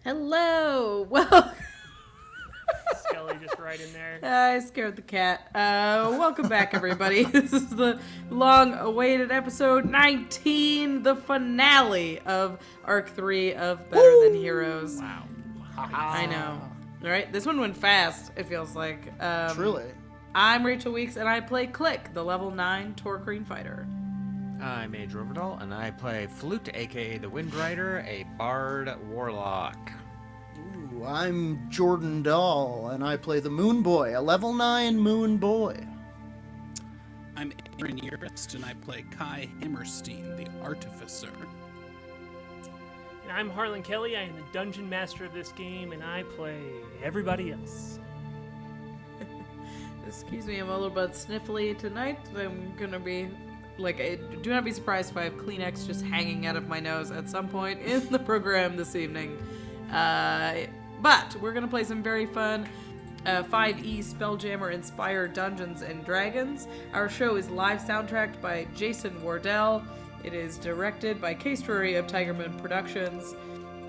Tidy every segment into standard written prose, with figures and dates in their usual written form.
Hello. Well, Skelly just right in there. I scared the cat. Welcome back, everybody. This is the long-awaited episode 19, the finale of Arc 3 of Better Than Heroes. Wow. I know. All right, this one went fast, it feels like. Truly. I'm Rachel Weeks, and I play Klik, the level 9 Tohr-Kreen fighter. I'm Ovredahl, and I play Flute, aka the Windrider, a bard warlock. Ooh, I'm Jordan Dahl, and I play the Moonboy, a level 9 Moonboy. I'm Urist, and I play K.A.I. the Artificer. And I'm Harlan Kelly. I am the dungeon master of this game, and I play everybody else. Excuse me, I'm a little bit sniffly tonight. I'm gonna be, do not be surprised if I have Kleenex just hanging out of my nose at some point in the program this evening. But we're gonna play some very fun 5e Spelljammer inspired Dungeons and Dragons. Our show is live soundtracked by Jason Wardell. It is directed by K.A.I. Story of Tigerman Productions,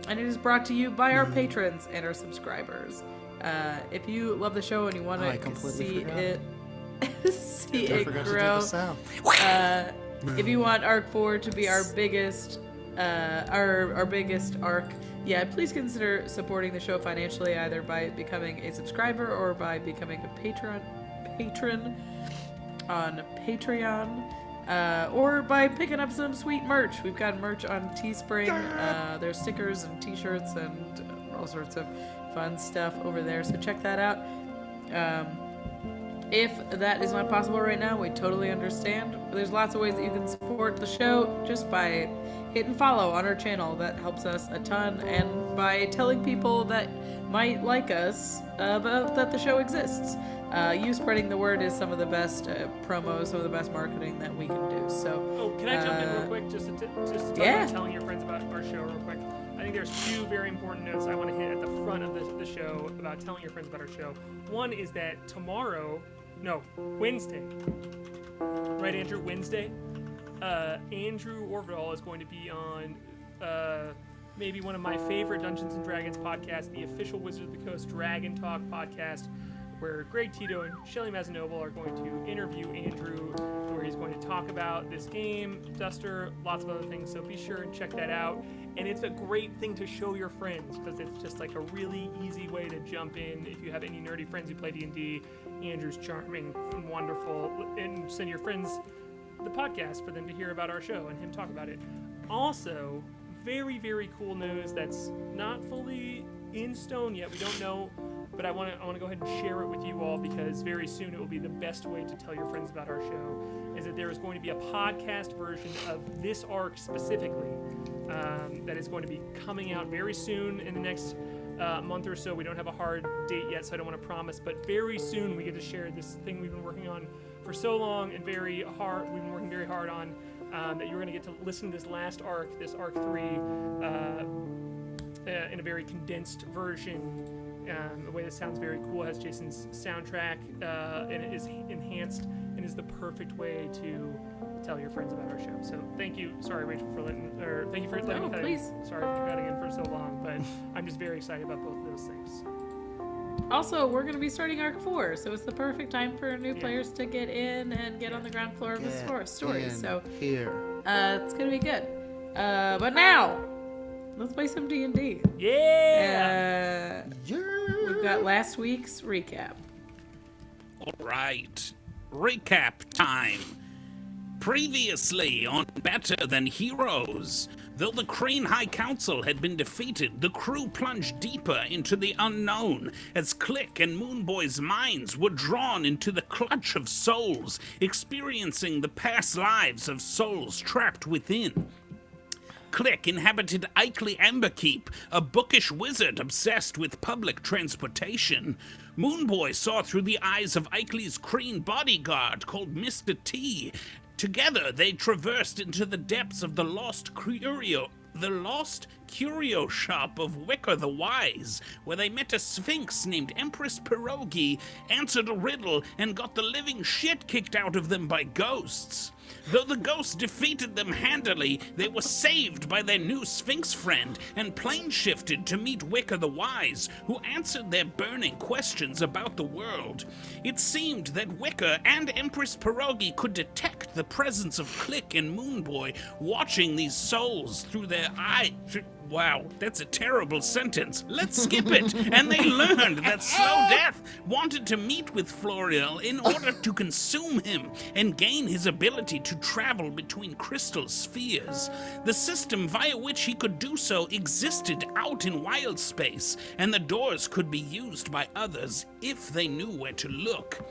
and it is brought to you by our patrons and our subscribers. If you love the show and you want to see it grow, if you want Arc 4 to be our biggest our biggest arc, please consider supporting the show financially, either by becoming a subscriber or by becoming a patron on Patreon, or by picking up some sweet merch. We've got merch on Teespring. There's stickers and t-shirts and all sorts of fun stuff over there, so check that out. If that is not possible right now, we totally understand. There's lots of ways that you can support the show just by hitting follow on our channel. That helps us a ton, and by telling people that might like us about that the show exists. You spreading the word is some of the best promos, some of the best marketing that we can do. So, can I jump in real quick just to talk about telling your friends about our show real quick? I think there's two very important notes I want to hit at the front of the show about telling your friends about our show. One is that Wednesday. Right, Andrew? Wednesday? Andrew Ovredahl is going to be on maybe one of my favorite Dungeons & Dragons podcasts, the official Wizard of the Coast Dragon Talk podcast, where Greg Tito and Shelly Mazanoble are going to interview Andrew, where he's going to talk about this game, Duster, lots of other things, so be sure and check that out. And it's a great thing to show your friends, because it's just like a really easy way to jump in. If you have any nerdy friends who play D&D, Andrew's charming and wonderful, and send your friends the podcast for them to hear about our show and him talk about it. Also, very, very cool news that's not fully in stone yet. We don't know, but I want to go ahead and share it with you all, because very soon it will be the best way to tell your friends about our show, is that there is going to be a podcast version of this arc specifically that is going to be coming out very soon in the next month or so. We don't have a hard date yet, so I don't want to promise, but very soon we get to share this thing we've been working on for so long and very hard. We've been working very hard on that you're going to get to listen to this last arc, this Arc 3, in a very condensed version. The way that sounds very cool. It has Jason's soundtrack, and it is enhanced and is the perfect way to tell your friends about our show. So thank you. Sorry, Rachel, thank you for letting me cut in. Sorry for cutting in for so long, but I'm just very excited about both of those things. Also, we're going to be starting Arc 4, so it's the perfect time for new players to get in and get on the ground floor of the story. So it's going to be good. But now, let's play some D&D. Yeah! We've got last week's recap. All right. Recap time. Previously on Better Than Heroes, though the Kreen High Council had been defeated, the crew plunged deeper into the unknown as Klik and Moonboy's minds were drawn into the clutch of souls, experiencing the past lives of souls trapped within. Klik inhabited Eikley Amberkeep, a bookish wizard obsessed with public transportation. Moonboy saw through the eyes of Eikley's Kreen bodyguard called Mr. T. Together they traversed into the depths of the Lost curio shop of Wicker the Wise, where they met a sphinx named Empress Pierogi, answered a riddle, and got the living shit kicked out of them by ghosts. Though the ghosts defeated them handily, they were saved by their new Sphinx friend and plane shifted to meet Wicker the Wise, who answered their burning questions about the world. It seemed that Wicker and Empress Pierogi could detect the presence of Klik and Moonboy, watching these souls through their eyes. Wow, that's a terrible sentence. Let's skip it. And they learned that Slow Death wanted to meet with Floriel in order to consume him and gain his ability to travel between crystal spheres. The system via which he could do so existed out in wild space, and the doors could be used by others if they knew where to look.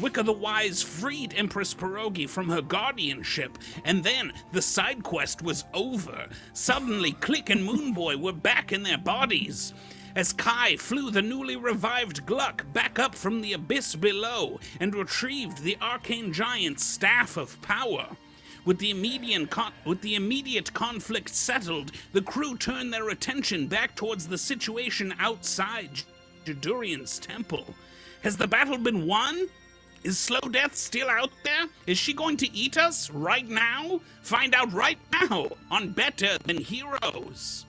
Wicker the Wise freed Empress Pierogi from her guardianship, and then the side quest was over. Suddenly, Klik and Moonboy were back in their bodies. As K.A.I flew the newly revived Gluck back up from the abyss below and retrieved the arcane giant's staff of power. With the immediate conflict settled, the crew turned their attention back towards the situation outside Jadurian's temple. Has the battle been won? Is Slow Death still out there? Is she going to eat us right now? Find out right now on Better Than Heroes.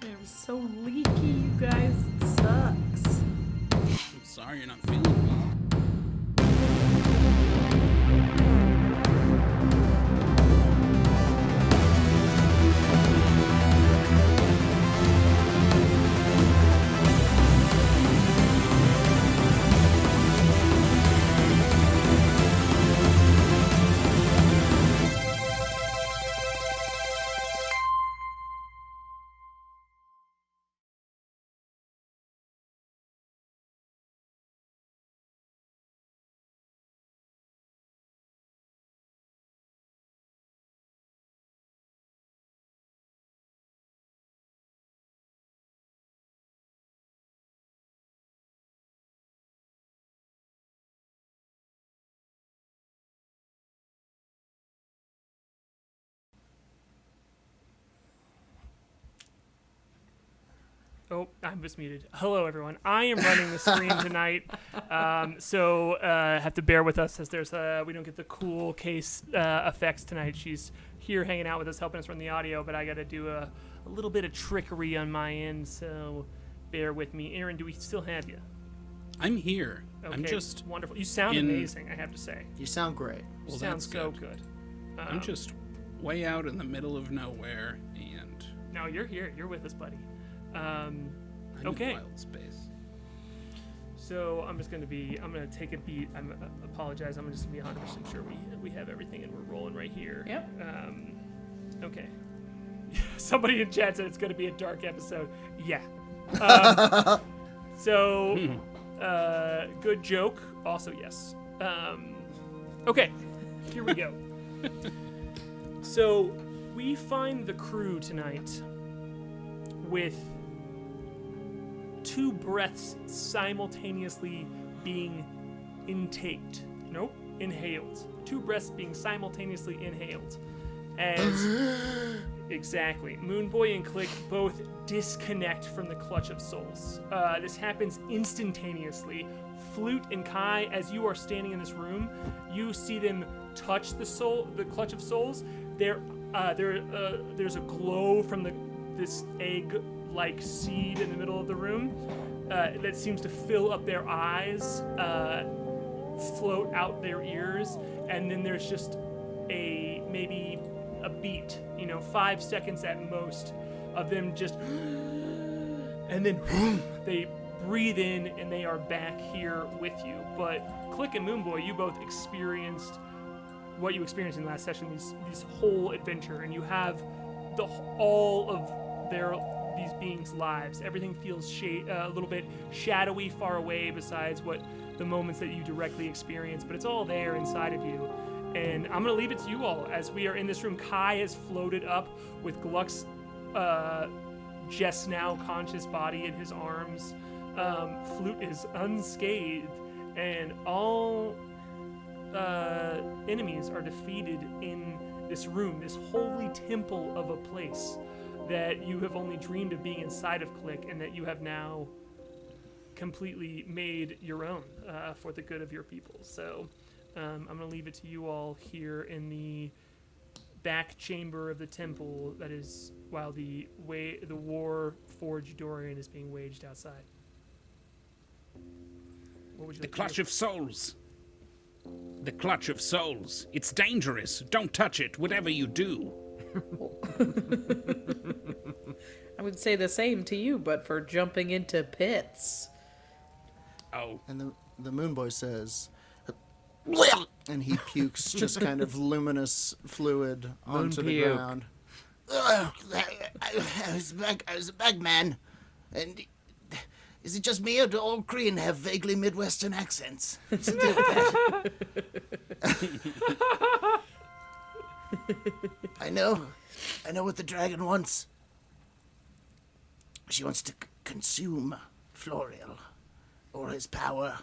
I'm so leaky, you guys. It sucks. I'm sorry you're not feeling well. Oh, I was muted. Hello, everyone. I am running the stream tonight, so have to bear with us as there's we don't get the cool case effects tonight. She's here hanging out with us, helping us run the audio, but I got to do a little bit of trickery on my end, so bear with me. Aaron, do we still have you? I'm here. Okay, I'm just wonderful. You sound amazing, I have to say. You sound great. You Well, sound that's so good. good. I'm just way out in the middle of nowhere, and No, you're here. You're with us, buddy. I'm Okay. in wild space. So I'm gonna take a beat. I apologize. I'm just gonna be 100% sure we have everything and we're rolling right here. Yep. Okay. Somebody in chat said it's gonna be a dark episode. Yeah. Good joke. Also, yes. Okay. Here we go. So we find the crew tonight with two breaths simultaneously being inhaled. Two breaths being simultaneously inhaled. As exactly, Moonboy and Klik both disconnect from the Clutch of Souls. This happens instantaneously. Flute and K.A.I, as you are standing in this room, you see them touch the Clutch of Souls. There's a glow from this egg-like seed in the middle of the room that seems to fill up their eyes, float out their ears, and then there's just maybe a beat, 5 seconds at most, of them just, and then they breathe in and they are back here with you. But Klik and Moonboy, you both experienced what you experienced in the last session, this whole adventure, and you have all of these beings' lives. Everything feels a little bit shadowy, far away, besides what the moments that you directly experience, but it's all there inside of you. And I'm gonna leave it to you all as we are in this room. K.A.I has floated up with Gluck's just now conscious body in his arms. Flute is unscathed, and all enemies are defeated in this room, this holy temple of a place that you have only dreamed of being inside of Klik, and that you have now completely made your own for the good of your people. So I'm going to leave it to you all here in the back chamber of the temple, that is, while the war forged Dorian is being waged outside. What would you The like to Clutch do? of Souls. The Clutch of Souls. It's dangerous. Don't touch it, whatever you do. I would say the same to you, but for jumping into pits. Oh, And the Moonboy says, and he pukes just kind of luminous fluid onto the puke. ground. I was a bagman. And is it just me, or do all Kreen have vaguely Midwestern accents? What's the deal with that? I know what the dragon wants. She wants to consume Florial, or his power,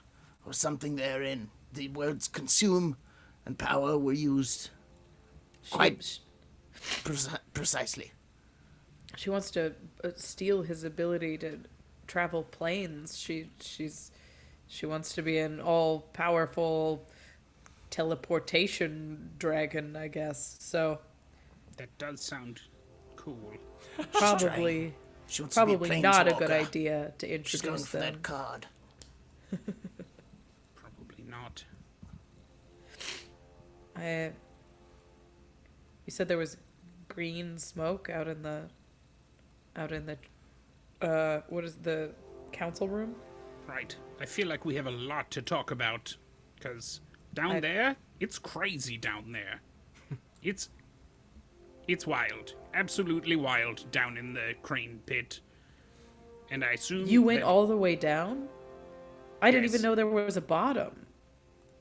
or something therein. The words consume and power were used quite precisely. She wants to steal his ability to travel planes. She wants to be an all-powerful teleportation dragon, I guess. So that does sound cool. probably She wants to be a not a good planeswalker. idea to She's going introduce for them. that card. Probably not. You said there was green smoke out in the what is the council room? Right. I feel like we have a lot to talk about, because down there, it's crazy down there. It's wild. Absolutely wild down in the crane pit. And I assume You went that- all the way down? I didn't Yes. even know there was a bottom.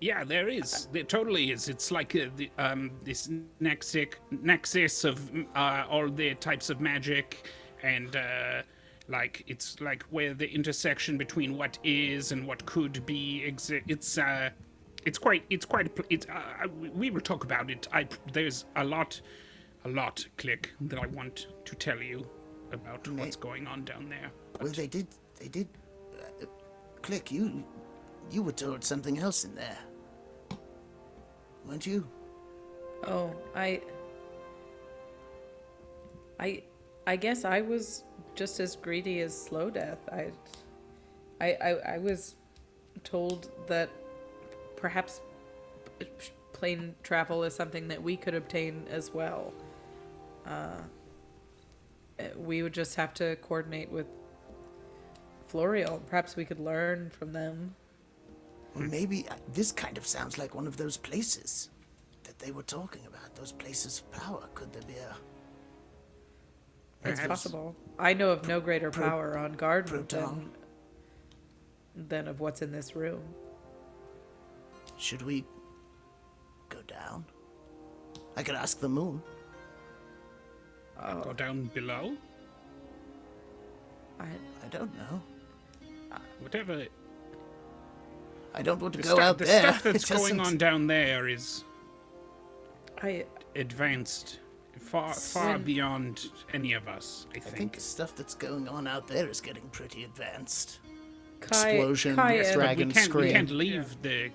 Yeah, there is. There totally is. It's like this nexus of all the types of magic, and like it's like where the intersection between what is and what could be. We will talk about it. There's a lot, Klik, that I want to tell you about what's going on down there. Well, they did. Klik, you were told something else in there, weren't you? Oh, I guess I was just as greedy as Slow Death. I was told that perhaps plane travel is something that we could obtain as well. We would just have to coordinate with Florial. Perhaps we could learn from them. Well, maybe this kind of sounds like one of those places that they were talking about. Those places of power. Could there be a It's Perhaps- possible. I know of no greater power on guard Proton. than of what's in this room. Should we go down? I could ask the moon. Go down below? I don't know. Whatever. I don't want to The, go out the there. stuff that's It going doesn't- on down there is I advanced far When- beyond any of us, I I think think. the stuff that's going on out there is getting pretty advanced. Explosion, Kai yes, and, dragon we can't scream. leave the...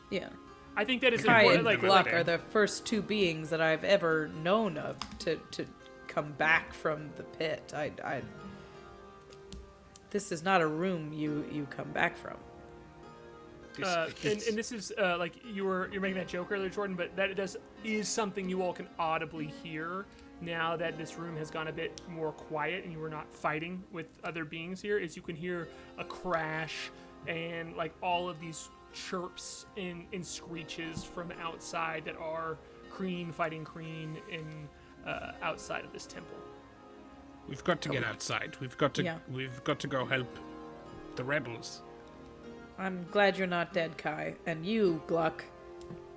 yeah. I think that is Kai important. and Like, Gluck okay. are the first two beings that I've ever known of to come back from the pit. This is not a room you come back from. And this is like you're making that joke earlier, Jordan, but that is something you all can audibly hear now that this room has gone a bit more quiet and you were not fighting with other beings here. Is you can hear a crash and like all of these chirps and screeches from outside that are Kreen fighting Kreen in outside of this temple. We've got to get outside. We've got to go help the rebels. I'm glad you're not dead, Kai. And you, Gluck.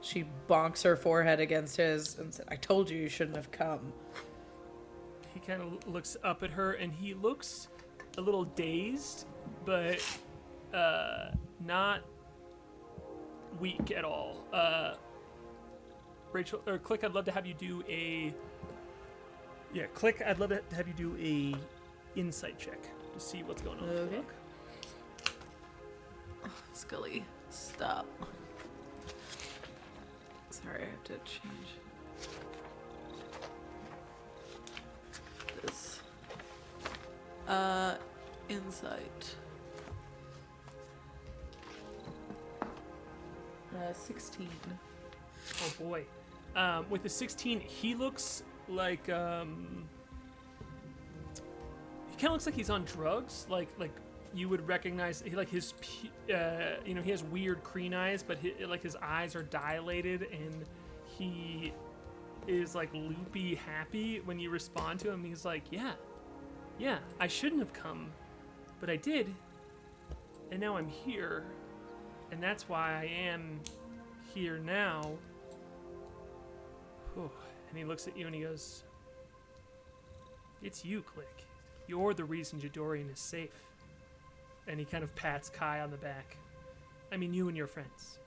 She bonks her forehead against his and said, I told you shouldn't have come. He kind of looks up at her and he looks a little dazed, but not weak at all. Rachel or Klik, I'd love to have you do a. Yeah, Klik, I'd love to have you do a insight check to see what's going on. Okay. Scully, stop. Sorry, I have to change this. Insight. 16. Oh boy. With the 16, he looks like he kind of looks like he's on drugs. Like you would recognize he has weird Kreen eyes, but his eyes are dilated and he is like loopy happy when you respond to him. He's like, yeah, I shouldn't have come, but I did, and now I'm here, and that's why I am here now. Whew. And he looks at you and he goes, it's you, Klik. You're the reason Jadorian is safe. And he kind of pats K.A.I on the back. I mean, you and your friends.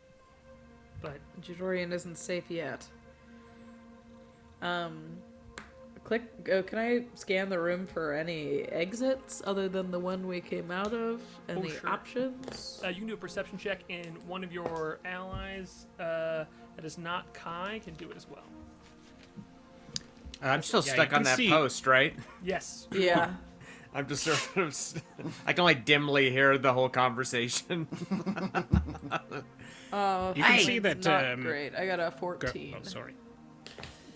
But Jadorian isn't safe yet. Klik, can I scan the room for any exits other than the one we came out of? Any sure. options? You can do a perception check, and one of your allies that is not K.A.I can do it as well. I'm still Yeah, stuck you on can that see- post, right? Yes. Yeah. I'm just sort of. I can only dimly hear the whole conversation. Oh, You can mine's see that, not great. I got a 14. Oh, sorry.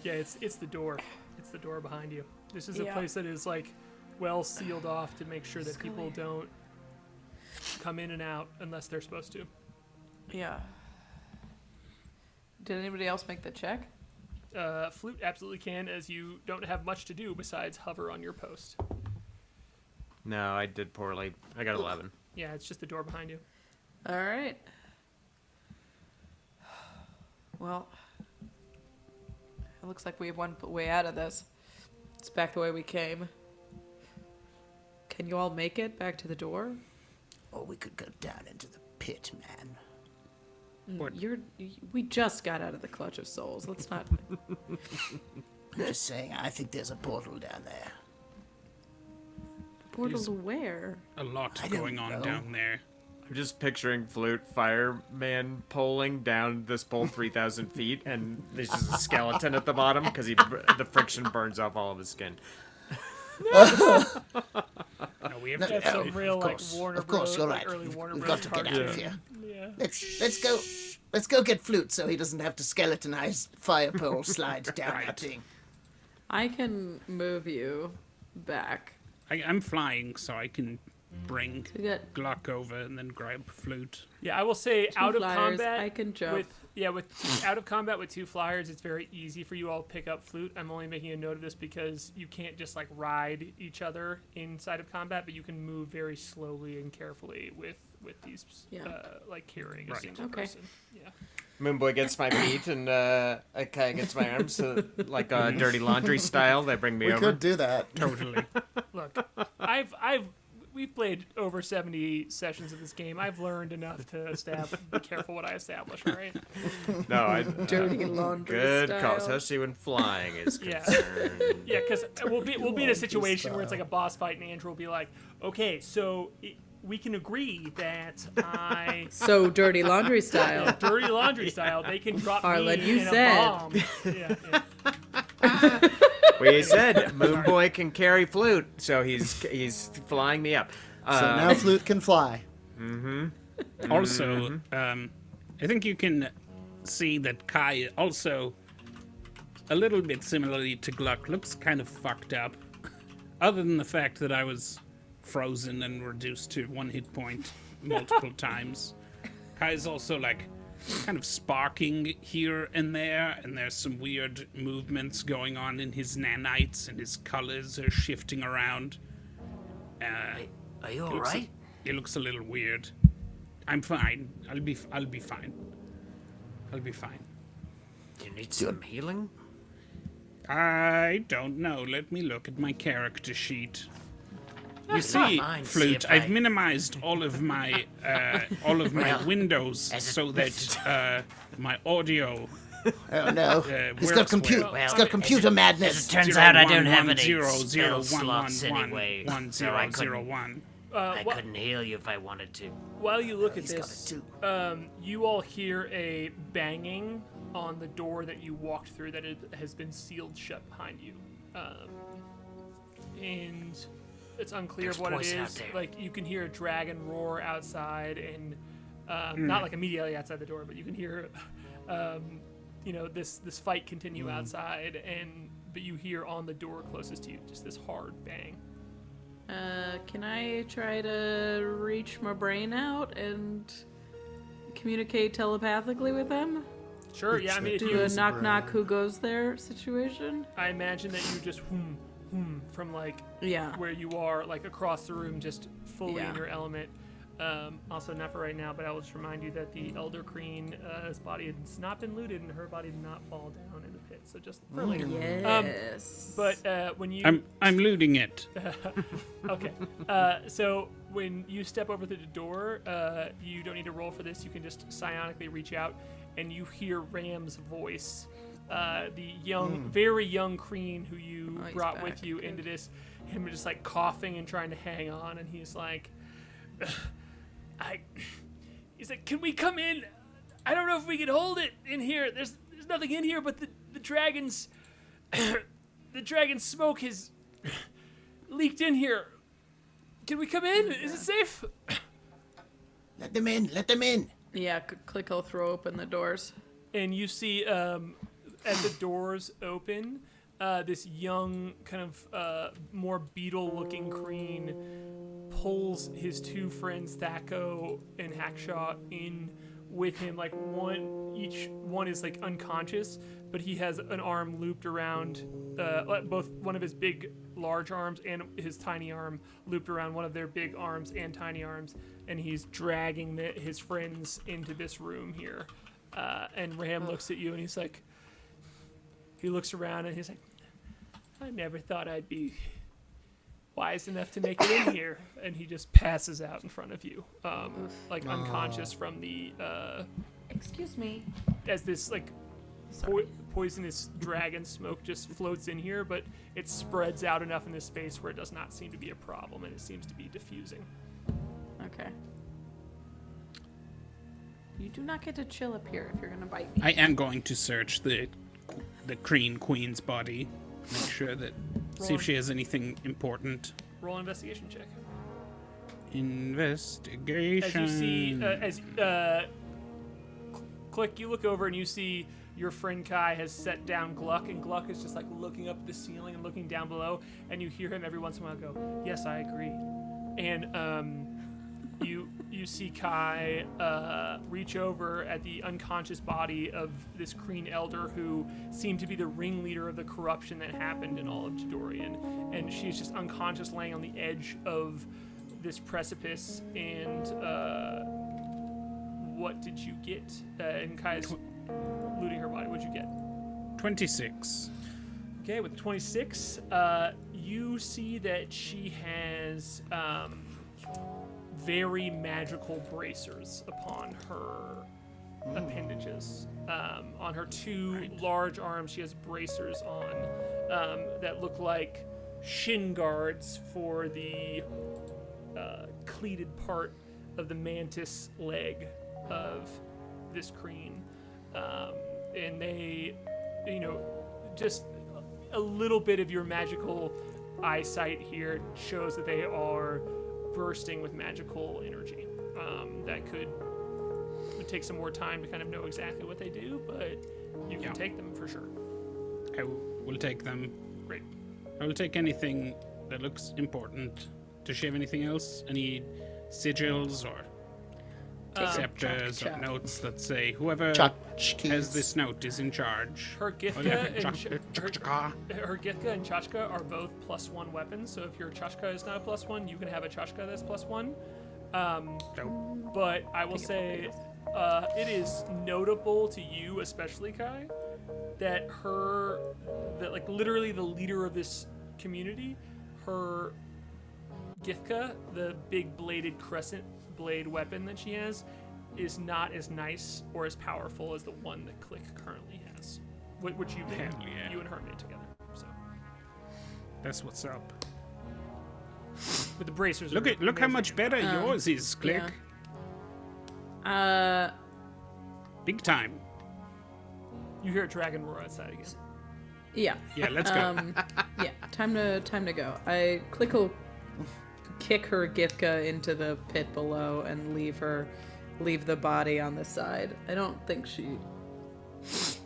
Yeah, it's the door. It's the door behind you. This is a Yeah. place that is like well sealed off to make sure that people don't come in and out unless they're supposed to. Yeah. Did anybody else make the check? Flute absolutely can, as you don't have much to do besides hover on your post. No, I did poorly. I got 11. Yeah, it's just the door behind you. All right. Well, it looks like we have one way out of this. It's back the way we came. Can you all make it back to the door? Or we could go down into the pit, man. What? We just got out of the clutch of souls. Let's not. I'm just saying, I think there's a portal down there. Portal to where? A lot I don't going on know. down there. I'm just picturing Flute fireman poling down this pole 3,000 feet, and there's just a skeleton at the bottom because the friction burns off all of his skin. No, we have to That's some real of like course, Warner of course, Bros. you're like right. early Warner We've Bros. got to get out of here. Yeah. Let's go get Flute so he doesn't have to skeletonize fire pole slide down Right. that thing. I can move you back. I'm flying, so I can bring We got Glock over and then grab Flute. Yeah, I will say out of flyers, combat. I can jump. With out of combat with 2 flyers, it's very easy for you all to pick up Flute. I'm only making a note of this because you can't just like ride each other inside of combat, but you can move very slowly and carefully with these like carrying a Right. single Okay. person. Yeah. Moonboy gets my feet, and K.A.I gets my arms, so, like dirty laundry style. They bring me We over. could do that. Totally. Look, we've played over 70 sessions of this game. I've learned enough to be careful what I establish. All right. No, I dirty laundry good style. call, especially when flying is Yeah. concerned. Yeah, because we'll be in a situation where it's like a boss fight, and Andrew will be like, "Okay, so we can agree that I So dirty laundry style. dirty laundry style. They can drop Harlan, me you in said. a bomb." Yeah. We said Moonboy can carry Flute, so he's flying me up. So now Flute can fly. Also, I think you can see that K.A.I also, a little bit similarly to Gluck, looks kind of fucked up. Other than the fact that I was frozen and reduced to 1 hit point multiple times. K.A.I is also like kind of sparking here and there's some weird movements going on in his nanites, and his colors are shifting around. Are you Looks a- It looks a little weird. I'm fine. I'll be fine. I'll be fine. Do you need some healing? I don't know. Let me look at my character sheet. You see, mind, see Flute, if I've I- minimized all of my Well, windows as a- so that my audio. Oh no, he's got works well. he's got computer As madness. it turns out, I don't have any 011 spell slots anyway, so I couldn't, 1001. I couldn't heal you if I wanted to. While you look at He's got this, it too. you all hear a banging on the door that you walked through that it has been sealed shut behind you. And it's unclear There's what it poison out is. there. Like, you can hear a dragon roar outside, and not like immediately outside the door, but you can hear, this fight continue outside, but you hear on the door closest to you just this hard bang. Can I try to reach my brain out and communicate telepathically with them? Sure, yeah, I mean, if Do you, a knock knock who goes there situation? I imagine that you just from like Yeah. where you are, like across the room, just fully Yeah. in your element. Also, not for right now, but I will just remind you that the Elder Kreen's body has not been looted, and her body did not fall down in the pit. So just for later. Yes. But when you I'm looting it. okay, so when you step over to the door, you don't need to roll for this. You can just psionically reach out, and you hear Ram's voice. The young, very young Kreen who you he's brought with back. you into this, him just like coughing and trying to hang on, and he's like, he's like, can we come in? I don't know if we can hold it in here. There's nothing in here, but the dragon's, the dragon's smoke has leaked in here. Can we come in? Is it safe? Let them in. Let them in. yeah, Klik will throw open the doors. And you see, as the doors open, this young, kind of more beetle-looking Kreen pulls his two friends, Thako and Hackshaw, in with him. Like each one is like unconscious, but he has an arm looped around, both one of his big, large arms and his tiny arm looped around one of their big arms and tiny arms, and he's dragging his friends into this room here. And Ram looks at you and he's like, he looks around and he's like, I never thought I'd be wise enough to make it in here. And he just passes out in front of you, like unconscious from the, Excuse me. as this like poisonous dragon smoke just floats in here, but it spreads out enough in this space where it does not seem to be a problem, and it seems to be diffusing. Okay. You do not get to chill up here if you're gonna bite me. I am going to search the Kreen Queen's body, make sure that, see if she has anything important. Roll an investigation check. Investigation. As you see, Klik, you look over and you see your friend K.A.I has set down Gluck, and Gluck is just like looking up at the ceiling and looking down below, and you hear him every once in a while go, yes, I agree. And you see K.A.I reach over at the unconscious body of this Kreen elder who seemed to be the ringleader of the corruption that happened in all of Jadorian, and she's just unconscious, laying on the edge of this precipice. And what did you get? And K.A.I's looting her body. What'd you get? 26. Okay, with 26, you see that she has very magical bracers upon her appendages. On her two large arms, she has bracers on that look like shin guards for the cleated part of the mantis leg of this Kreen. And they, just a little bit of your magical eyesight here shows that they are bursting with magical energy. That would take some more time to kind of know exactly what they do, but you can take them for sure. I will take them. Great. I will take anything that looks important. Does she have anything else? Any sigils or scepters or notes that say whoever has this note is in charge? Her Githka and Chachka are both +1 weapons, so if your Chachka is not a +1, you can have a Chachka that's +1. But I will say, it is notable to you, especially K.A.I, that literally the leader of this community, her Githka, the big bladed crescent blade weapon that she has, is not as nice or as powerful as the one that Klik currently has, which you made, you and her made together. So That's what's up. but the bracers. Look how amazing. much better yours is, Klik. Yeah. Big time. You hear a dragon roar outside again. Yeah. Yeah, let's go. Yeah. Time to go. Klik will kick her Githka into the pit below and leave the body on the side. I don't think it's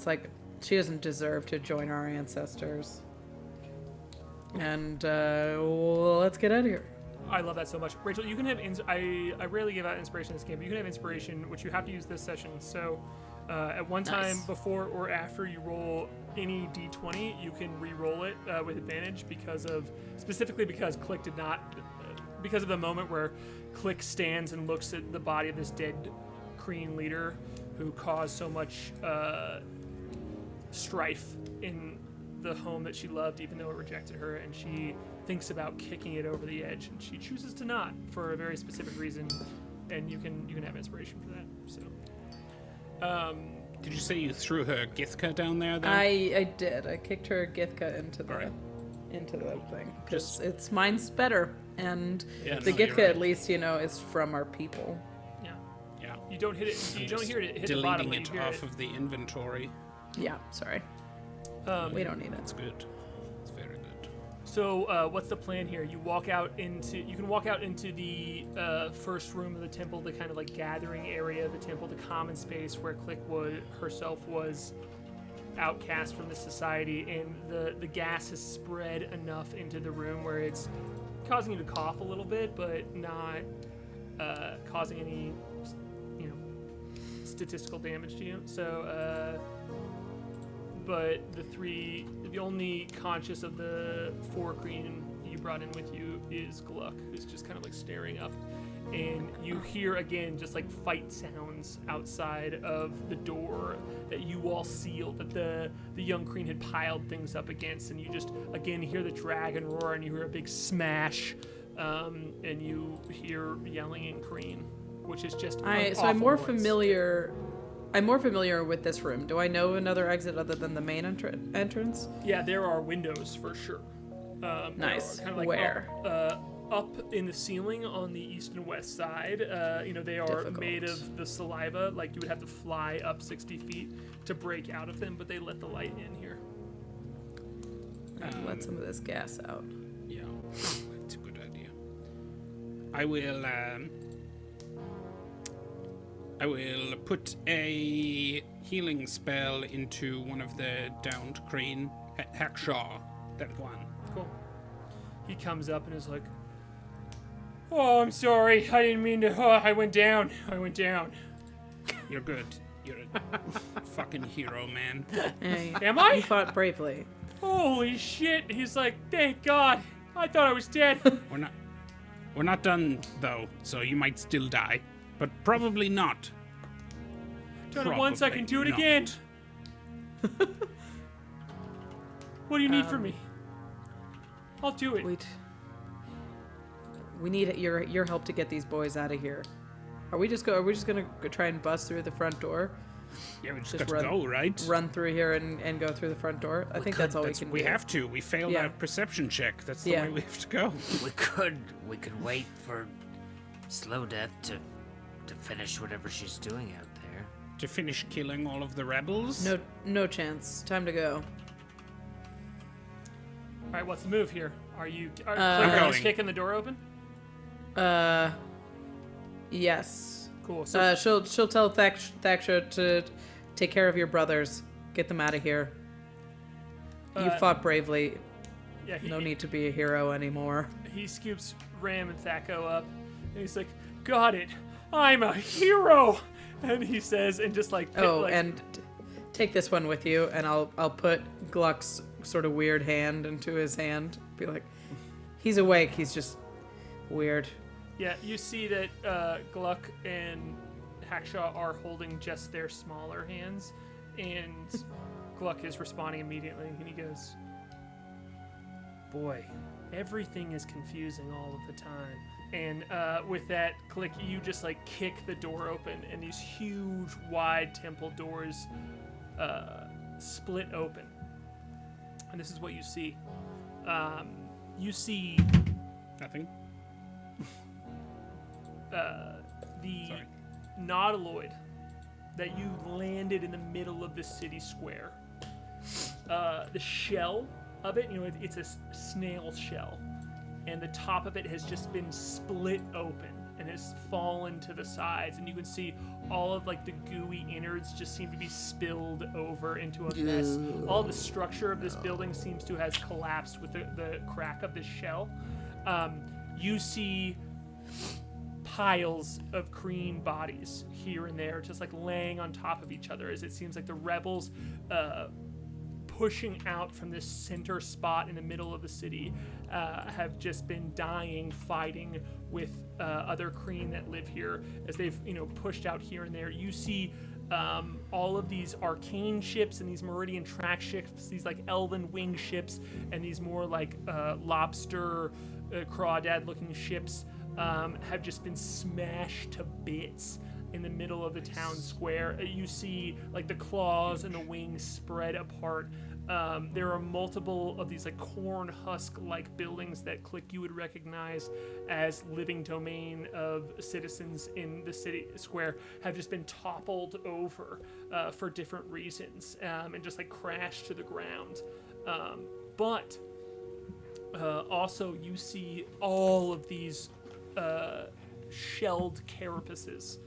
like she doesn't deserve to join our ancestors. And let's get out of here. I love that so much. Rachel, you can have I rarely give out inspiration in this game, but you can have inspiration, which you have to use this session. So at one time before or after you roll any d20, you can re-roll it with advantage specifically because Klik did not, because of the moment where Klik stands and looks at the body of this dead Kreen leader who caused so much strife in the home that she loved, even though it rejected her, and she thinks about kicking it over the edge, and she chooses to not for a very specific reason, and you can have inspiration for that. So, Did you say you threw her Githka down there? Then? I did. I kicked her Githka into the thing because it's mine's better, and the Githka at least is from our people. yeah. You don't hit it. You don't hear it hit the bottom. Deleting it off of the inventory. Yeah, sorry. We don't need it. That's good. It's very good. So, what's the plan here? You can walk out into the first room of the temple, the kind of like gathering area of the temple, the common space where Klik herself was outcast from the society, and the gas has spread enough into the room where it's causing you to cough a little bit, but not causing any, statistical damage to you. So, but the only conscious of the 4 Kreen you brought in with you is Gluck, who's just kind of like staring up. And you hear again just like fight sounds outside of the door that you all sealed, that the young Kreen had piled things up against, and you just again hear the dragon roar, and you hear a big smash, and you hear yelling in Kreen, which is just I'm more familiar. I'm more familiar with this room. Do I know another exit other than the main entrance? Yeah, there are windows for sure. Nice. Kind of like where? Up in the ceiling on the east and west side. They are Difficult. made of the saliva. Like you would have to fly up 60 feet to break out of them, but they let the light in here. Let some of this gas out. Yeah, that's a good idea. I will put a healing spell into one of the downed Kreen. Hackshaw, that one. Cool. He comes up and is like, "Oh, I'm sorry. I didn't mean to. Oh, I went down. You're good. You're a fucking hero, man. Hey, Am I? You fought bravely. Holy shit." He's like, "Thank God. I thought I was dead." We're not done though, so you might still die, but probably not. Done it once, I can do it Probably again. What do you need from me? I'll do it. We need your help to get these boys out of here. Are we just gonna try and bust through the front door? Yeah, we just Just got to go, right? Run through here and go through the front door. I think that's all we can do. We have to. We failed Yeah. that perception check. That's the Yeah. way we have to go. We could wait for Slow Death to finish whatever she's doing out there. To finish killing all of the rebels? No chance. Time to go. All right, what's the move here? Are you going. kicking the door open? Yes. Cool. So She'll tell Thaksha to take care of your brothers. Get them out of here. You fought bravely. yeah, No need to be a hero anymore. He scoops Ram and Thaco up, and he's like, "Got it. I'm a hero." And he says, and just like, take this one with you, and I'll put Gluck's sort of weird hand into his hand. Be like, he's awake. He's just weird. yeah, you see that Gluck and Hackshaw are holding just their smaller hands, and Gluck is responding immediately, and he goes, "Boy, Everything is confusing all of the time. And with that, Klik, you just like kick the door open, and these huge, wide temple doors split open. And this is what you see. You see Nothing. The nautiloid that you landed in the middle of the city square. The shell of it, it's a snail shell, and the top of it has just been split open and has fallen to the sides, and you can see all of like the gooey innards just seem to be spilled over into a mess. All the structure of this building seems to have collapsed with the crack of this shell. You see piles of Kreen bodies here and there, just like laying on top of each other, as it seems like the rebels pushing out from this center spot in the middle of the city have just been dying, fighting with other Kreen that live here as they've pushed out here and there. You see all of these Arcane ships and these Meridian track ships, these like elven wing ships, and these more like lobster crawdad looking ships have just been smashed to bits in the middle of the town square. You see like the claws and the wings spread apart. There are multiple of these like corn husk like buildings that Klik you would recognize as living domain of citizens in the city square have just been toppled over for different reasons and just like crashed to the ground. But also you see all of these shelled carapaces.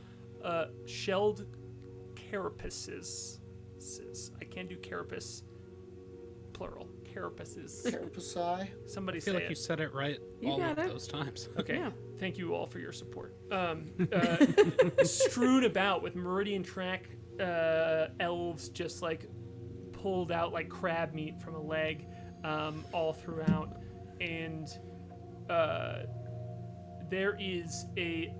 Shelled carapaces. I can't do carapace plural. Carapaces. Carapaci. Somebody I feel say like it. you said it right You all got of it. those times. Okay. Yeah. Thank you all for your support. Strewn about with Meridian track elves just like pulled out like crab meat from a leg all throughout. And there is a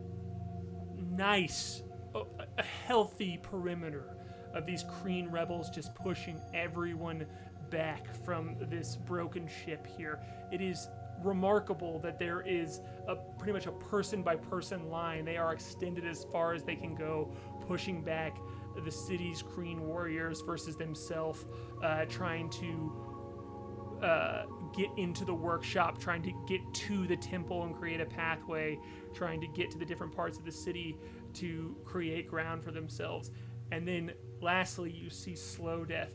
nice, a healthy perimeter of these Kreen rebels just pushing everyone back from this broken ship here. It is remarkable that there is pretty much a person-by-person line. They are extended as far as they can go, pushing back the city's Kreen warriors versus themselves, trying to get into the workshop, trying to get to the temple and create a pathway, trying to get to the different parts of the city to create ground for themselves. And then lastly, you see Slow Death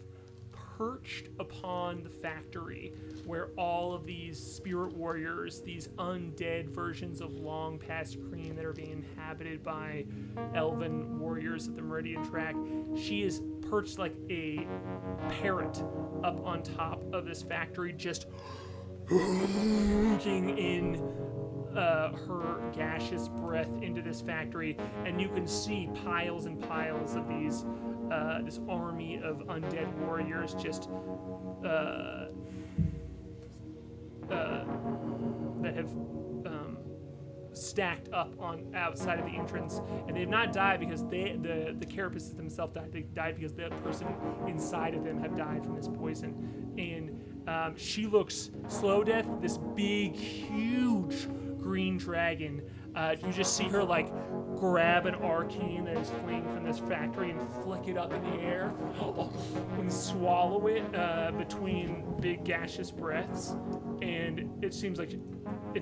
perched upon the factory where all of these spirit warriors, these undead versions of long past Kreen that are being inhabited by elven warriors of the Meridian track, she is perched like a parrot up on top of this factory, just hooking in her gaseous breath into this factory, and you can see piles and piles of these this army of undead warriors just that have stacked up on outside of the entrance, and they have not died because the carapaces themselves died. They died because the person inside of them have died from this poison. And she looks, Slow Death, this big, huge green dragon. You just see her like grab an arcane that is fleeing from this factory and flick it up in the air and swallow it between big gaseous breaths. And it seems like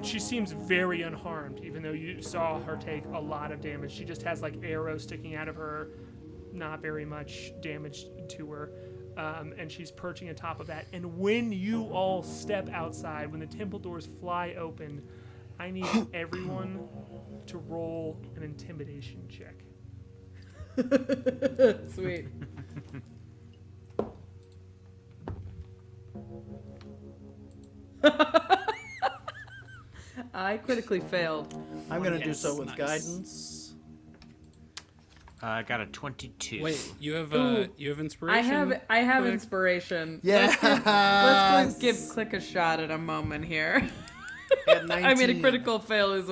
she seems very unharmed, even though you saw her take a lot of damage. She just has like arrows sticking out of her, not very much damage to her. And she's perching atop of that. And when you all step outside, when the temple doors fly open, I need everyone to roll an intimidation check. Sweet. I critically failed. I'm going to do Yes, so with nice. guidance. I got a 22. Wait, you have inspiration? I have Klik? inspiration. Yeah. Let's go give Klik a shot at a moment here. I mean, a critical fail is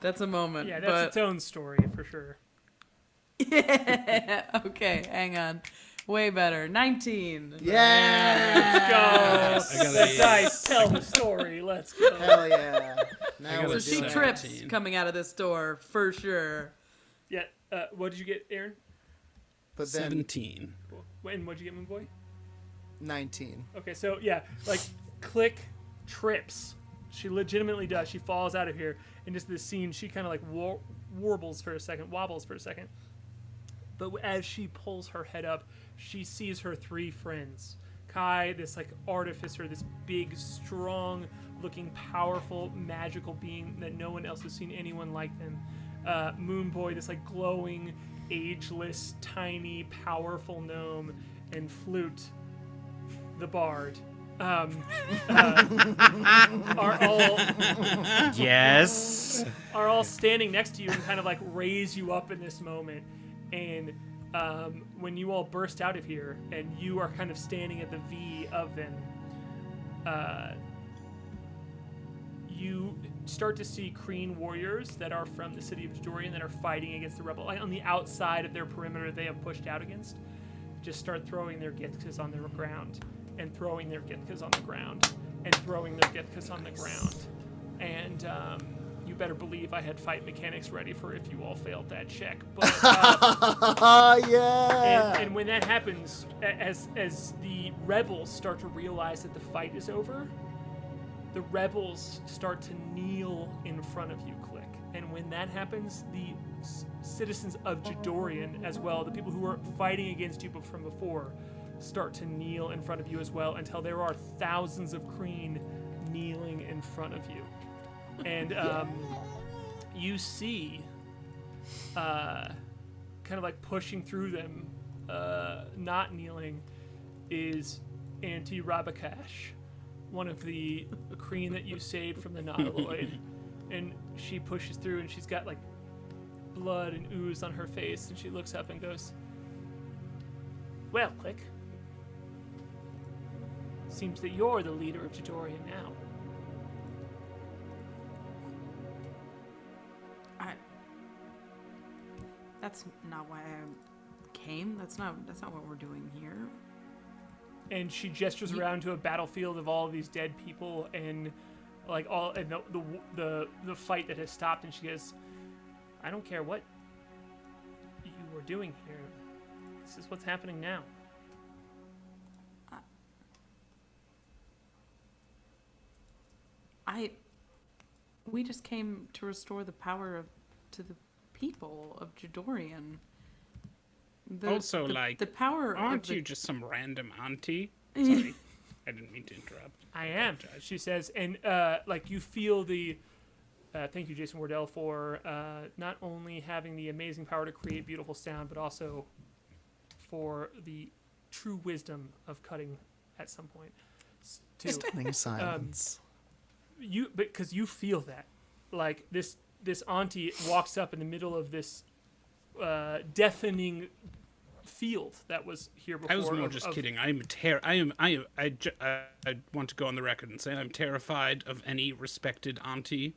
that's a moment. Yeah, that's but its own story for sure. yeah. Okay, hang on. Way better. 19. Yeah. Let's go. The dice tell the story. Let's go. Hell yeah. Now got we're a So she doing it. trips 17. coming out of this door for sure. Yeah. What did you get, Aaron? But then 17. And what'd you get, Moonboy? 19. Okay, so yeah, like Klik trips. She legitimately does. She falls out of here, and just this scene, she kind of like wobbles for a second. But as she pulls her head up, she sees her 3 friends. K.A.I, this like artificer, this big, strong-looking, powerful, magical being that no one else has seen anyone like them. Moonboy, this like glowing, ageless, tiny, powerful gnome, and Flute, the bard, are all standing next to you and kind of like raise you up in this moment. And when you all burst out of here and you are kind of standing at the V of them, you start to see Kreen warriors that are from the city of Jadorian that are fighting against the rebel. Like on the outside of their perimeter they have pushed out against, just start throwing their Githkas on the ground, and throwing their Githkas on the ground, and throwing their Githkas on the ground. And you better believe I had fight mechanics ready for if you all failed that check. But Yeah. and when that happens, as the rebels start to realize that the fight is over, the rebels start to kneel in front of you, Klik. And when that happens, the citizens of Jadorian as well, the people who were fighting against you from before, start to kneel in front of you as well, until there are thousands of Kreen kneeling in front of you. And you see, kind of like pushing through them, not kneeling, is Auntie Rabakash, one of the Kreen that you saved from the Nautiloid. And she pushes through, and she's got like blood and ooze on her face, and she looks up and goes, "Well, Klik, seems that you're the leader of Jadorian now." That's not why I came. That's not what we're doing here. And she gestures around to a battlefield of all of these dead people, and like all and the fight that has stopped. And she goes, "I don't care what you were doing here. This is what's happening now." We just came to restore the power to the people of Jadorian. The power. Aren't of you just some random auntie? Sorry, I didn't mean to interrupt. I am, she says, and like you feel the. Thank you, Jason Wardell, for not only having the amazing power to create beautiful sound, but also for the true wisdom of cutting at some point. Stunning silence. Because you feel that, like this auntie walks up in the middle of this deafening field that was here before. I was more just kidding. I want to go on the record and say I'm terrified of any respected auntie.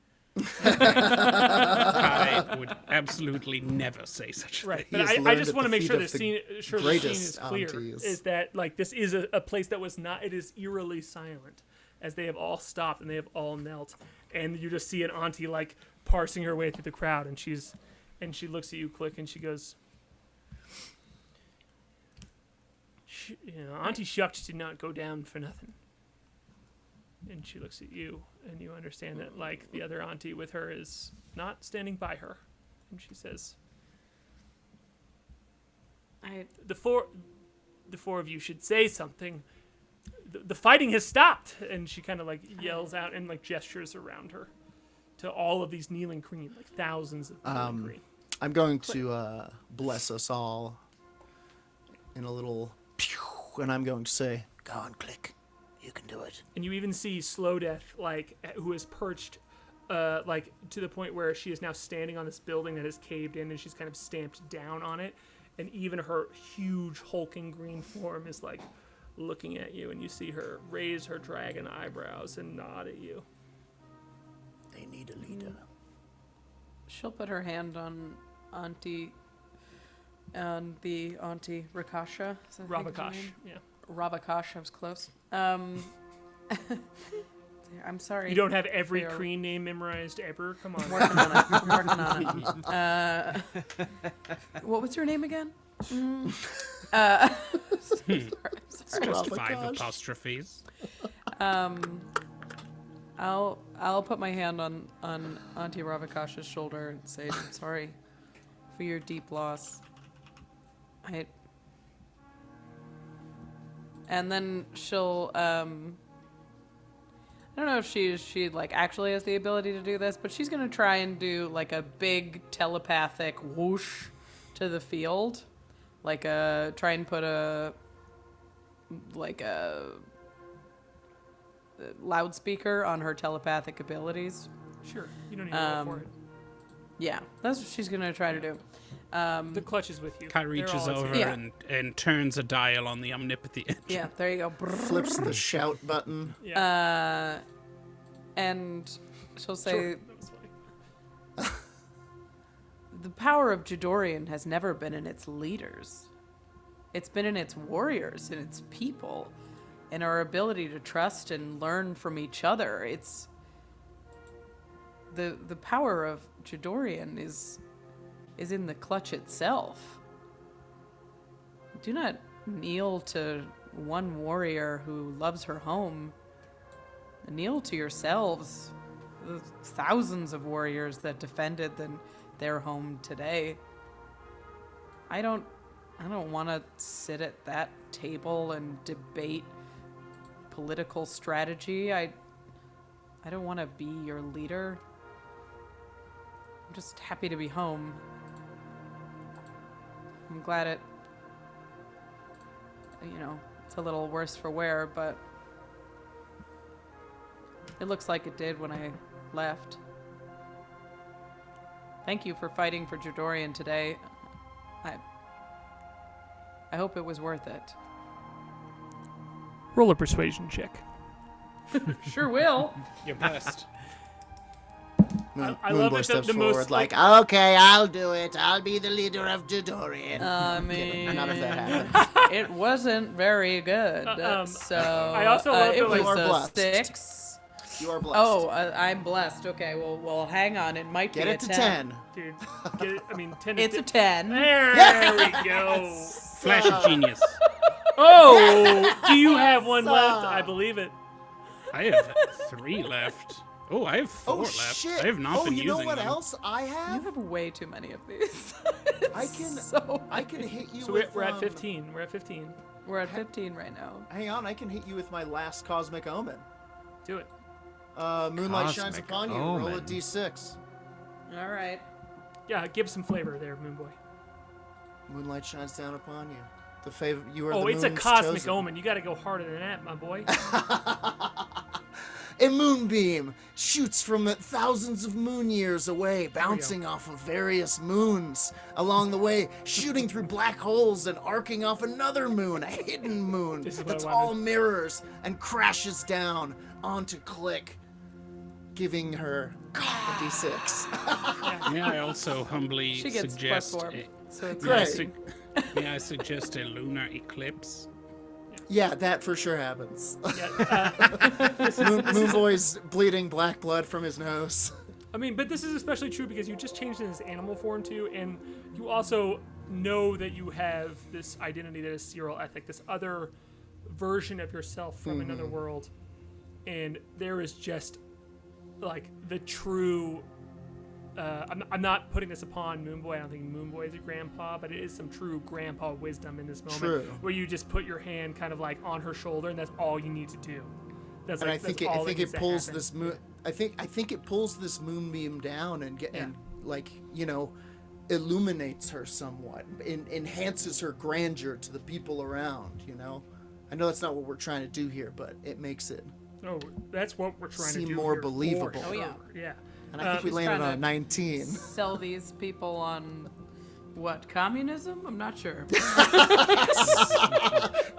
I would absolutely never say such a Right, thing. but I just want to make sure the scene is greatest clear. aunties. Is that like this is a place that was not? It is eerily silent, as they have all stopped and they have all knelt, and you just see an auntie like parsing her way through the crowd, and she looks at you, Klik, and she goes, Auntie Shucks did not go down for nothing. And she looks at you, and you understand that, like, the other auntie with her is not standing by her. And she says, the four of you should say something. The fighting has stopped. And she kind of, like, yells out and, like, gestures around her to all of these kneeling Kreen, like thousands of kneeling Kreen. I'm going to bless us all in a little pew, and I'm going to say, Go on, Klik. You can do it. And you even see Slow Death, like, who is perched, like, to the point where she is now standing on this building that is caved in, and she's kind of stamped down on it. And even her huge, hulking green form is, like, looking at you, and you see her raise her dragon eyebrows and nod at you. They need a leader. She'll put her hand on Auntie And the Auntie Rakasha. Is that I think is her Rabakash. name? Yeah. Rabakash, I was close. I'm sorry. You don't have every Fair. Kreen name memorized ever? Come on. I'm working on it. I'm working on it. What was your name again? Sorry, I'm sorry. Just my 5 gosh. apostrophes. I'll put my hand on Auntie Ravakasha's shoulder and say, I'm sorry for your deep loss. And then she'll I don't know if she like actually has the ability to do this, but she's gonna try and do like a big telepathic whoosh to the field, like try and put a loudspeaker on her telepathic abilities. Sure. You don't need to roll for it. Yeah, that's what she's gonna try to do. The clutch is with you. K.A.I They're reaches all over Yeah. and turns a dial on the omnipotent engine. Yeah, there you go. Flips the shout button. Yeah. And she'll say, Sure. That was funny. the power of Jadorian has never been in its leaders. It's been in its warriors and its people, and our ability to trust and learn from each other. It's the power of Jadorian is in the clutch itself. Do not kneel to one warrior who loves her home. Kneel to yourselves, the thousands of warriors that defended their home today. I don't want to sit at that table and debate political strategy. I don't want to be your leader. I'm just happy to be home. I'm glad it's a little worse for wear, but it looks like it did when I left. Thank you for fighting for Jadorian today. I hope it was worth it. Roll a persuasion check. Sure will. Your best. I love Moonboy that steps the forward most, like, Okay, I'll do it. I'll be the leader of Jadorian. I mean, none of that happens. it wasn't very good. So I also love it that, like, was you are a blessed. 6. You are blessed. Oh, I'm blessed. Okay, well, hang on. It might Get be it a to 10. 10. Dude, get it? I mean, 10 It's is a 10. There we go. Flash of genius. Oh, do you have one left? I believe it. I have 3 left. Oh, I have 4 Oh, left. shit. I have not been you using know what them. else I You have? have way too many of these. I can hit you So with... we're at 15. We're at 15. We're at 15 right now. Hang on, I can hit you with my last Cosmic Omen. Do it. Moonlight shines Cosmic upon you. Roll a Omen. d6. All right. Yeah, give some flavor there, Moonboy. Moonlight shines down upon you. The favor you are Oh, the it's a moon's cosmic chosen. omen. You got to go harder than that, my boy. A moonbeam shoots from thousands of moon years away, bouncing off of various moons along the way, shooting through black holes and arcing off another moon, a hidden moon This is what that's I wanted. all mirrors, and crashes down onto Klik, giving her a d6. May I also humbly She gets suggest... +4. So it's May I, Great. may I suggest a lunar eclipse? Yeah, that for sure happens. Yeah, Moonboy's bleeding black blood from his nose. I mean, but this is especially true because you just changed in his animal form too, and you also know that you have this identity that is Cyrilethic, this other version of yourself from another world, and there is just like the true. I'm not putting this upon Moonboy. I don't think Moonboy is a grandpa, but it is some true grandpa wisdom in this moment, True. where you just put your hand kind of like on her shoulder, and that's all you need to do. That's And like, I think that's all it needs to pulls happen. this moon. I think it pulls this moonbeam down and illuminates her somewhat, enhances her grandeur to the people around. I know that's not what we're trying to do here, but it makes it. Oh, that's what we're trying to Seem do. more here for believable. Oh, yeah. sure. Yeah. And I think we He's landed trying on a to 19. Sell these people on what? Communism? I'm not sure.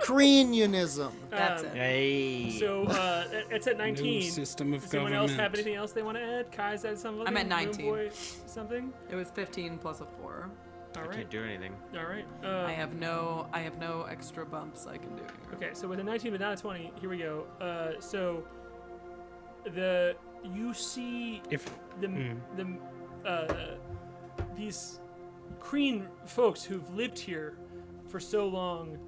Kreenionism. That's it. Hey. So it's at 19. New system of Does anyone else have government. anything else they want to add? Kai's had something. I'm at 19. Moonboy, something. It was 15 plus a 4. All I right. can't do anything. All right. I have no extra bumps I can do here. Okay, so with a 19 but not a 20, here we go. So you see these Kreen folks who've lived here for so long.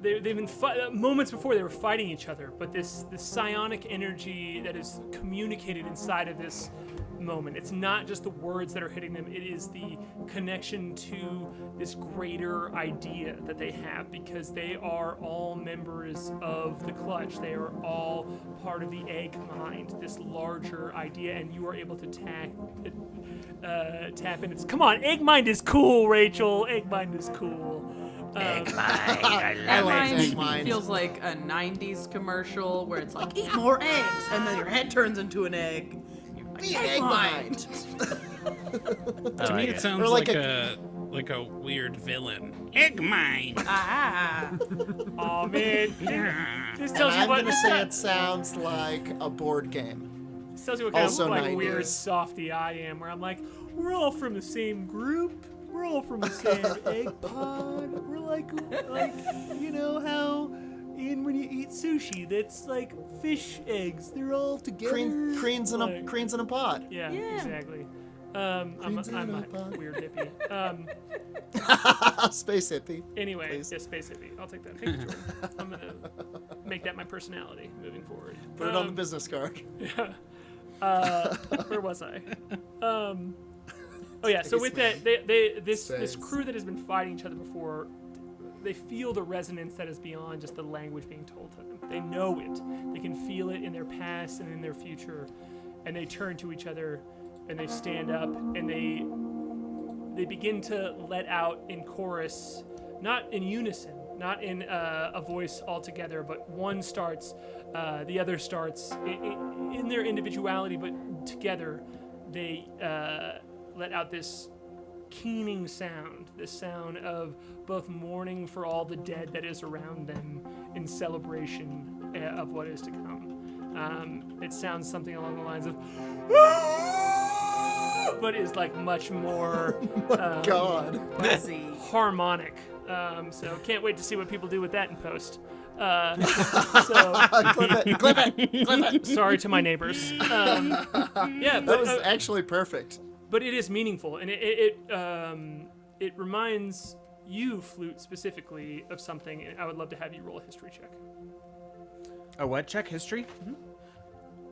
They've been moments before they were fighting each other, but this psionic energy that is communicated inside of this moment. It's not just the words that are hitting them, it is the connection to this greater idea that they have, because they are all members of the Clutch. They are all part of the egg mind, this larger idea, and you are able to tap in. It's come on, egg mind is cool, Rachel. Egg mind is cool. Egg mind, I love like it. Egg mind. Feels like a 90s commercial where it's like, eat more eggs, and then your head turns into an egg. Be an egg mind. To me, it sounds Or like like a weird villain. Egg mine. Oh man, this And tells you I'm what. gonna say it sounds like a board game. This tells you what kind also of like 90s. weird softy I am, where I'm like, we're all from the same group. We're all from the same egg pod. We're like you know how when you eat sushi, that's like fish eggs. They're all together. Cranes in a pot. Yeah, Yeah. exactly. I'm a pod. weird hippie. Space hippie. Anyway, Please. yeah, space hippie. I'll take that. Thank you, Jordan. I'm gonna make that my personality moving forward. Put it on the business card. Yeah. Where was I? Oh yeah. So with that, this Space. crew that has been fighting each other before, they feel the resonance that is beyond just the language being told to them. They know it. They can feel it in their past and in their future, and they turn to each other, and they stand up, and they begin to let out in chorus, not in unison, not in a voice all together, but one starts, the other starts in their individuality, but together they let out this keening sound, this sound of both mourning for all the dead that is around them in celebration of what is to come. It sounds something along the lines of but is like much more God. Fuzzy. harmonic. So can't wait to see what people do with that in post. So Clip it. sorry to my neighbors. Yeah, That but, was actually perfect. but it is meaningful, and it reminds you, Flute, specifically of something. And I would love to have you roll a history check. A what? Check history?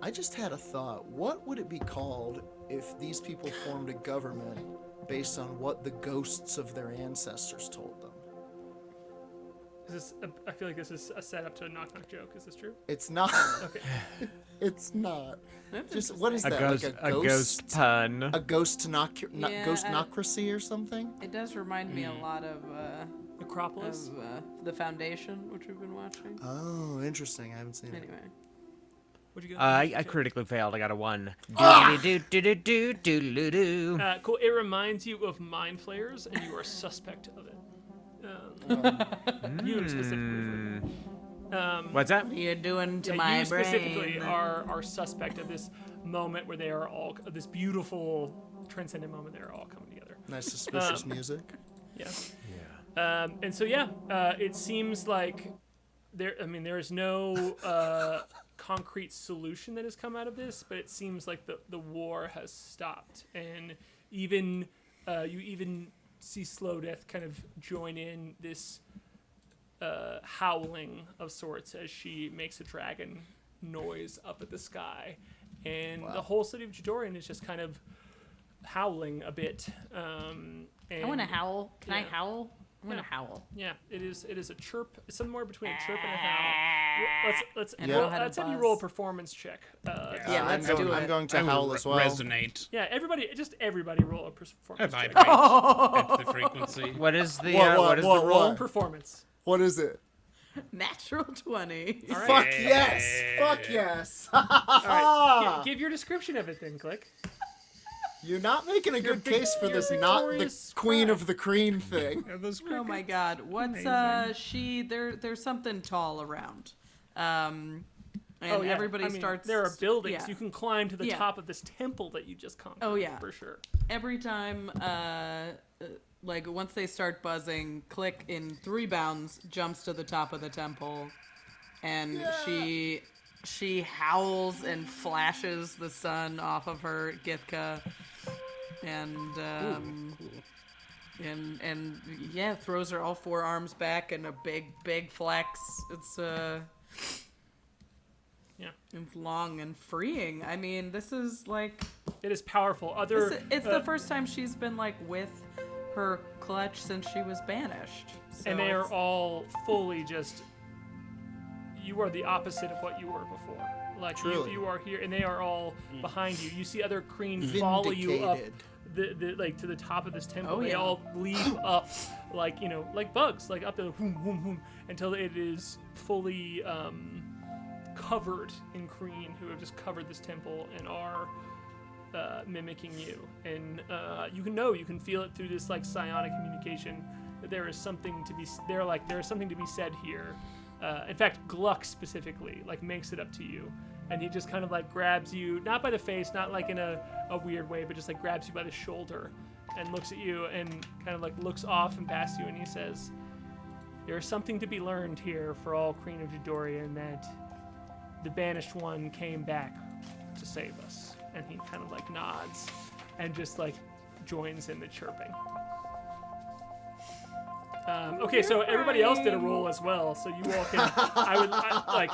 I just had a thought. What would it be called if these people formed a government based on what the ghosts of their ancestors told them? I feel like this is a setup to a knock knock joke. Is this true? It's not. Okay. It's not. That's Just what is A that? ghost, like a ghost pun. A ghost Yeah, ghostnocracy or something? It does remind me a lot of Necropolis. The Foundation, which we've been watching. Oh, interesting. I haven't seen it. Anyway. What'd you go? I critically failed. I got a 1. Do-do-do-do-do-do-do. Cool. It reminds you of Mind Flayers, and you are suspect of it. You specifically. What's that? What are you doing to Yeah, my you specifically brain? are suspect of this moment where they are all this beautiful transcendent moment. They are all coming together. Nice suspicious music. Yeah. And so it seems like there is no concrete solution that has come out of this, but it seems like the war has stopped, and even you even see Slow Death kind of join in this howling of sorts as she makes a dragon noise up at the sky, and the whole city of Jadorian is just kind of howling a bit. And I want to howl. Can I yeah. howl? I want to Yeah. howl. Yeah, it is a chirp, somewhere between a chirp and a howl. Let's And know how to let's have you buzz. roll a performance check. Yeah, let's do I'm it. going to I will howl as well. resonate. Yeah, everybody roll a I performance check. vibrate at the frequency. What is the What, the what? roll? Performance. What is it? Natural 20. All right. Fuck yes! Fuck yes! All right. Give your description of it then, Klik. You're not making a good case for you're this not the victorious Queen cry. of the Kreen thing. Yeah, those Oh my god. What's Amazing. there's something tall around. And everybody I mean, starts. There are buildings. Yeah. You can climb to the Yeah. top of this temple that you just conquered. Oh, yeah. For sure. Every time, like once they start buzzing, Klik in 3 bounds jumps to the top of the temple, and she howls and flashes the sun off of her Githka, and and throws her all 4 arms back in a big flex. It's it's long and freeing. I mean, this is like It is powerful. it's the first time she's been like with her clutch since she was banished. So and they are it's- all fully just. You are the opposite of what you were before. Like you are here, and they are all behind you. You see other Kreen follow you up, like to the top of this temple. Oh, They yeah. all leap up, like like bugs, like up the until it is fully covered in Kreen, who have just covered this temple and are mimicking you. And you can feel it through this like psionic communication that there is something to be. There is something to be said here. In fact, Gluck specifically like makes it up to you, and he just kind of like grabs you, not by the face, not like in a weird way, but just like grabs you by the shoulder and looks at you and kind of like looks off and past you, and he says, "There is something to be learned here for all Kreen of Judoria, and that the Banished One came back to save us." And he kind of like nods and just like joins in the chirping. Okay, so everybody else did a roll as well, so you all can.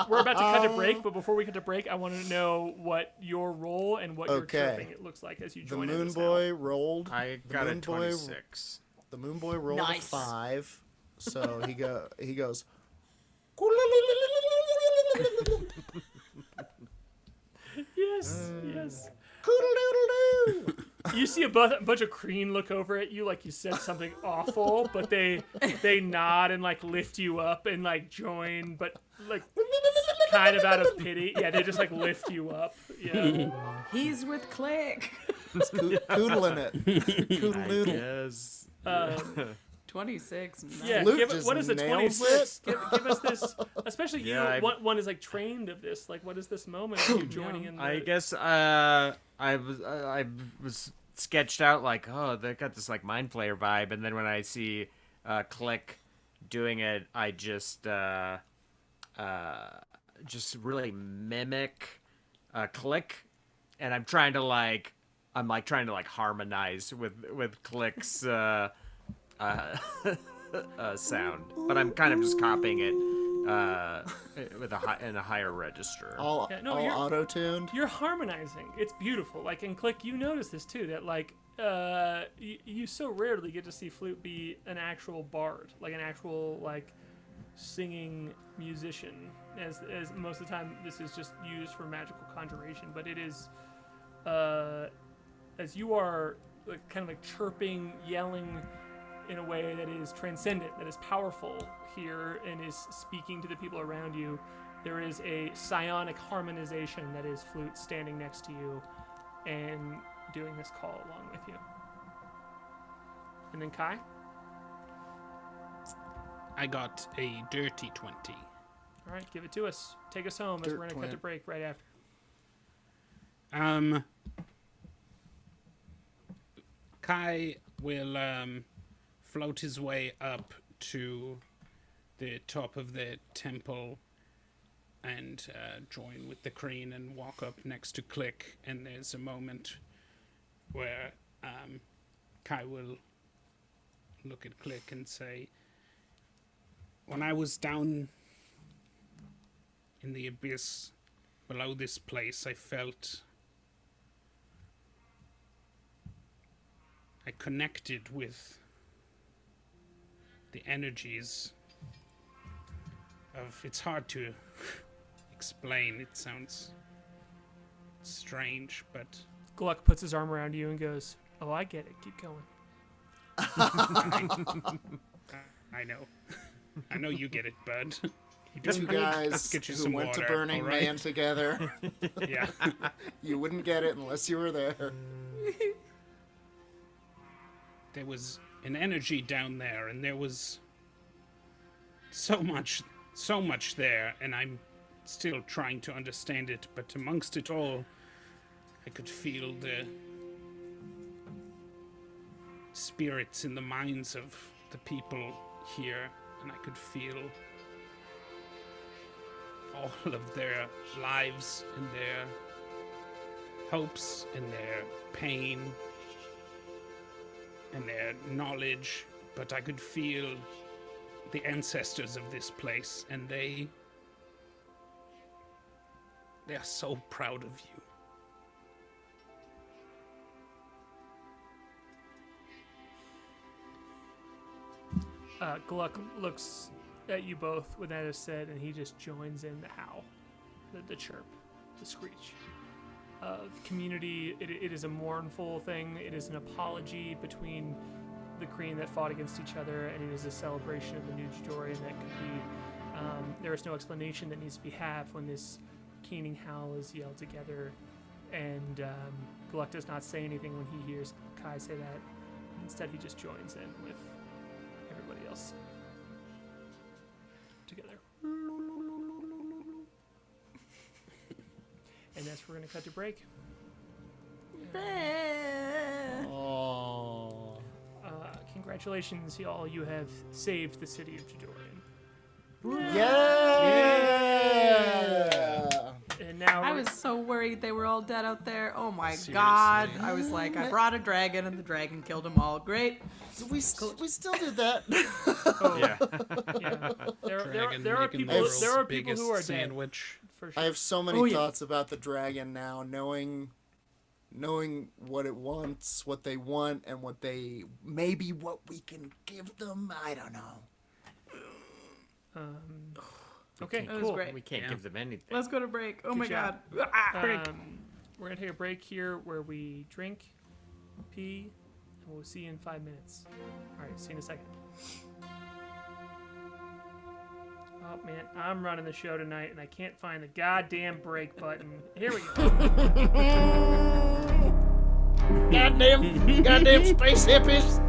We're about to cut to break, but before we cut to break, I want to know what your roll and what your chirping it looks like as you The join in. Moonboy rolled. I got a 26. The Moonboy rolled Nice. a 5, so he goes. Yes. Coodle-doodle-doo. You see a bunch of Kreen look over at you like you said something awful, but they nod and like lift you up and like join, but like kind of out of pity. Yeah, they just like lift you up. Yeah. He's with Klik. Coodling it. Coodle-doodle. Yes. 26. Nice. Yeah, Flute give it, just what is the nails 26? Give us this, especially Yeah, you. One is like trained of this. Like, what is this moment of you joining in? I guess I was sketched out like, oh, they got this like mind flayer vibe, and then when I see Klik doing it, I just really mimic Klik, and I'm trying to harmonize with Klik's sound, but I'm kind of just copying it with in a higher register. All you're- auto-tuned. You're harmonizing. It's beautiful. Like in Klik, you notice this too. That like you so rarely get to see Flute be an actual bard, like an actual like singing musician. As most of the time, this is just used for magical conjuration. But it is as you are like kind of like chirping, yelling in a way that is transcendent, that is powerful here, and is speaking to the people around you. There is a psionic harmonization that is Flute standing next to you and doing this call along with you. And then K.A.I? I got a dirty 20. All right, give it to us. Take us home as we're going to cut to break right after. K.A.I will float his way up to the top of the temple and join with the Kreen and walk up next to Klik. And there's a moment where K.A.I will look at Klik and say, "When I was down in the abyss below this place, I felt I connected with the energies of... It's hard to explain. It sounds strange, but... Gluck puts his arm around you and goes, "Oh, I get it. Keep going." I know. I know you get it, bud. Two guys get you who some went to water, Burning all right? Man together. Yeah. You wouldn't get it unless you were there. There was an energy down there, and there was so much there, and I'm still trying to understand it, but amongst it all, I could feel the spirits in the minds of the people here, and I could feel all of their lives and their hopes and their pain and their knowledge, but I could feel the ancestors of this place, and they are so proud of you. Gluck looks at you both when that is said, and he just joins in the howl, the chirp, the screech of community. It is a mournful thing. It is an apology between the Kreen that fought against each other, and it is a celebration of the new story. And that could be. There is no explanation that needs to be had when this keening howl is yelled together, and Gluck does not say anything when he hears K.A.I say that. Instead, he just joins in with everybody else together. And that's where we're going to cut to break. Congratulations, y'all. You have saved the city of Jadorian. Yeah! And now I was so worried they were all dead out there. Oh my god. I was like, I brought a dragon and the dragon killed them all. Great. So we still did that. Yeah. yeah. Dragon There are making people. the world's There are people biggest who are sandwich. dead. For sure. I have so many Oh, yeah. thoughts about the dragon now, knowing what it wants, what they want, and what we can give them. I don't know. Okay, That was cool. great. We can't give them anything. Let's go to break. Oh Good my job. god. We're gonna take a break here where we drink, pee, and we'll see you in 5 minutes. All right, see you in a second. Oh man, I'm running the show tonight and I can't find the goddamn break button. Here we go. Goddamn space hippies.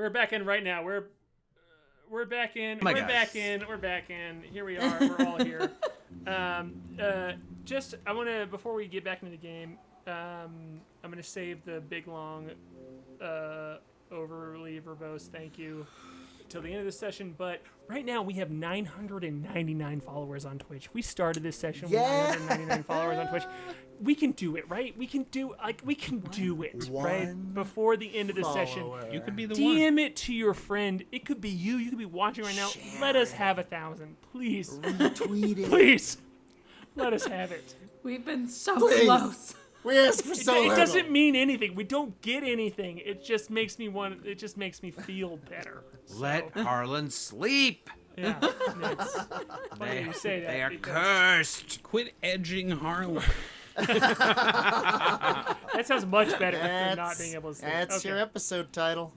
We're back in right now. We're back in. my We're God. back in. We're back in. Here we are. We're all here. I want to, before we get back into the game, I'm going to save the big, long, overly verbose thank you till the end of the session. But right now we have 999 followers on Twitch. We started this session with 999 followers on Twitch. We can do it, right? We can do it, right? Before the end of the session. You could be the DM one. it to your friend. It could be you. You could be watching right now. Let us have 1,000, please. Retweet it. Please, let us have it. We've been so Please. close. We asked for so It little. doesn't mean anything. We don't get anything. It just makes me want. It just makes me feel better. Let Harlan sleep. Yeah, it's funny you say that. They are because cursed. Quit edging Harlan. that sounds much better than not being able to say. That's Okay. your episode title.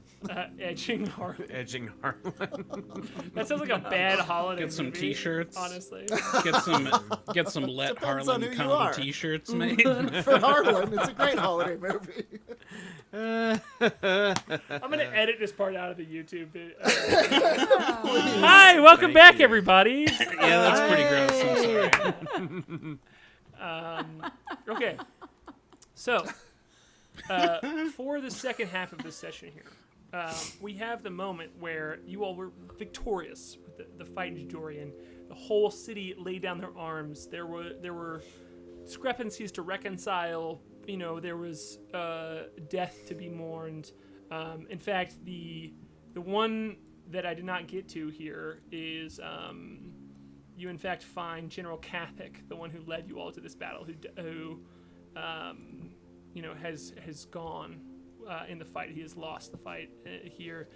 Edging Harlan. Edging Harlan. That sounds like a bad holiday Get some movie, T-shirts. honestly. Get some Let Depends on Harlan who you come are. T-shirts made. For Harlan, it's a great holiday movie. I'm gonna edit this part out of the YouTube. Hi, welcome Thank back, you. everybody. Yeah, that's pretty gross. I'm sorry. Okay, so for the second half of this session here, we have the moment where you all were victorious with the fight in Jadorian. The whole city laid down their arms. There were discrepancies to reconcile. There was death to be mourned. In fact, the one that I did not get to here is you in fact find General K.A.I, the one who led you all to this battle, who has gone in the fight. He has lost the fight here.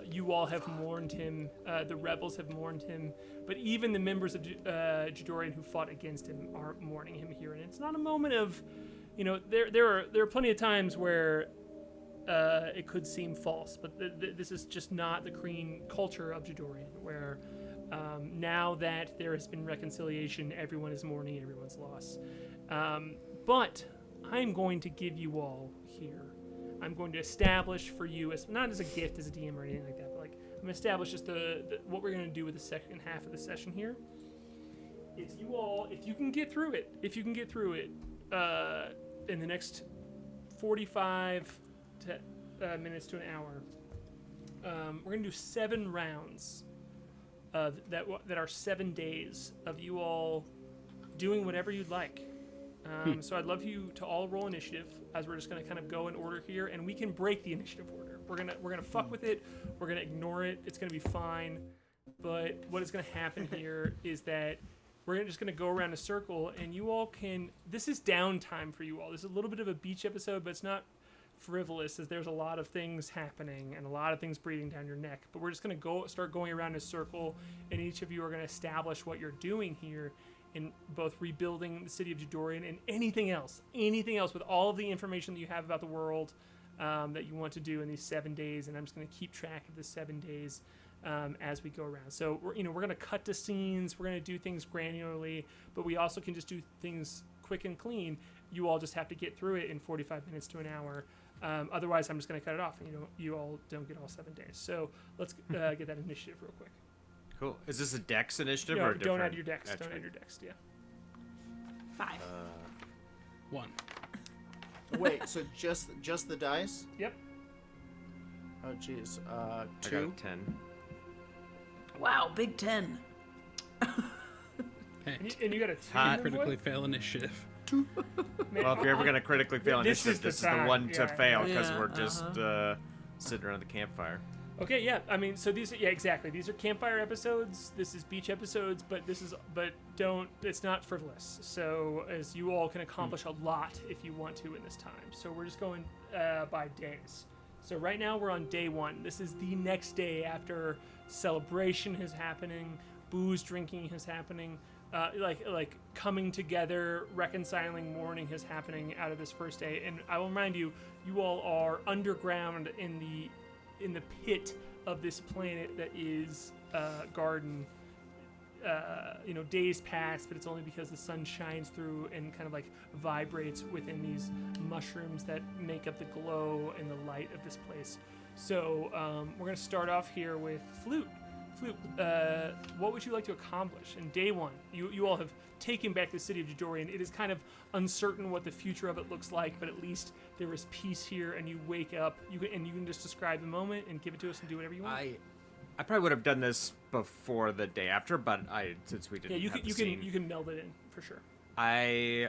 You all have mourned him. The rebels have mourned him. But even the members of Jadorian who fought against him are mourning him here. And it's not a moment of, there are plenty of times where it could seem false, but this is just not the Kreen culture of Jadorian, where now that there has been reconciliation, everyone is mourning everyone's loss. But I'm going to give you all here. I'm going to establish for you, as not as a gift as a DM or anything like that, but I'm going to establish just what we're going to do with the second half of the session here. If you can get through it, in the next 45 minutes to an hour, we're going to do 7 rounds that are 7 days of you all doing whatever you'd like. So I'd love you to all roll initiative, as we're just going to kind of go in order here, and we can break the initiative order. We're gonna fuck with it. We're gonna ignore it. It's gonna be fine. But what is gonna happen here is that we're just gonna go around a circle, and you all can. This is downtime for you all. This is a little bit of a beach episode, but it's not frivolous, as there's a lot of things happening and a lot of things breathing down your neck. But we're just gonna start going around a circle, and each of you are gonna establish what you're doing here in both rebuilding the city of Jadorian and anything else with all of the information that you have about the world that you want to do in these 7 days. And I'm just going to keep track of the 7 days as we go around. So we're going to cut to scenes. We're going to do things granularly, but we also can just do things quick and clean. You all just have to get through it in 45 minutes to an hour. Otherwise, I'm just going to cut it off, and you all don't get all 7 days. So let's get that initiative real quick. Cool. Is this a Dex initiative No, or a different? don't add your dex. That's Don't right. add your dex. Yeah. 5. 1. Wait, so just the dice? Yep. Oh, jeez. I got 2. a 10. Wow, Big 10. And you got a 2. Hot. Critically fail initiative. Man, Well, if you're ever gonna critically fail This initiative, is the this is the time. one to Yeah. fail because Yeah, we're just sitting around the campfire. Okay, yeah. I mean, so these, exactly. These are campfire episodes. This is beach episodes, but it's not frivolous. So as you all can accomplish a lot if you want to in this time. So we're just going by days. So right now we're on day 1. This is the next day after celebration is happening, booze drinking is happening, like coming together, reconciling, mourning is happening out of this first day. And I will remind you, you all are underground in the pit of this planet that is Garden. Days pass, but it's only because the sun shines through and kind of like vibrates within these mushrooms that make up the glow and the light of this place. So we're going to start off here with Flute. Flute, what would you like to accomplish in day one? You all have taken back the city of Jadorian. It is kind of uncertain what the future of it looks like, but at least there is peace here, and you wake up. You can just describe the moment and give it to us and do whatever you want. I probably would have done this before the day after, but since we didn't have the scene, you can meld it in for sure. I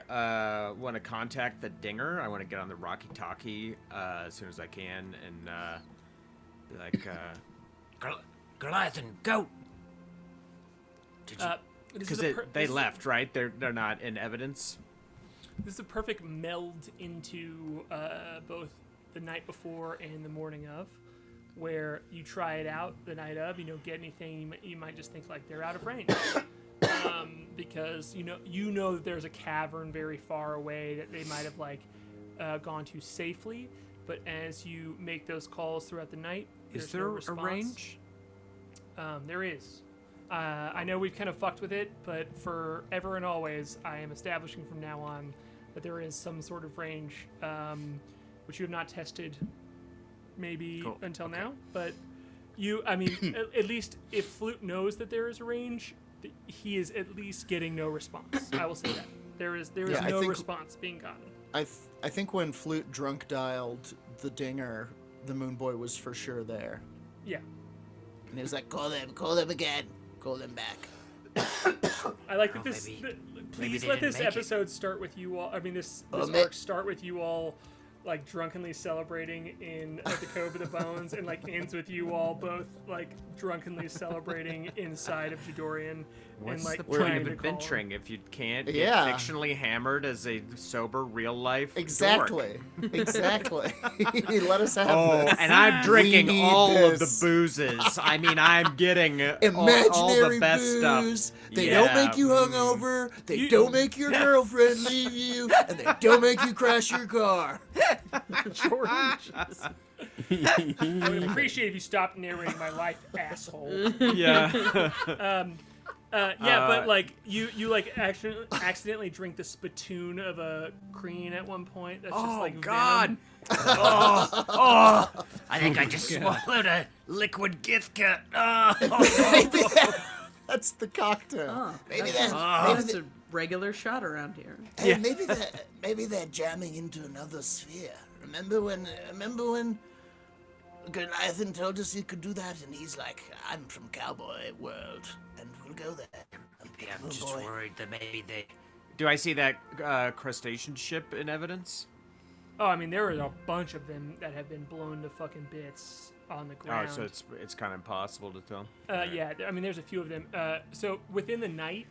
want to contact the Dinger. I want to get on the Rocky Talkie as soon as I can and be like, Goliath, go! because they left, right? They're not in evidence. This is a perfect meld into both the night before and the morning of, where you try it out the night of. You don't get anything. You might just think like they're out of range. Because you know that there's a cavern very far away that they might have gone to safely, but as you make those calls throughout the night, Is there a range? There is. I know we've kind of fucked with it, but forever and always, I am establishing from now on that there is some sort of range, which you have not tested maybe until now, but at least if Flute knows that there is a range, he is at least getting no response. I will say that. There is no response being gotten. I think when Flute drunk dialed the Dinger, the Moonboy was for sure there. Yeah. And he was like, call them again. Call them back. I like that this... maybe please they let didn't this make episode start with you all... this arc start with you all like drunkenly celebrating at the Cove of the Bones, and like ends with you all both like drunkenly celebrating inside of Jadorian. What's and like the point trying of to adventuring if you can't get Yeah. fictionally hammered as a sober real life Exactly. Exactly. Let us have this. and I'm We drinking need all of this. the boozes. I mean, I'm getting all Imaginary the best booze. stuff. They Yeah. don't make you hungover. They don't make your girlfriend leave you, and they don't make you crash your car. Jordan. I would appreciate if you stopped narrating my life, asshole. Yeah. But like you like accidentally drink the spittoon of a Kreen at one point. That's just like God. venom. I think I just swallowed a liquid gift Maybe that's the cocktail. Maybe That's a regular shot around here. Hey, maybe they're jamming into another sphere. Remember when Goliath told us he could do that, and he's like, I'm from Cowboy World, and we'll go there. Yeah, I'm just worried that maybe they... Do I see that crustacean ship in evidence? Oh, I mean, there are a bunch of them that have been blown to fucking bits on the ground. Oh, so it's kind of impossible to tell. Yeah, I mean, there's a few of them. So within the night,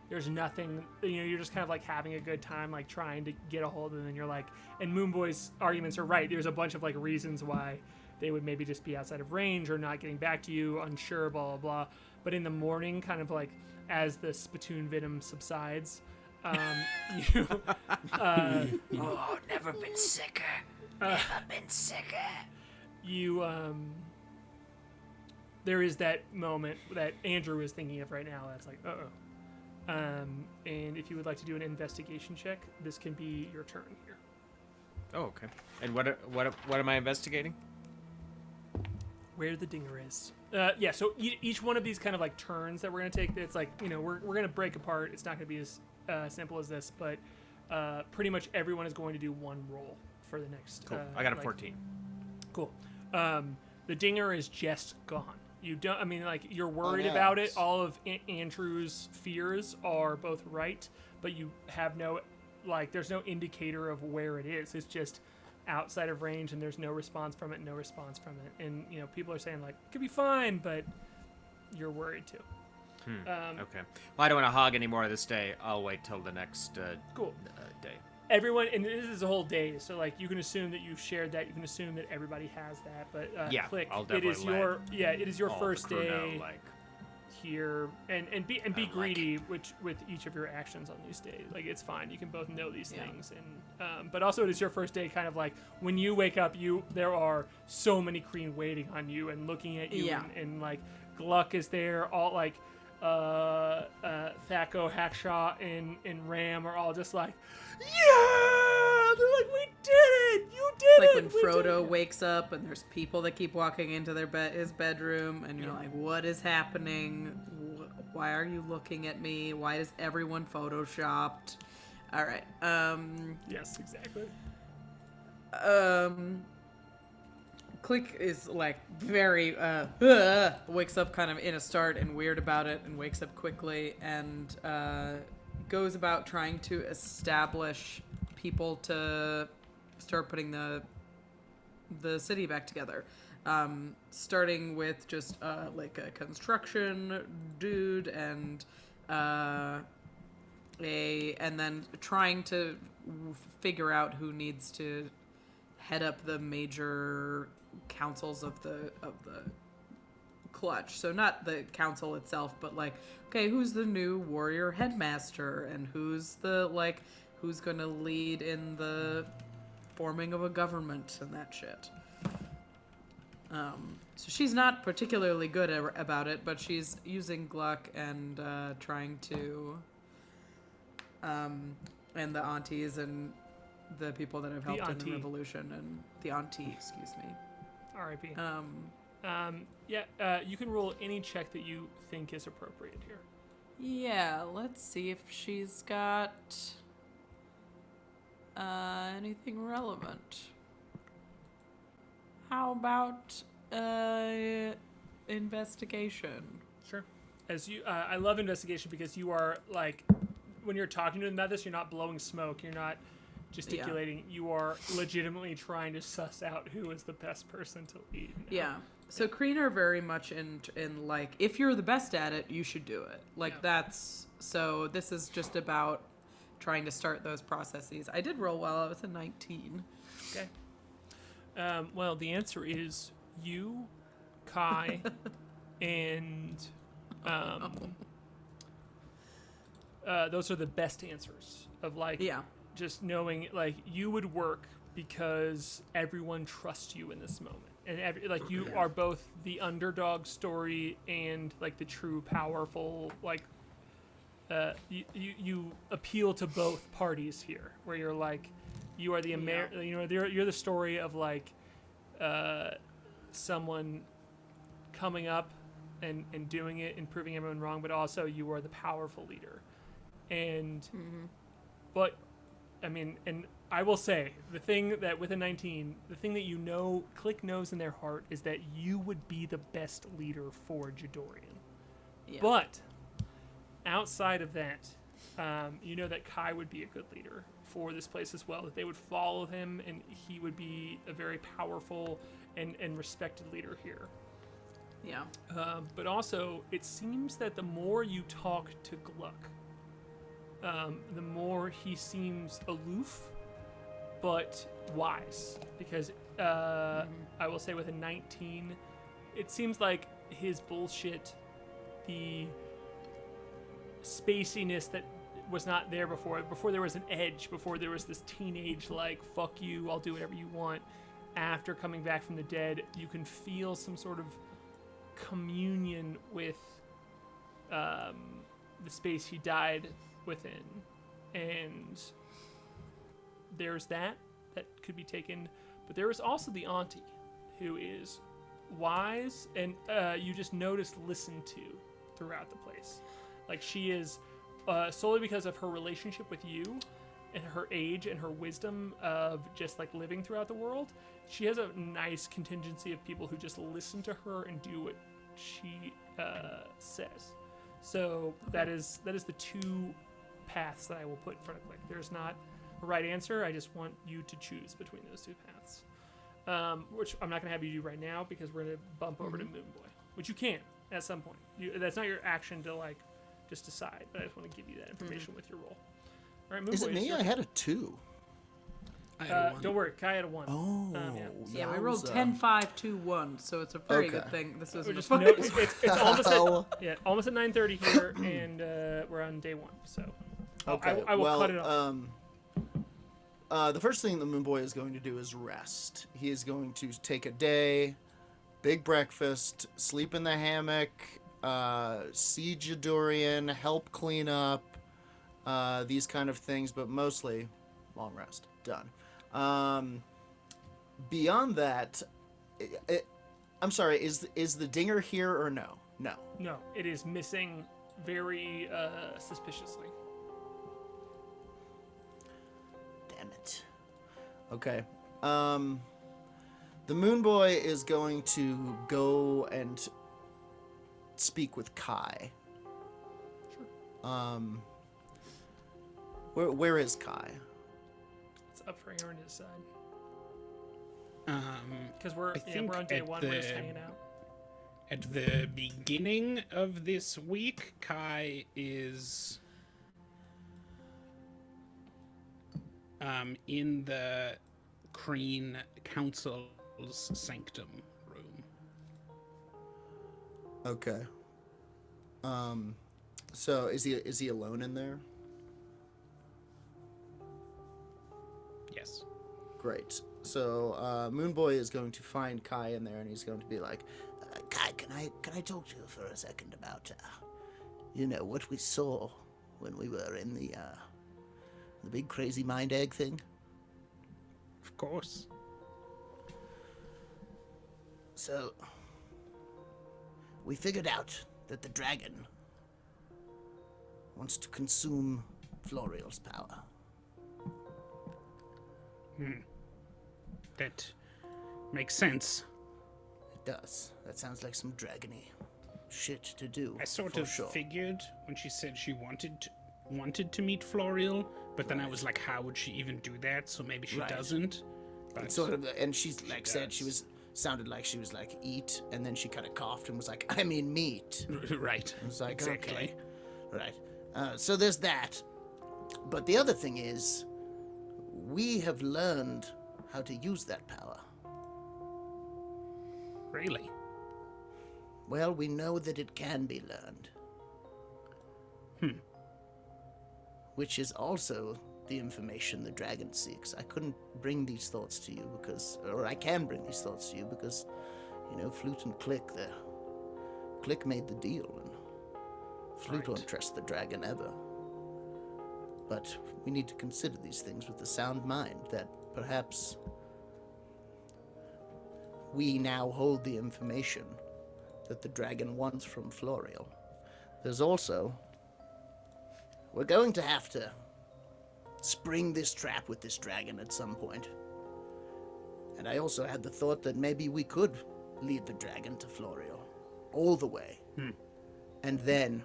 there's nothing, you're just kind of like having a good time, like trying to get a hold of them, and you're like, and Moonboy's arguments are right. There's a bunch of like reasons why they would maybe just be outside of range or not getting back to you, unsure, blah, blah, blah. But in the morning, kind of like as the spittoon venom subsides, you... never been sicker. Never been sicker. You, there is that moment that Andrew is thinking of right now that's like, uh-oh. And if you would like to do an investigation check, this can be your turn here. Oh, okay. And what am I investigating? Where the Dinger is. Yeah, so each one of these kind of like turns that we're going to take, it's like, we're going to break apart. It's not going to be as simple as this, but pretty much everyone is going to do one roll for the next. Cool. I got a 14. Cool. The Dinger is just gone. You don't. I mean, like you're worried yeah. about it. All of Andrew's fears are both right, but you have no, like, there's no indicator of where it is. It's just outside of range, and there's no response from it. No response from it. And people are saying like it could be fine, but you're worried too. Okay. Well, I don't want to hog any more of this day. I'll wait till the next Cool. day. Everyone, and this is a whole day, so like you can assume that you've shared that. You can assume that everybody has that. But Yeah, Klik, I'll it is definitely it is your all the first crew day know, like, here, and be like greedy with each of your actions on these days. Like it's fine. You can both know these things, and but also it is your first day. Kind of like when you wake up, there are so many Kreen waiting on you and looking at you, and like Gluck is there, all like. Thaco, Hackshaw, and Ram are all just like, yeah! They're like, we did it! You It's like when Frodo wakes up and there's people that keep walking into his bedroom, and you're like, what is happening? Why are you looking at me? Why is everyone photoshopped? All right. Yes, exactly. Klik is like very wakes up kind of in a start and weird about it, and wakes up quickly and goes about trying to establish people to start putting the city back together. Starting with just like a construction dude and and then trying to figure out who needs to head up the major councils of the clutch. So not the council itself, but like, okay, who's the new warrior headmaster, and who's gonna lead in the forming of a government and that shit. So she's not particularly good about it, but she's using Gluck and trying to and the aunties and the people that have helped in the revolution, and the auntie, excuse me. R.I.P. You can roll any check that you think is appropriate here. Yeah, let's see if she's got anything relevant. How about investigation? Sure. As you, I love investigation because you are like, when you're talking to them about this, you're not blowing smoke. You're not gesticulating. Yeah. You are legitimately trying to suss out who is the best person to lead. Now. Yeah. So Kreen are very much in like, if you're the best at it, you should do it. Like that's, so this is just about trying to start those processes. I did roll well. I was a 19. Okay. Well, the answer is you, K.A.I, and those are the best answers of like, just knowing like you would work because everyone trusts you in this moment. And you are both the underdog story and like the true powerful, like you appeal to both parties here, where you're like, you are the you're the story of like someone coming up and doing it and proving everyone wrong, but also you are the powerful leader. And but I mean, and I will say the thing that with a 19, the thing that Klik knows in their heart is that you would be the best leader for Jadorian. Yeah. But outside of that, you know that K.A.I would be a good leader for this place as well, that they would follow him and he would be a very powerful and respected leader here. Yeah. But also, it seems that the more you talk to Gluck, the more he seems aloof, but wise. Because I will say with a 19, it seems like his bullshit, the spaciness that was not there before there was an edge, before there was this teenage, like, fuck you, I'll do whatever you want. After coming back from the dead, you can feel some sort of communion with the space he died within. And there's that could be taken, but there is also the auntie, who is wise and you just notice listened to throughout the place. Like, she is solely because of her relationship with you and her age and her wisdom of just like living throughout the world, she has a nice contingency of people who just listen to her and do what she says. So that is the two paths that I will put in front of Klik. There's not a right answer. I just want you to choose between those two paths, which I'm not going to have you do right now because we're going to bump over to Moonboy, which you can at some point. That's not your action to like just decide, but I just want to give you that information with your roll. All right, Moonboy. Is it me? I had a 2. I had a 1. Don't worry, K.A.I had a 1. Oh, yeah, we rolled 10, 5, 2, 1, so it's a very good thing. This is it's almost almost at 9:30 here, and we're on day 1. So I will cut it off. The first thing the Moonboy is going to do is rest. He is going to take a day, big breakfast, sleep in the hammock, see Jadorian, help clean up, these kind of things, but mostly long rest. Done. beyond that, I'm sorry, is the dinger here or no? No. No, it is missing very suspiciously. Damn it. Okay. The Moonboy is going to go and speak with K.A.I. Sure. Where is K.A.I? It's up for Aaron to decide. Because I think we're on day at one. We're just hanging out. At the beginning of this week, K.A.I is in the Kreen Council's sanctum room. Okay. So is he alone in there? Yes. Great. So Moonboy is going to find K.A.I in there, and he's going to be like, K.A.I, can I talk to you for a second about, what we saw when we were in the big crazy mind egg thing? Of course. So, we figured out that the dragon wants to consume Florial's power. That makes sense. It does. That sounds like some dragony shit to do. I sort for of sure. figured when she said she wanted to meet Florial, but then I was like, how would she even do that? So maybe she Right. doesn't. But It's sort of, and she's like said she does. sounded like she was like eat, and then she kind of coughed and was like, I mean meat. right. I was like, Exactly. okay, right. So there's that. But the other thing is, we have learned how to use that power. Really? Well, we know that it can be learned. Which is also the information the dragon seeks. I couldn't bring these thoughts to you or I can bring these thoughts to you because, Flute and Klik, Klik made the deal, and Flute won't trust the dragon ever. But we need to consider these things with a sound mind, that perhaps we now hold the information that the dragon wants from Florial. There's also, we're going to have to spring this trap with this dragon at some point. And I also had the thought that maybe we could lead the dragon to Florial, all the way. And then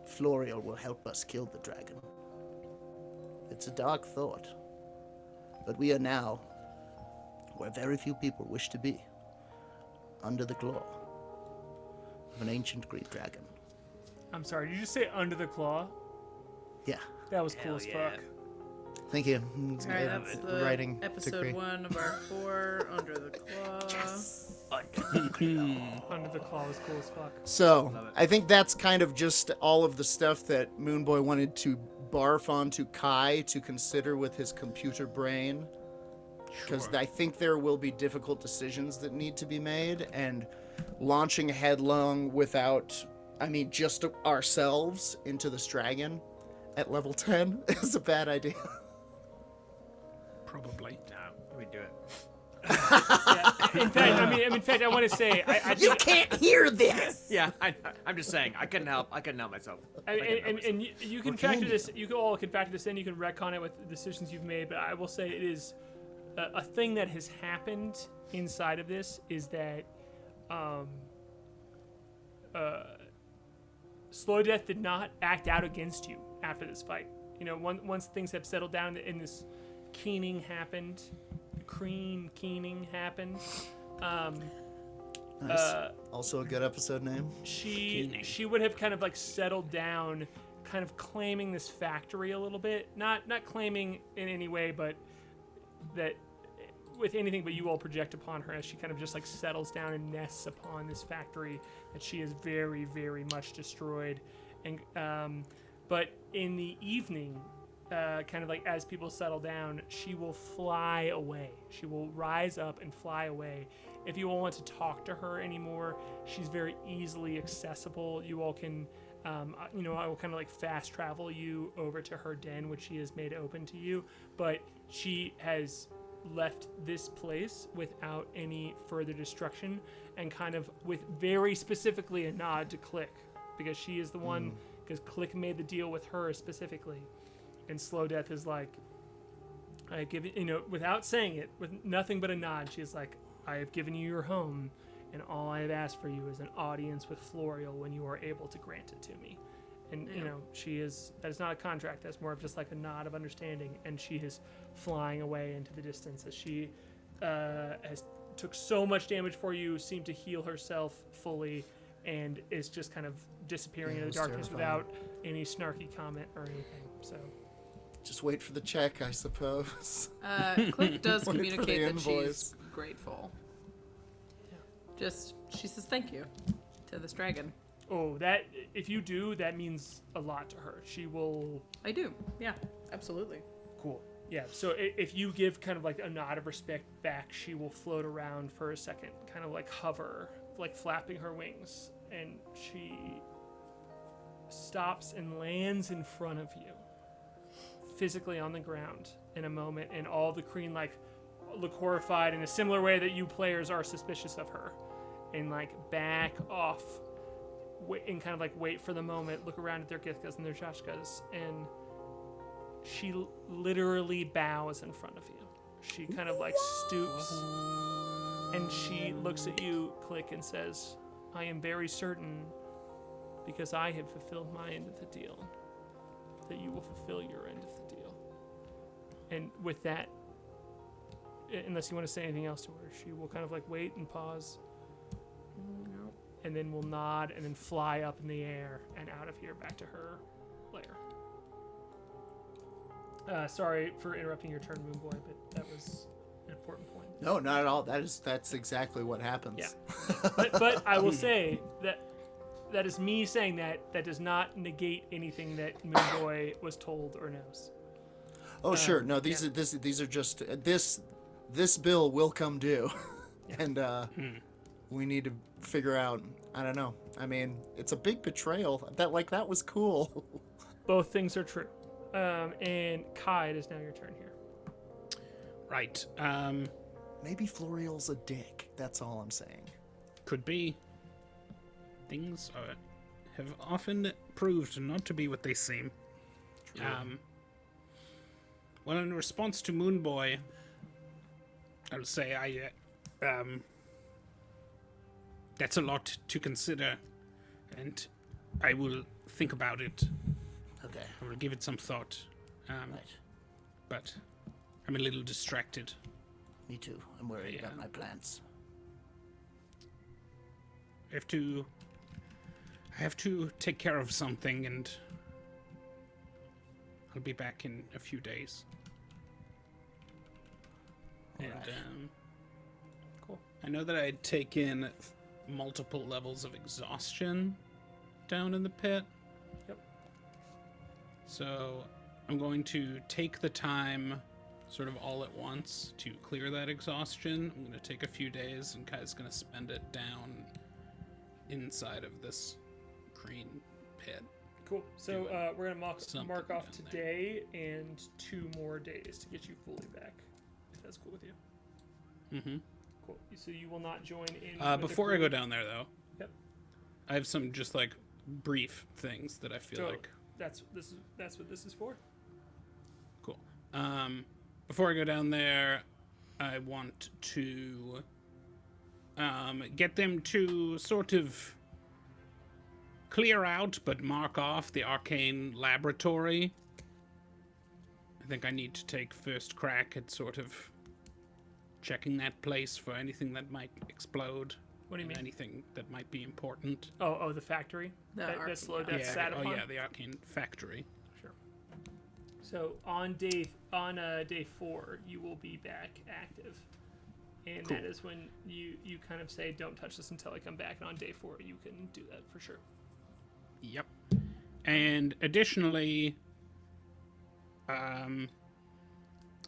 Florial will help us kill the dragon. It's a dark thought, but we are now where very few people wish to be, under the claw of an ancient Greek dragon. I'm sorry, did you just say under the claw? Yeah, That was cool as fuck. thank you. All right, that's the Writing episode degree. 1 of our 4 Under the Claw. Under the claw was cool as fuck. So, I think that's kind of just all of the stuff that Moonboy wanted to barf onto K.A.I to consider with his computer brain. Because I think there will be difficult decisions that need to be made, and launching headlong without, just ourselves into this dragon at level 10 is a bad idea. Probably. No, we do it. In fact, I want to say, I you think, can't hear this. Yeah, I'm just saying. I couldn't help myself. and you can factor this. You all can factor this in. You can retcon it with the decisions you've made. But I will say it is a thing that has happened inside of this is that Slow Death did not act out against you after this fight. Once things have settled down and this keening happened, keening happened. Nice. Also a good episode name. She would have kind of like settled down, kind of claiming this factory a little bit. Not claiming in any way, but that with anything but you all project upon her as she kind of just like settles down and nests upon this factory that she is very, very much destroyed. And but in the evening, kind of like as people settle down, she will fly away. She will rise up and fly away. If you all want to talk to her anymore, she's very easily accessible. You all can, I will kind of like fast travel you over to her den, which she has made open to you. But she has left this place without any further destruction, and kind of with very specifically a nod to Klik, because she is the one, because Klik made the deal with her specifically. And Slow Death is like, I give it, without saying it, with nothing but a nod, she's like, I have given you your home, and all I have asked for you is an audience with Florial when you are able to grant it to me. And, that is not a contract, that's more of just like a nod of understanding, and she is flying away into the distance as she has took so much damage for you, seemed to heal herself fully, and is just kind of disappearing into the darkness without any snarky comment or anything, so... Just wait for the check, I suppose. Klik does Wait for the communicate that invoice. she's grateful. She says thank you to this dragon. Oh, that, if you do, that means a lot to her. She will... I do, yeah, absolutely. Cool. Yeah, so if you give kind of like a nod of respect back, she will float around for a second, kind of like hover, like flapping her wings, and she stops and lands in front of you, physically on the ground in a moment, and all the Kreen like look horrified in a similar way that you players are suspicious of her, and like back off, and kind of like wait for the moment, look around at their Githkas and their Shashkas, and she literally bows in front of you. She kind of like stoops, and she looks at you, Klik, and says, I am very certain, because I have fulfilled my end of the deal, that you will fulfill your end of the deal. And with that, unless you want to say anything else to her, she will kind of like wait and pause, and then will nod and then fly up in the air and out of here back to her lair. Sorry for interrupting your turn, Moonboy, but that was an important point. No, not at all. That's exactly what happens. Yeah. But I will say that is me saying that does not negate anything that Moonboy was told or knows. Oh, sure. No, these are just this bill will come due, and we need to figure out. I don't know. I mean, it's a big betrayal. That was cool. Both things are true. And K.A.I, it is now your turn here. Right. Maybe Florial's a dick. That's all I'm saying. Could be. Things have often proved not to be what they seem. Well, in response to Moonboy, I would say that's a lot to consider, and I will think about it. Okay. I will give it some thought. Right. But I'm a little distracted. Me too. I'm worried about my plans. I have to take care of something, and I'll be back in a few days. All And right. Cool. I know that I'd taken multiple levels of exhaustion down in the pit. Yep. So I'm going to take the time sort of all at once to clear that exhaustion. I'm going to take a few days, and Kai's going to spend it down inside of this green pit. Cool. So we're going to mark off down today and 2 more days to get you fully back, if that's cool with you. Mm-hmm. Cool. So you will not join in. Before I go down there, though, Yep. I have some just like brief things that I feel So like. that's what this is for. Cool. Before I go down there, I want to get them to sort of clear out but mark off the Arcane laboratory. I think I need to take first crack at sort of checking that place for anything that might explode. What do you and mean? Anything that might be important. Oh, the factory. That Slow Death sat upon. The Arcane factory. Sure. So on day 4, you will be back active, and Cool. that is when you kind of say, "Don't touch this until I come back." And on day 4, you can do that for sure. Yep. And additionally,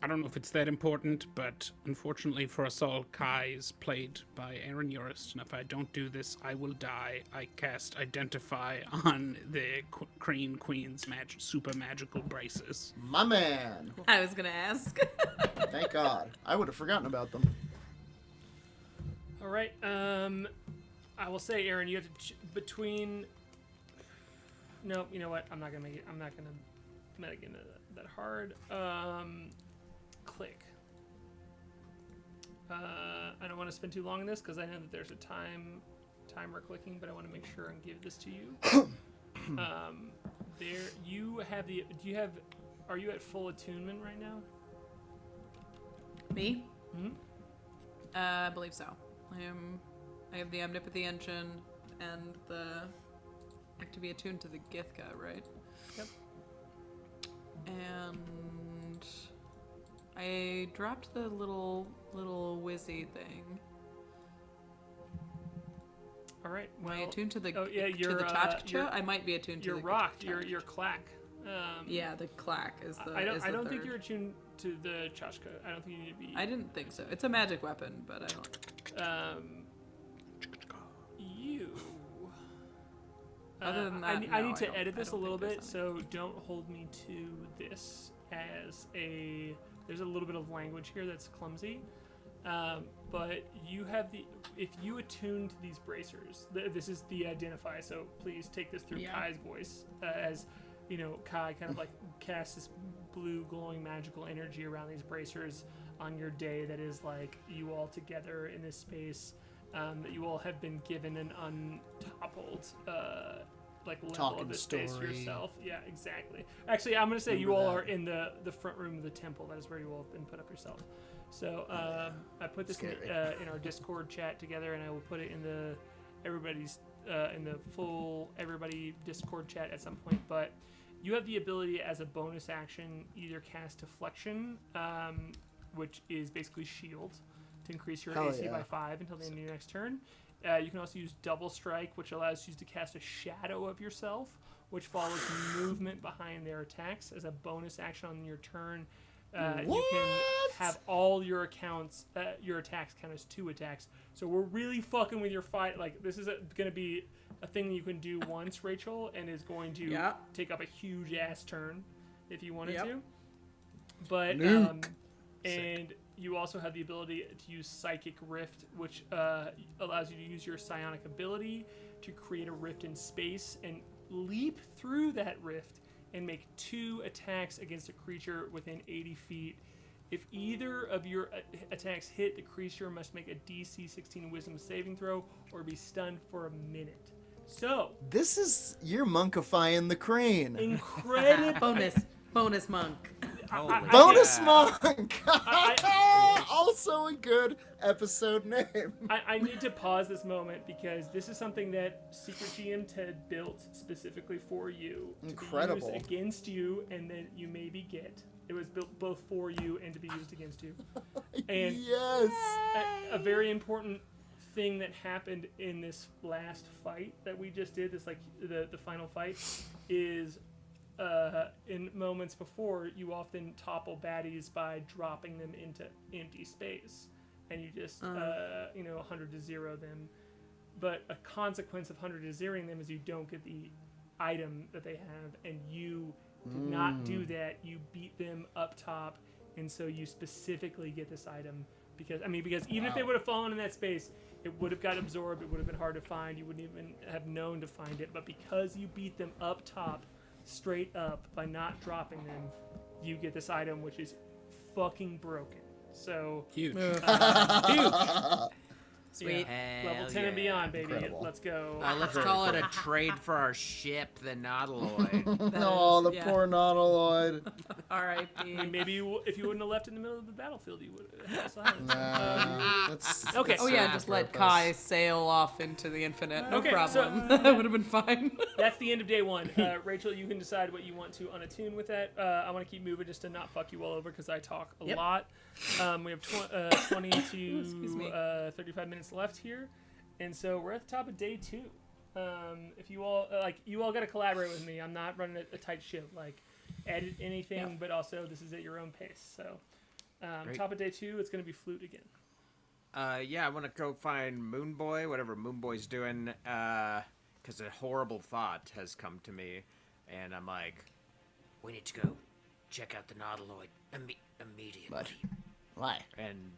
I don't know if it's that important, but unfortunately for us all, K.A.I is played by Aaron Urist, and if I don't do this, I will die. I cast Identify on the Crane Queen's super magical braces. My man. I was gonna ask. Thank God. I would have forgotten about them. All right. I will say, Aaron, you have to between. No, you know what? I'm not gonna make it. I'm not gonna make it that hard. Klik. I don't want to spend too long on this because I know that there's a timer clicking, but I want to make sure and give this to you. There, you have the. Do you have? Are you at full attunement right now? Me? Hmm. I believe so. I have the Omnipothy engine and I have to be attuned to the Githka, right? Yep. And I dropped the little whizzy thing. All right. Am I Well, attuned to the you're cha-cha-cha? I might be attuned to You're the rocked. cha-cha. Your clack. Yeah, the clack is the. I is the don't think third. you're attuned to the chashka. I don't think you need to be. I didn't think so. It's a magic weapon, but I don't. You. Other than that, I no, need to don't- edit I this a don't little think bit, there's so don't hold me to this as a. There's a little bit of language here that's clumsy, but you have the. If you attune to these bracers, this is the identify. So please take this through K.A.I's voice, as you know, K.A.I kind of like casts this blue glowing magical energy around these bracers on your day. That is like you all together in this space. That you all have been given an untoppled level Talking of the space story. yourself. Yeah, exactly. Actually, I'm going to say you all are in the front room of the temple. That is where you all have been put up yourself. So I put this in our Discord chat together, and I will put it in the full everybody Discord chat at some point. But you have the ability as a bonus action either cast Deflection, which is basically shield, to increase your Hell AC yeah. by 5 until the end of your next turn. You can also use Double Strike, which allows you to cast a shadow of yourself, which follows movement behind their attacks as a bonus action on your turn. You can have all your your attacks count as 2 attacks. So we're really fucking with your fight. Like, this is going to be a thing that you can do once, Rachel, and is going to take up a huge ass turn if you wanted to. But and you also have the ability to use Psychic Rift, which allows you to use your psionic ability to create a rift in space and leap through that rift and make 2 attacks against a creature within 80 feet. If either of your attacks hit, the creature must make a DC 16 Wisdom saving throw or be stunned for a minute. So This is you're monkifying the crane. incredible. bonus monk. Bonus monk. Also a good episode name. I need to pause this moment because this is something that Secret GM Ted built specifically for you. Incredible. To be used against you, and then you maybe get. It was built both for you and to be used against you. And Yes. a very important thing that happened in this last fight that we just did, this like the final fight, is in moments before, you often topple baddies by dropping them into empty space, and you just 100 to 0 them. But a consequence of 100 to 0ing them is you don't get the item that they have, and you did not do that. You beat them up top, and so you specifically get this item because even if they would have fallen in that space, it would have got absorbed. It would have been hard to find. You wouldn't even have known to find it. But because you beat them up top, straight up, by not dropping them, you get this item, which is fucking broken. So Huge. huge. Sweet. Level 10 and beyond, baby. Incredible. Let's go. Let's call it a trade for our ship, the Nautiloid. Oh, the poor Nautiloid. R.I.P. Maybe if you wouldn't have left in the middle of the battlefield, you would have also had it. That's, Okay. Oh yeah, just let K.A.I sail off into the infinite. No Okay, problem. so- That would have been fine. That's the end of day 1. Rachel, you can decide what you want to unattune with that. I want to keep moving just to not fuck you all over because I talk a lot. We have 20 to 35 minutes left here, and so we're at the top of day 2. If you all you all got to collaborate with me. I'm not running a tight ship. Like, edit anything, but also this is at your own pace. So Great. Top of day 2, it's going to be Flute again. Yeah, I want to go find Moonboy, whatever Moonboy's doing, because a horrible thought has come to me, and I'm like, We need to go check out the Nautiloid immediately. But why? and,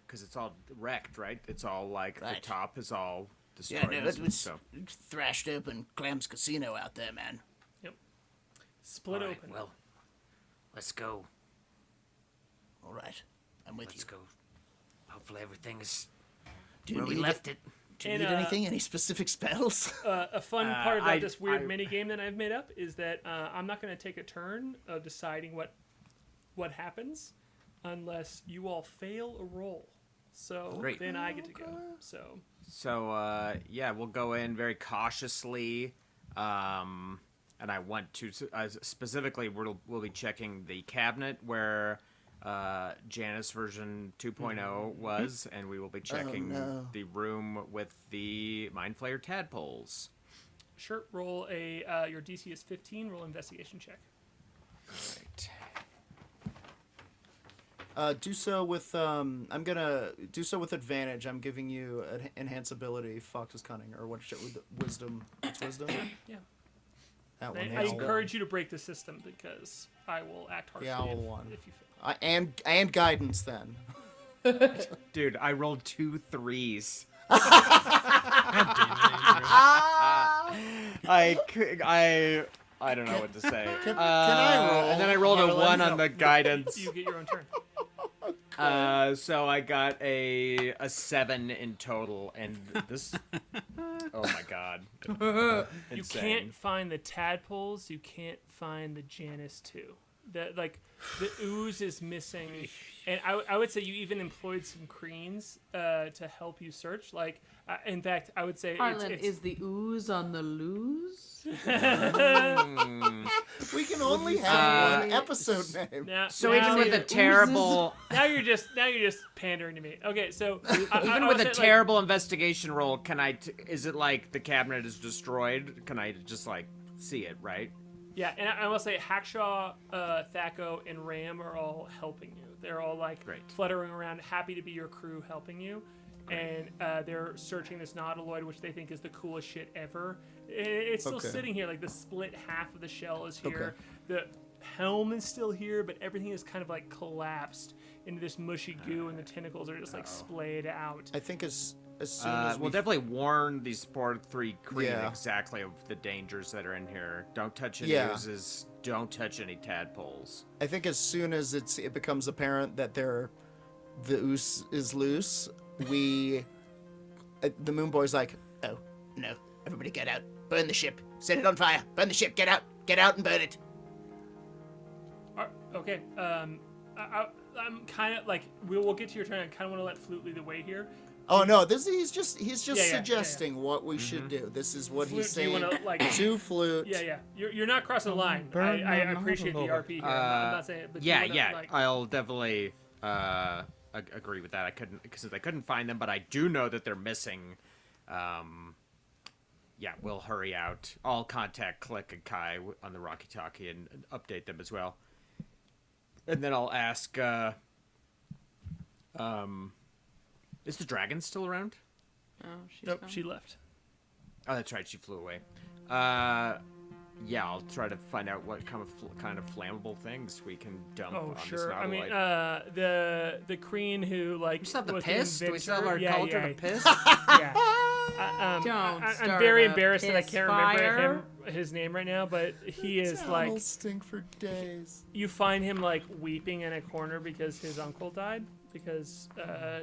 because it's all wrecked, right? It's all like Right. the top is all Yeah, destroyed. no, it was so thrashed open Clam's Casino out there, man. Yep. Split All right, open. well, let's go. All right, I'm with Let's you. go. Hopefully everything is Do you where we need left it. Do you And, need anything? Any specific spells? A fun part about I- this weird I- mini game that I've made up is that I'm not going to take a turn of deciding what happens unless you all fail a roll. So Great. then I get to go. So yeah, we'll go in very cautiously, and I want to specifically we'll be checking the cabinet where Janus version 2.0 was, and we will be checking no. the room with the Mind Flayer tadpoles. sure, roll a your DC is 15. Roll investigation check. Right. Do so with I'm gonna do so with advantage. I'm giving you an enhance ability, Fox's Cunning, or what shit with wisdom. It's wisdom. Yeah. That one. I yeah, encourage you to break the system because I will act harshly Yeah, I'll one. if you fail. And guidance then. Dude, I rolled 2 3s. I don't know what to say. Can I roll? And then I rolled a Harlan? 1 on the guidance. You get your own turn. So I got a 7 in total, and this. Oh my god! You Insane. can't find the tadpoles. You can't find the Janus too. The ooze is missing, and I would say you even employed some Kreens to help you search. In fact, I would say Harlan, it's is the ooze on the loose? We can only have one episode name. now, So now, even with a the terrible, now you're just pandering to me. Okay, so even with a terrible investigation roll, can I? Is it like the cabinet is destroyed? Can I just see it? Right? yeah, and I will say Hackshaw, Thaco, and Ram are all helping you. They're all Great. fluttering around, happy to be your crew, helping you. And they're searching this Nautiloid, which they think is the coolest shit ever. It's still Okay. sitting here, the split half of the shell is here. Okay. The helm is still here, but everything is kind of collapsed into this mushy goo, and the tentacles are just splayed out. I think as soon as We'll definitely warn these Sport 3 Kreen Yeah. exactly of the dangers that are in here. Don't touch any Yeah. oozes. Don't touch any tadpoles. I think as soon as it becomes apparent that the ooze is loose, the Moonboy's like, Oh, no. Everybody get out. Burn the ship. Set it on fire. Burn the ship. Get out. Get out and burn it. Okay, I'm kind of we'll get to your turn. I kind of want to let Flute lead the way here. oh no, he's just yeah. suggesting what we should do. This is what Flute, he's do you saying want to to Flute. Yeah. You're not crossing the line. Burn I my appreciate the Nautiloid. RP here. I'm not saying it, but Yeah, you wanna, I'll definitely agree with that. I couldn't find them, but I do know that they're missing. Yeah, we'll hurry out. I'll contact Klik and K.A.I on the Rocky Talkie and update them as well. And then I'll ask, is the dragon still around? Oh, she's Nope, gone. she left. Oh, that's right, she flew away. Yeah, I'll try to find out what kind of flammable things we can dump Oh, on this sure. I mean, Nautiloid. the Kreen who We still have the was piss? Do we still have inventor- our cauldron of piss? Yeah. Don't I'm start very a embarrassed that I piss can't fire. remember his name right now, but he is That'll stink for days. you find him weeping in a corner because his uncle died, because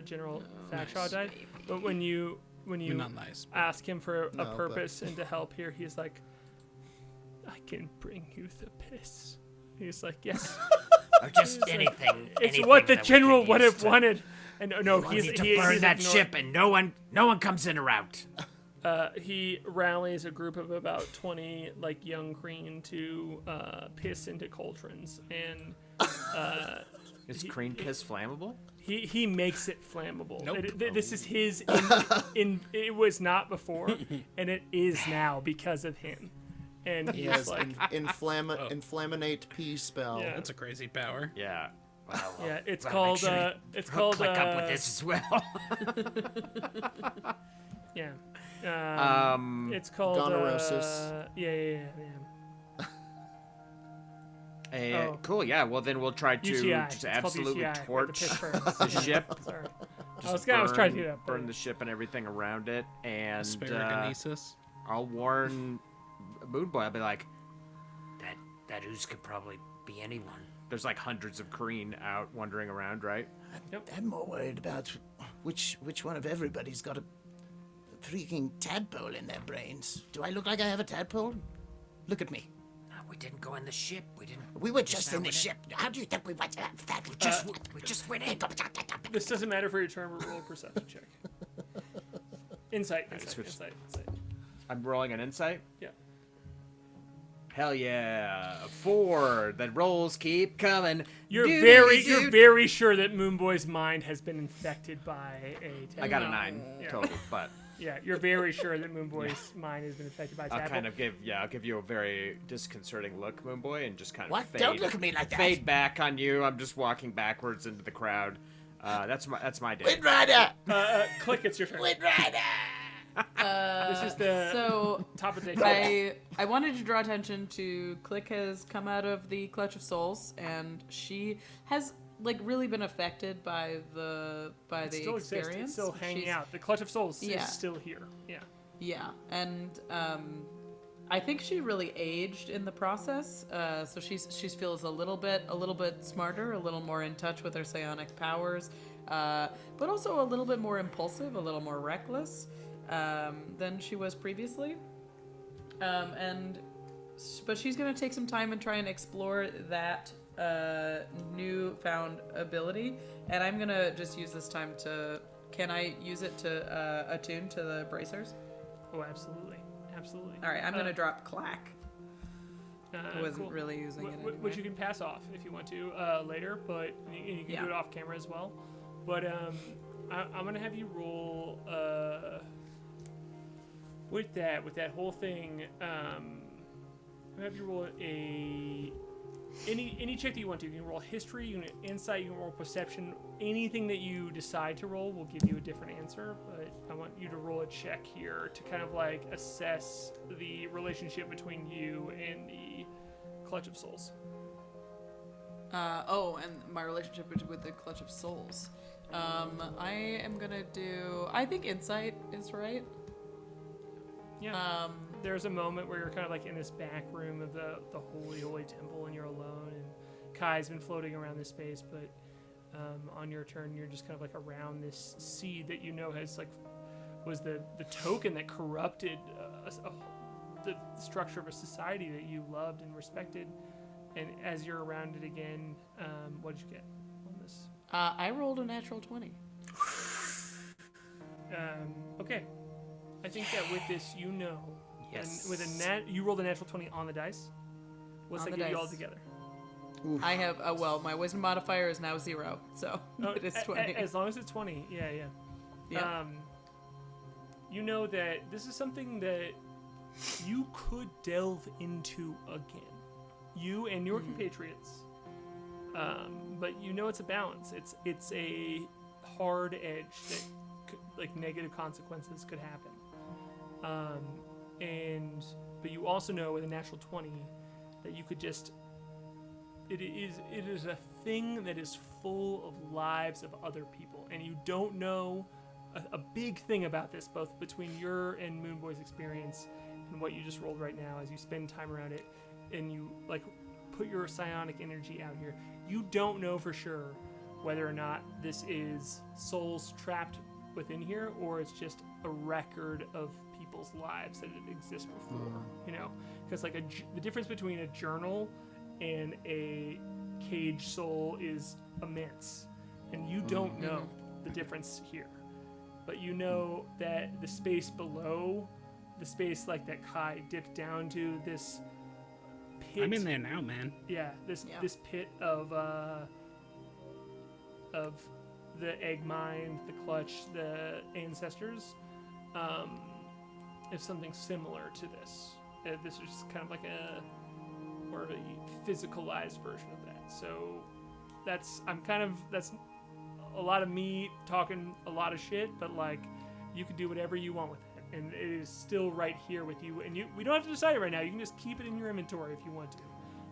General Fagshaw died. But when you We're not nice. ask him for No, a but- purpose and to help here, he's like, I can bring you the piss. He's like, yes. Or just anything. It's anything what the that we general could would use have to- wanted. And no, We he's need to he's burn that ignored. ship, and no one comes in or out. He rallies a group of about 20 young Kreen to piss into cauldrons, and Is Kreen piss flammable? he makes it flammable. Nope. This is his. It was not before, and it is now because of him. and He he's has like, inflaminate P spell. Yeah. That's a crazy power. Yeah. yeah, it's Well, called make sure you Click up with this as well. Yeah. It's called Gonerosis. Yeah. Oh. Cool. Yeah. Well, then we'll try to UTI. just It's called absolutely UTI, where the torch piss burns. the ship. Sorry. Just I was trying to do that. burn the ship and everything around it, and Asparaginesis. I'll warn Moonboy. I'll be like, that ooze could probably be anyone. "There's like hundreds of Kreen out wandering around, right?" I'm more worried about which one of everybody's got a freaking tadpole in their brains. Do I look like I have a tadpole? Look at me. No, we didn't go in the ship. We were just in the went ship. How do you think we went to that? We just went in. This doesn't matter for your turn, but roll a perception check. Insight. I'm rolling an insight. Yeah. Hell yeah! 4. The rolls keep coming. You're Doodly-doo. very sure that Moonboy's mind has been infected by a tadpole. I got a 9 Yeah. total, but Yeah, you're very sure that Moonboy's mind has been infected by a tadpole. I'll give you a very disconcerting look, Moonboy, and just kind of What? fade. Don't look at me like that. Fade back on you. I'm just walking backwards into the crowd. That's my day. Windrider! Klik, it's your turn. Windrider! This is the So top of the day. I wanted to draw attention to Klik has come out of the Clutch of Souls, and she has like really been affected by the still experience. exists. It's still hanging She's- out. The Clutch of Souls Yeah. is still here. Yeah. Yeah, and I think she really aged in the process. So she feels a little bit smarter, a little more in touch with her psionic powers, but also a little bit more impulsive, a little more reckless than she was previously. But she's gonna take some time and try and explore that newfound ability, and I'm gonna just use this time to. Can I use it to attune to the bracers? Oh, absolutely. All right, I'm gonna drop Clack. I wasn't cool. really using it anyway. Which you can pass off if you want to later, but you can Yeah. do it off camera as well. But I'm gonna have you roll with that whole thing. I'm gonna have you roll any check that you want to. You can roll history, you can insight, you can roll perception. Anything that you decide to roll will give you a different answer. But I want you to roll a check here to kind of like assess the relationship between you and the Clutch of Souls. And my relationship with the Clutch of Souls. I am gonna do. I think insight is right. Yeah. There's a moment where you're kind of like in this back room of the holy temple, and you're alone. And K.A.I's been floating around this space, but on your turn, you're just kind of like around this seed that you know was the token that corrupted the structure of a society that you loved and respected. And as you're around it again, what did you get on this? I rolled a natural 20. Okay. I think that with this, you know. Yes. And with you rolled a natural 20 on the dice. What's On that the give you all dice. together? I have. My wisdom modifier is now 0, so it is 20. As long as it's 20, yeah. Yeah. You know that this is something that you could delve into again. You and your compatriots. But you know it's a balance. It's a hard edge that like negative consequences could happen. But you also know with a natural 20 that you could just it is a thing that is full of lives of other people, and you don't know a big thing about this, both between your and Moonboy's experience and what you just rolled right now as you spend time around it and you like put your psionic energy out here. You don't know for sure whether or not this is souls trapped within here or it's just a record of people's lives that had existed before, you know, because like the difference between a journal and a caged soul is immense, and you don't know the difference here, but you know that the space below, the space like that K.A.I dipped down to, this pit. I'm in there now, man. Yeah, this pit of the egg mind, the clutch, the ancestors, is something similar to this. This is just kind of like a more of a physicalized version of that. So that's a lot of me talking a lot of shit, but like you can do whatever you want with it, and it is still right here with you. And we don't have to decide it right now. You can just keep it in your inventory if you want to,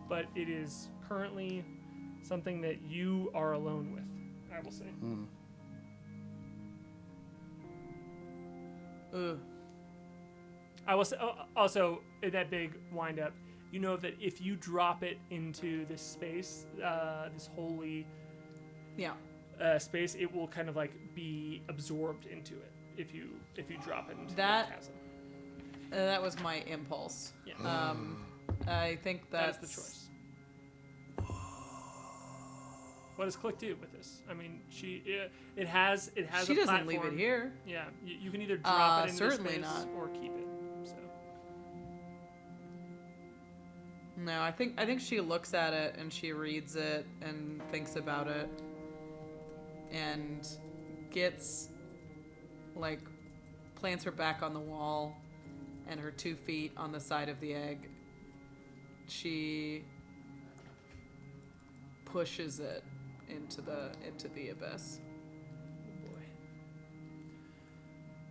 but it is currently something that you are alone with, I will say. I will say, also, in that big wind-up, you know that if you drop it into this space, this holy space, it will kind of like be absorbed into it if you drop it into the chasm. That was my impulse. Yeah. I think that's the choice. What does Klik do with this? I mean, it has she a platform. doesn't leave it here. Yeah, you can either drop it into certainly space not. or keep it. So. No, I think she looks at it and she reads it and thinks about it and gets like plants her back on the wall and her 2 feet on the side of the egg. She pushes it into the abyss.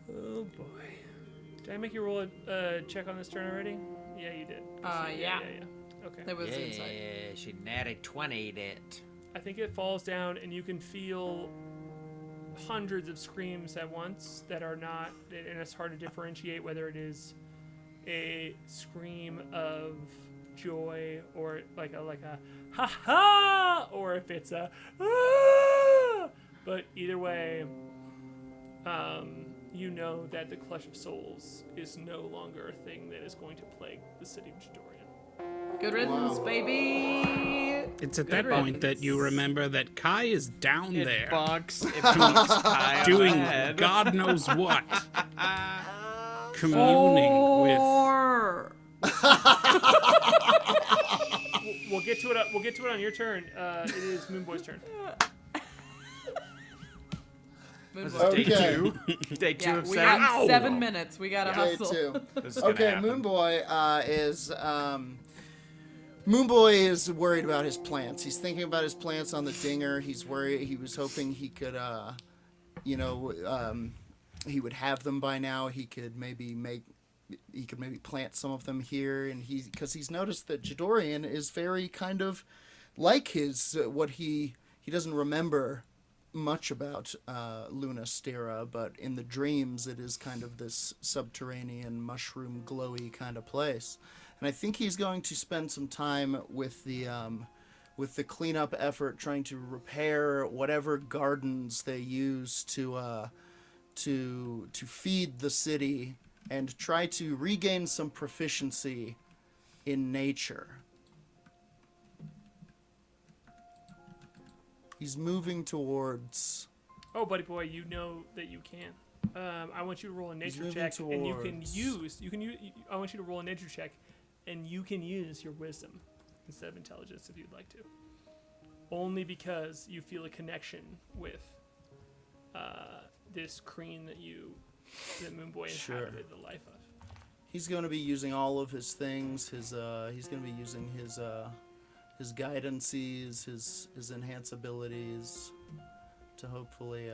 Oh boy. Did I make you roll a check on this turn already? Yeah, you did. Yeah. Okay. That was inside. Yeah, she natty 20'd it. I think it falls down, and you can feel hundreds of screams at once that are not, and it's hard to differentiate whether it is a scream of joy or like a ha ha, or if it's a ah! But either way, you know that the Clutch of Souls is no longer a thing that is going to plague the city of Jadorian. Good riddance, baby. It's at that point that you remember that K.A.I is down there It bucks K.A.I doing on the head. God knows what. Communing with. We'll get to it. We'll get to it on your turn. It is Moonboy's turn. Okay. Day two of we 7. got 7 minutes. We gotta Day hustle. 2. This is gonna Okay, happen. Moonboy is worried about his plants. He's thinking about his plants on the dinger. He's worried. He was hoping he could, he would have them by now. He could maybe plant some of them here, and because he's noticed that Jadorian is very kind of like his what he doesn't remember much about Lunastera, but in the dreams it is kind of this subterranean mushroom glowy kind of place. And I think he's going to spend some time with the cleanup effort, trying to repair whatever gardens they use to feed the city and try to regain some proficiency in nature. He's moving towards... Oh, buddy boy, you know that you can. I want you to roll a nature moving check, and you can towards- use. I want you to roll a nature check, and you can use your wisdom instead of intelligence if you'd like to. Only because you feel a connection with this Kreen that Moonboy inhabited the life of. He's going to be using all of his things. He's going to be using his guidances, his enhance abilities to hopefully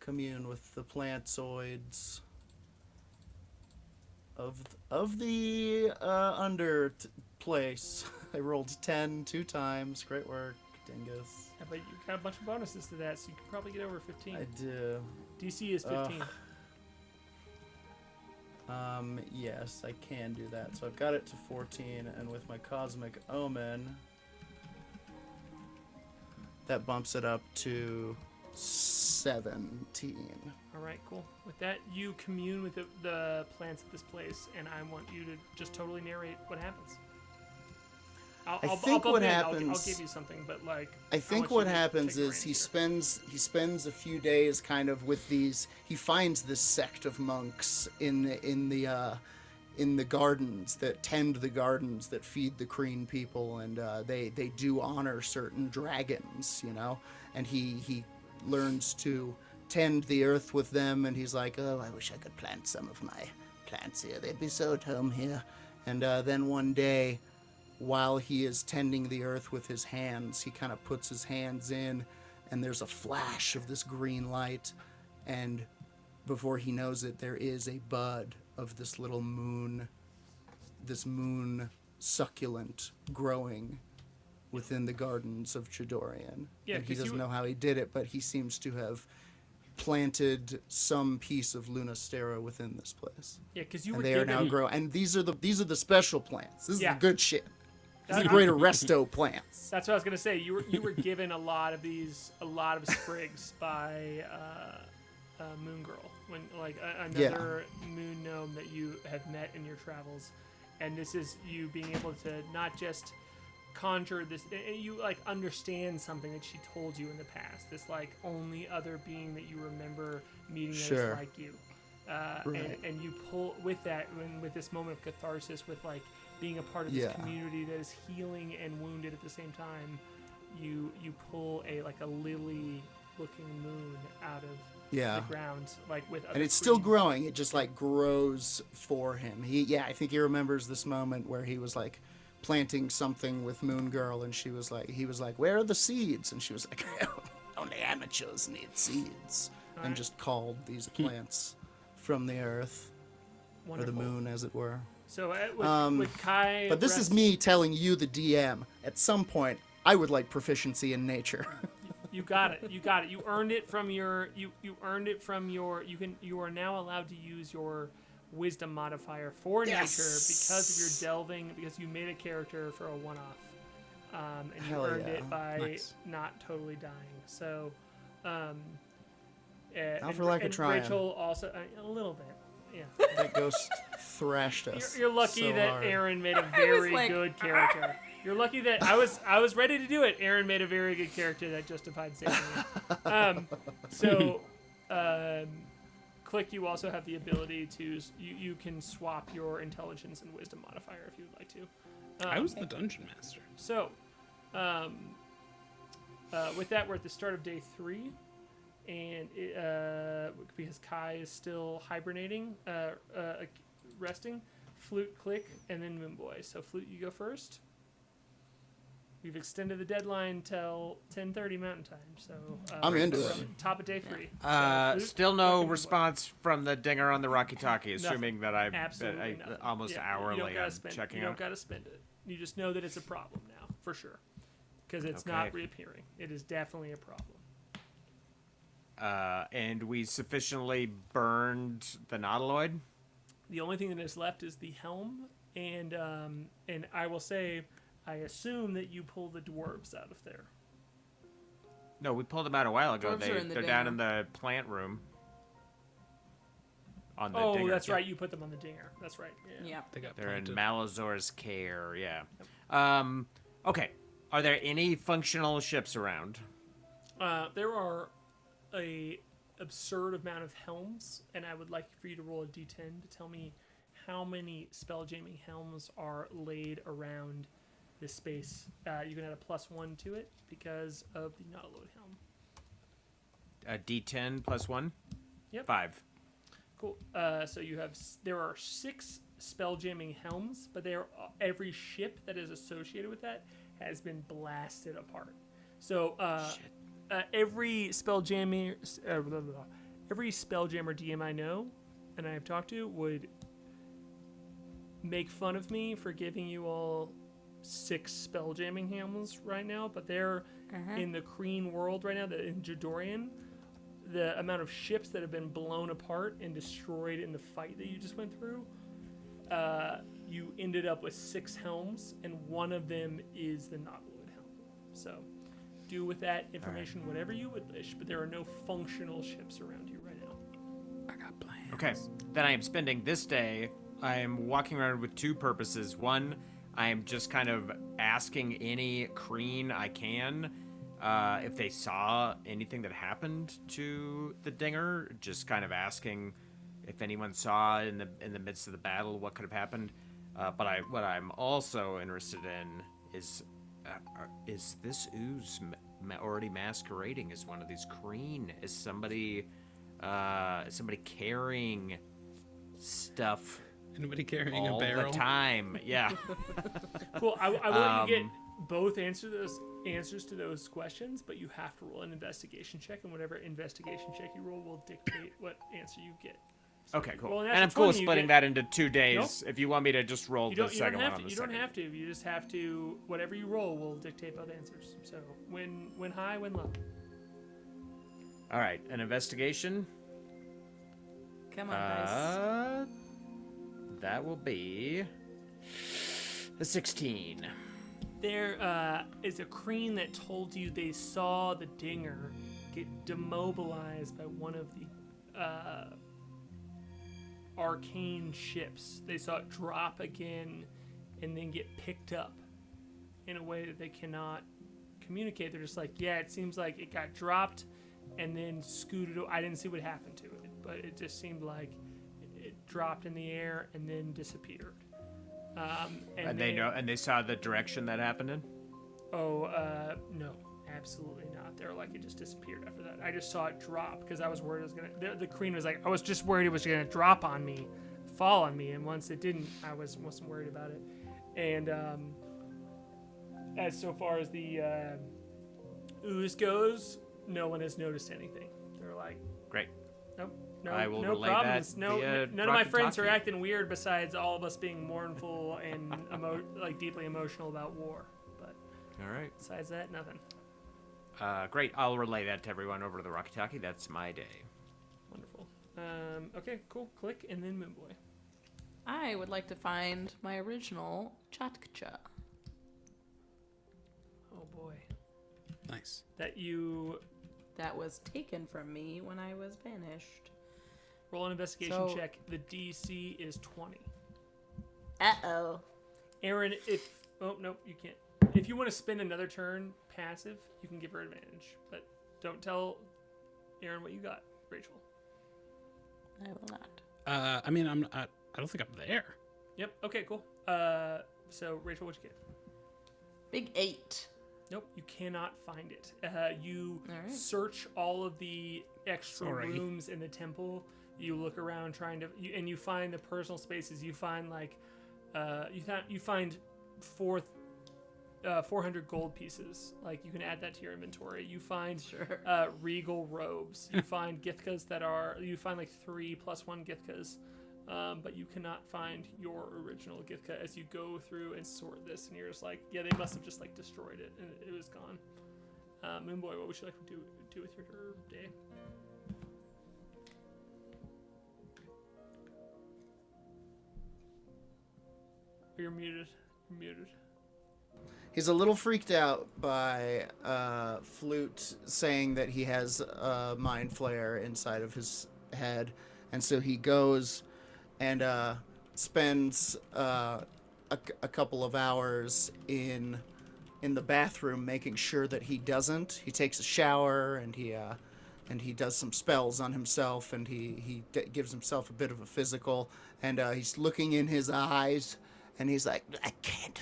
commune with the plantoids of the under place. I rolled 10 2 times. Great work, Dingus. Yeah, but you got a bunch of bonuses to that, so you can probably get over 15. I do. DC is 15. Yes, I can do that. So I've got it to 14, and with my Cosmic Omen, that bumps it up to 17. All right, cool. With that, you commune with the plants at this place, and I want you to just totally narrate what happens. I'll think bump what in. happens- I'll give you something, but like. I think want what you to happens take the is reins he spends a few days kind of with these. He finds this sect of monks in the gardens that tend the gardens that feed the Kreen people, and they do honor certain dragons, and he learns to tend the earth with them, and he's like, oh, I wish I could plant some of my plants here. They'd be so at home here. And then one day, while he is tending the earth with his hands, he kind of puts his hands in, and there's a flash of this green light, and before he knows it, there is a bud of this little moon succulent growing within the gardens of Jadorian. Yeah, And he 'cause doesn't know how he did it, but he seems to have planted some piece of Lunastera within this place. Yeah, because you And were they are given. now growing. And these are the special plants. This is Yeah. the good shit. This is the That- great Arresto plants. That's what I was gonna say. You were given a lot of sprigs by Moon Girl, another moon gnome that you have met in your travels, and this is you being able to not just conjure this, and you like understand something that she told you in the past. This like only other being that you remember meeting that Sure. is like you, Right. and you pull with that with this moment of catharsis, with like being a part of this Yeah. community that is healing and wounded at the same time. You pull a lily looking moon out of Yeah. the ground, like with other And it's still trees. growing. It just like grows for him. I think he remembers this moment where he was like planting something with Moon Girl, and he was like, "Where are the seeds?" And she was like, "Only amateurs need seeds," and Alright. just called these plants from the earth Wonderful. or the moon, as it were. So with Kai, But this is me telling you, the DM. At some point, I would like proficiency in nature. You got it. You got it. You earned it from your. You earned it from your. You are now allowed to use your wisdom modifier for nature because of your delving. Because you made a character for a one-off, and you Hell earned yeah. it by Nice. not totally dying. So, Not and, for lack of and trying. Rachel also a little bit. Yeah. That ghost thrashed us. You're lucky so that hard. Aaron made a very like, good character. You're lucky that I was ready to do it. Aaron made a very good character that justified saving it. Klik, you also have the ability to you can swap your intelligence and wisdom modifier if you would like to. I was the dungeon master. So, with that, we're at the start of day 3, and because K.A.I is still hibernating, resting, Flute, Klik, and then Moonboy. So, Flute, you go first. We've extended the deadline till 10:30 Mountain Time. So I'm into we're it. on Top of day 3. So, Flute, Still Klik, no and Moonboy. response from the dinger on the Rocky Talkie, assuming that I Absolutely nothing. almost Yeah, hourly you don't gotta I'm spend, checking You don't out. got to spend it. You just know that it's a problem now, for sure, because it's not Okay. reappearing. It is definitely a problem. And we sufficiently burned the nautiloid. The only thing that is left is the helm, and I will say, I assume that you pull the dwarves out of there. No, we pulled them out a while ago. Dwarves are in the They're down in dinger. the plant room. On the Oh, dinger. that's right. You put them on the dinger. That's right. Yeah. Yeah. They got They're in planted. Malazor's care, yeah. Okay. Are there any functional ships around? There are a absurd amount of helms, and I would like for you to roll a d10 to tell me how many spelljamming helms are laid around this space. You can add a +1 to it because of the nautiloid helm. A D10 plus 1? Yep. 5. Cool. So there are 6 spelljamming helms, but every ship that is associated with that has been blasted apart. So every spelljammer DM I know and I have talked to would make fun of me for giving you all 6 spelljamming helms right now, but they're in the Kreen world right now. In Jadorian, the amount of ships that have been blown apart and destroyed in the fight that you just went through, you ended up with 6 helms, and one of them is the nautiloid helm. So do with that information whatever you would wish, but there are no functional ships around you right now. I got plans. Okay. Then I am spending this day, I am walking around with 2 purposes. One, I am just kind of asking any Kreen I can if they saw anything that happened to the dinger. Just kind of asking if anyone saw in the midst of the battle what could have happened. But what I'm also interested in is this ooze already masquerading as one of these Kreen? Is somebody carrying stuff Anybody carrying all a barrel? the time. Yeah. Cool. I will let you get both answers to those questions, but you have to roll an investigation check, and whatever investigation check you roll will dictate what answer you get. So Okay, roll cool. an And I'm natural cool 20, you splitting get- that into 2 days. Nope. If you want me to just roll You the don't, you second don't have one to. on the You second. don't have to. You just have to. Whatever you roll will dictate both answers. So win high, win low. All right, an investigation. Come on, dice. That will be a 16. There is a Kreen that told you they saw the Dinger get demobilized by one of the Arcane ships. They saw it drop again and then get picked up in a way that they cannot communicate. They're just like, yeah, it seems like it got dropped and then scooted. I didn't see what happened to it, but it just seemed like it dropped in the air and then disappeared. And they know, and they saw the direction that happened in. Oh, no, absolutely not. They're like, it just disappeared after that. I just saw it drop because I was worried it was gonna. The Kreen was like, I was just worried it was gonna drop on me, fall on me, and once it didn't, I wasn't worried about it. And as so far as the ooze goes, no one has noticed anything. They're like, Great. nope. I will No relay problems. that No, via none of my friends are walkie-talkie. acting weird. Besides all of us being mournful and like deeply emotional about war. But All right. besides that, nothing. Great. I'll relay that to everyone over the walkie-talkie. That's my day. Wonderful. Okay, cool. Klik and then Moonboy. I would like to find my original Chatkcha. Oh boy, Nice. That was taken from me when I was banished. roll an investigation So- check. The DC is 20. Uh-oh. Aaron, nope, you can't. If you want to spend another turn passive, you can give her advantage, but don't tell Aaron what you got, Rachel. I will not. I mean, I don't think I'm there. Yep. Okay. Cool. So Rachel, what you get? Big 8. Nope, you cannot find it. You All right. search all of the extra Sorry. rooms in the temple. You look around trying to, and you find the personal spaces. You find like, you find 400 gold pieces. Like you can add that to your inventory. You find Sure. regal robes. You find githkas you find like 3+1 githkas. But you cannot find your original Githka as you go through and sort this, and you're just like, yeah, they must have just like destroyed it, and it was gone. Moonboy, what would you like to do with your day? You're muted. You're muted. He's a little freaked out by Flute saying that he has a mind flare inside of his head, and so he goes and spends a couple of hours in the bathroom making sure that he doesn't. He takes a shower and he does some spells on himself, and he gives himself a bit of a physical, and he's looking in his eyes, and he's like, I can't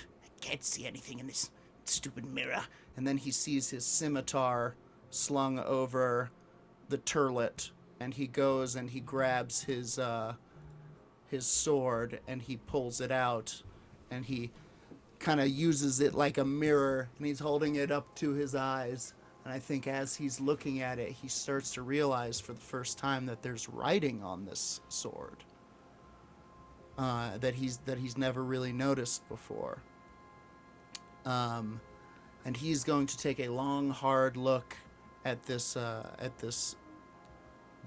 see anything in this stupid mirror. and then he sees his scimitar slung over the turlet, and he goes and he grabs his sword and he pulls it out, and he kind of uses it like a mirror, and he's holding it up to his eyes. And I think as he's looking at it, he starts to realize for the first time that there's writing on this sword that he's never really noticed before. And he's going to take a long, hard look at this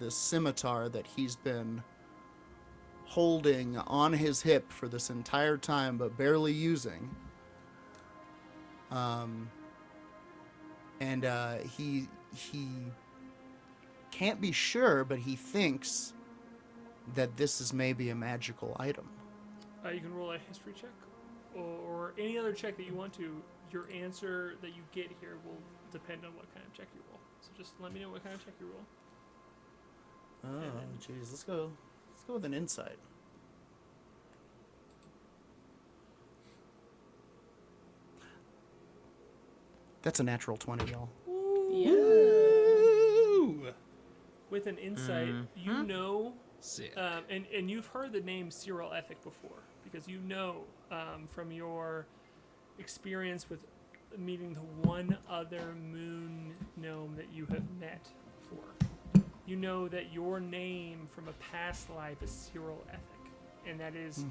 scimitar that he's been holding on his hip for this entire time, but barely using. And he can't be sure, but he thinks that this is maybe a magical item. You can roll a history check or any other check that you want to. Your answer that you get here will depend on what kind of check you roll. So just let me know what kind of check you roll. Oh, jeez. Let's go with an insight. That's a natural 20, y'all. With an insight, you know Sick. And you've heard the name Cyrilethic before, because you know from your experience with meeting the one other moon gnome that you have met before. You know that your name from a past life is Cyrilethic, and that is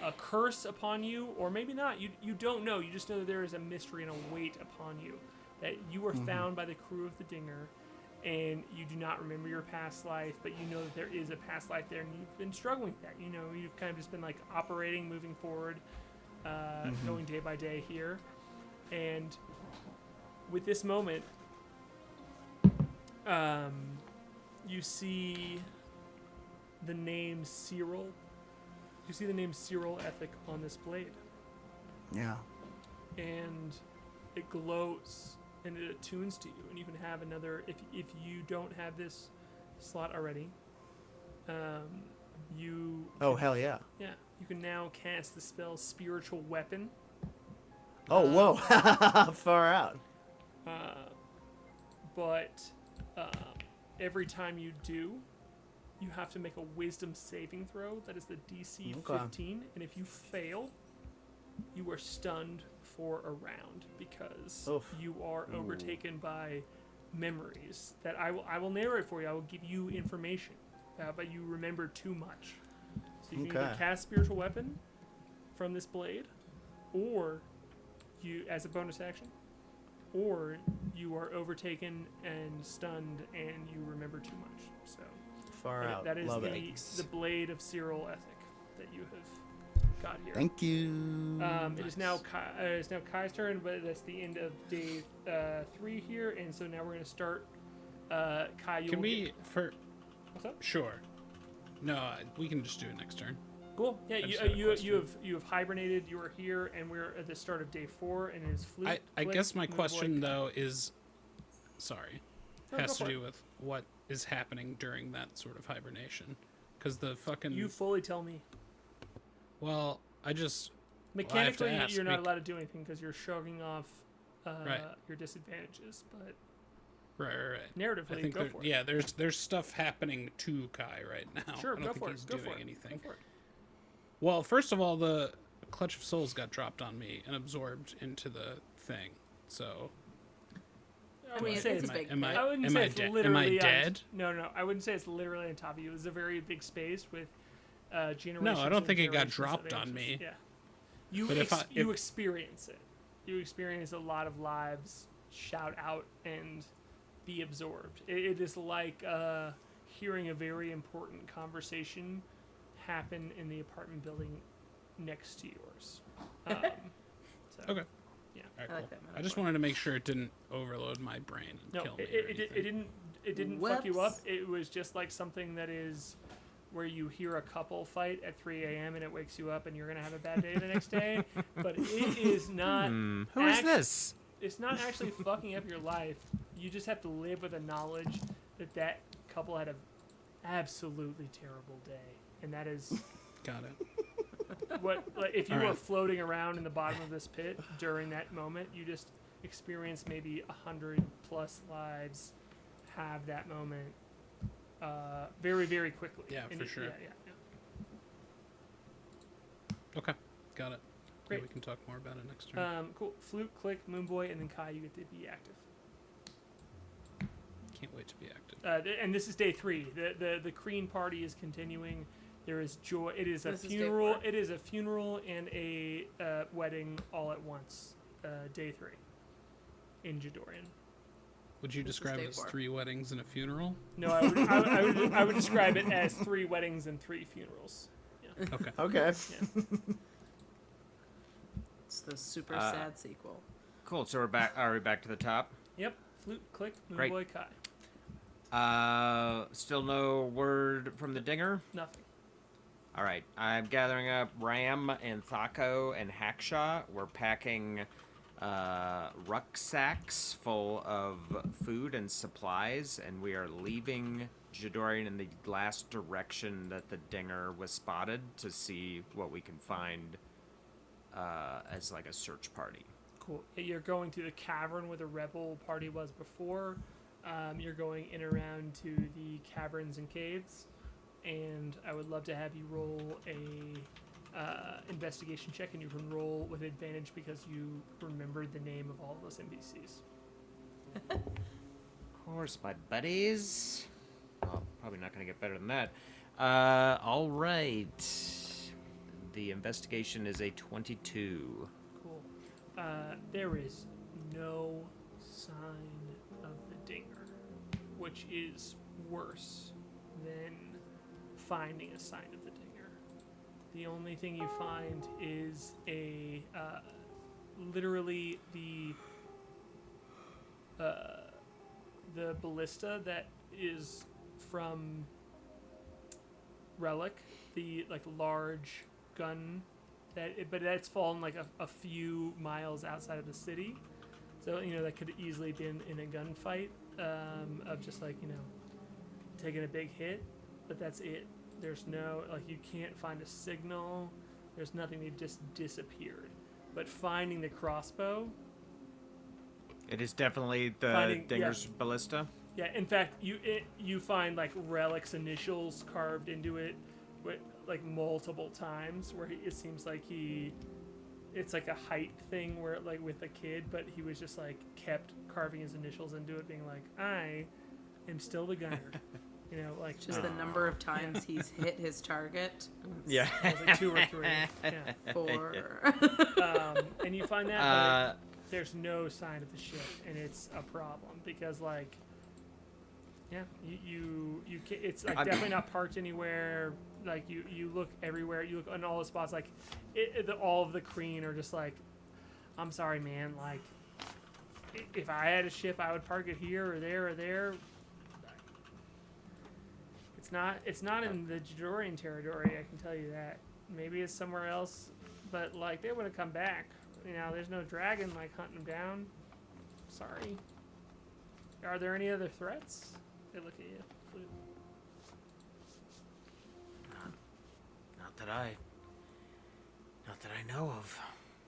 a curse upon you, or maybe not. You don't know. You just know that there is a mystery and a weight upon you, that you were found by the crew of the Dinger, and you do not remember your past life, but you know that there is a past life there, and you've been struggling with that. You know, you've kind of just been like operating, moving forward, going day by day here. And with this moment, you see the name Cyril. You see the name Cyrilethic on this blade. Yeah. And it glows and it attunes to you, and you can have another, if you don't have this slot already, you Oh, hell yeah. you can now cast the spell Spiritual Weapon. Oh, whoa. Far out. But every time you do, you have to make a Wisdom saving throw. That is the DC 15, and if you fail, you are stunned for a round, because you are overtaken by memories that I will narrate for you. I will give you information, but you remember too much. So you can either cast Spiritual Weapon from this blade, or you, as a bonus action, or you are overtaken and stunned and you remember too much. So Far out. that is Love it. the blade of Cyrilethic that you have got here. Thank you. It is now Kai's turn, but that's the end of day 3 here, and so now we're going to start. Kai, you Can will we, get- for... What's up? Sure. No, we can just do it next turn. Cool. Yeah, just had a you question. have hibernated. You are here, and we're at the start of day 4, and it is Flute. I Klik, guess my Moonboy, question, Kai. though, is... Sorry. No, has go to for do it. with what is happening during that sort of hibernation. Because the fucking... You fully tell me. Well, I just... Mechanically, I have to ask, you're not allowed to do anything because you're shrugging off Right. your disadvantages, but Right. narratively, I think go for it. yeah, there's stuff happening to Kai right now. Sure, I don't go think for he's it. Go doing for it. anything. Go for it. Well, first of all, the Clutch of Souls got dropped on me and absorbed into the thing. So I wouldn't say it's it's a big am I I wouldn't am say I it's dead? Am literally I dead? No, I wouldn't say it's literally on top of you. It was a very big space with generations. No, I don't and think it got generations of dropped on ages. me. Yeah, you But if you experience it. You experience a lot of lives shout out and be absorbed. It is like hearing a very important conversation happen in the apartment building next to yours. So, Okay. Yeah. All right, I like cool. that I just metaphor. wanted to make sure it didn't overload my brain and No, kill me. it didn't fuck you up. Whoops. It was just like something that is where you hear a couple fight at 3 a.m. and it wakes you up and you're gonna have a bad day the next day. But it is not. Who is this? It's not actually fucking up your life. You just have to live with the knowledge that that couple had a absolutely terrible day, and that is Got it. what. Like, if you All were right. floating around in the bottom of this pit during that moment, you just experienced maybe 100+ lives have that moment very, very quickly. Yeah, And for sure. Yeah. Okay. Got it. Great. Yeah, we can talk more about it next turn. Cool. Flute, Klik, Moonboy, and then K.A.I, you get to be active. Can't wait to be active. And this is day 3. The Kreen party is continuing. There is joy. It is a This is day funeral. 4. It is a funeral and a wedding all at once. Day 3 in Jadorian. Would you This is describe day it as 4. 3 weddings and a funeral? No, I would describe it as 3 weddings and 3 funerals. Yeah. Okay. Okay. It's the super Uh, sad sequel. Cool. So we're back. Are we back to the top? Yep. Flute, Klik, Great. Moonboy, K.A.I. Still no word from the Dinger. Nothing. All right, I'm gathering up Ram and Thako and Hackshaw. We're packing rucksacks full of food and supplies, and we are leaving Jadorian in the last direction that the Dinger was spotted to see what we can find as like a search party. Cool. You're going to the cavern where the rebel party was before. You're going in around to the caverns and caves. and I would love to have you roll a investigation check, and you can roll with advantage because you remembered the name of all those NPCs. Of course, my buddies. Well, probably not going to get better than that. All right. The investigation is a 22. Cool. There is no sign of the dinger, which is worse than finding a sign of the dinger. The only thing you find is a literally the ballista that is from Relic, the like large gun but that's fallen like a few miles outside of the city, so that could easily been in a gunfight of just like taking a big hit, but that's it. There's no you can't find a signal. There's nothing. They just disappeared. But finding the crossbow. It is definitely the Dinger's ballista. Yeah, in fact, you find like Relic's initials carved into it, like multiple times. Where it seems like it's like a height thing where like with a kid, but he was just like kept carving his initials into it, being like, I am still the gunner. Like just the number of times he's hit his target. Yeah, it was like 2 or 3. Yeah. 4. And you find that. There's no sign of the ship, and it's a problem because you can't, it's like definitely not parked anywhere. Like you look everywhere, you look on all the spots. Like all of the Kreen are just like, I'm sorry, man. Like if I had a ship, I would park it here or there or there. It's not in the Jadorian territory. I can tell you that. Maybe it's somewhere else, but like they would have come back. There's no dragon like hunting them down. Sorry. Are there any other threats? They look at you, Flute. Not that I know of.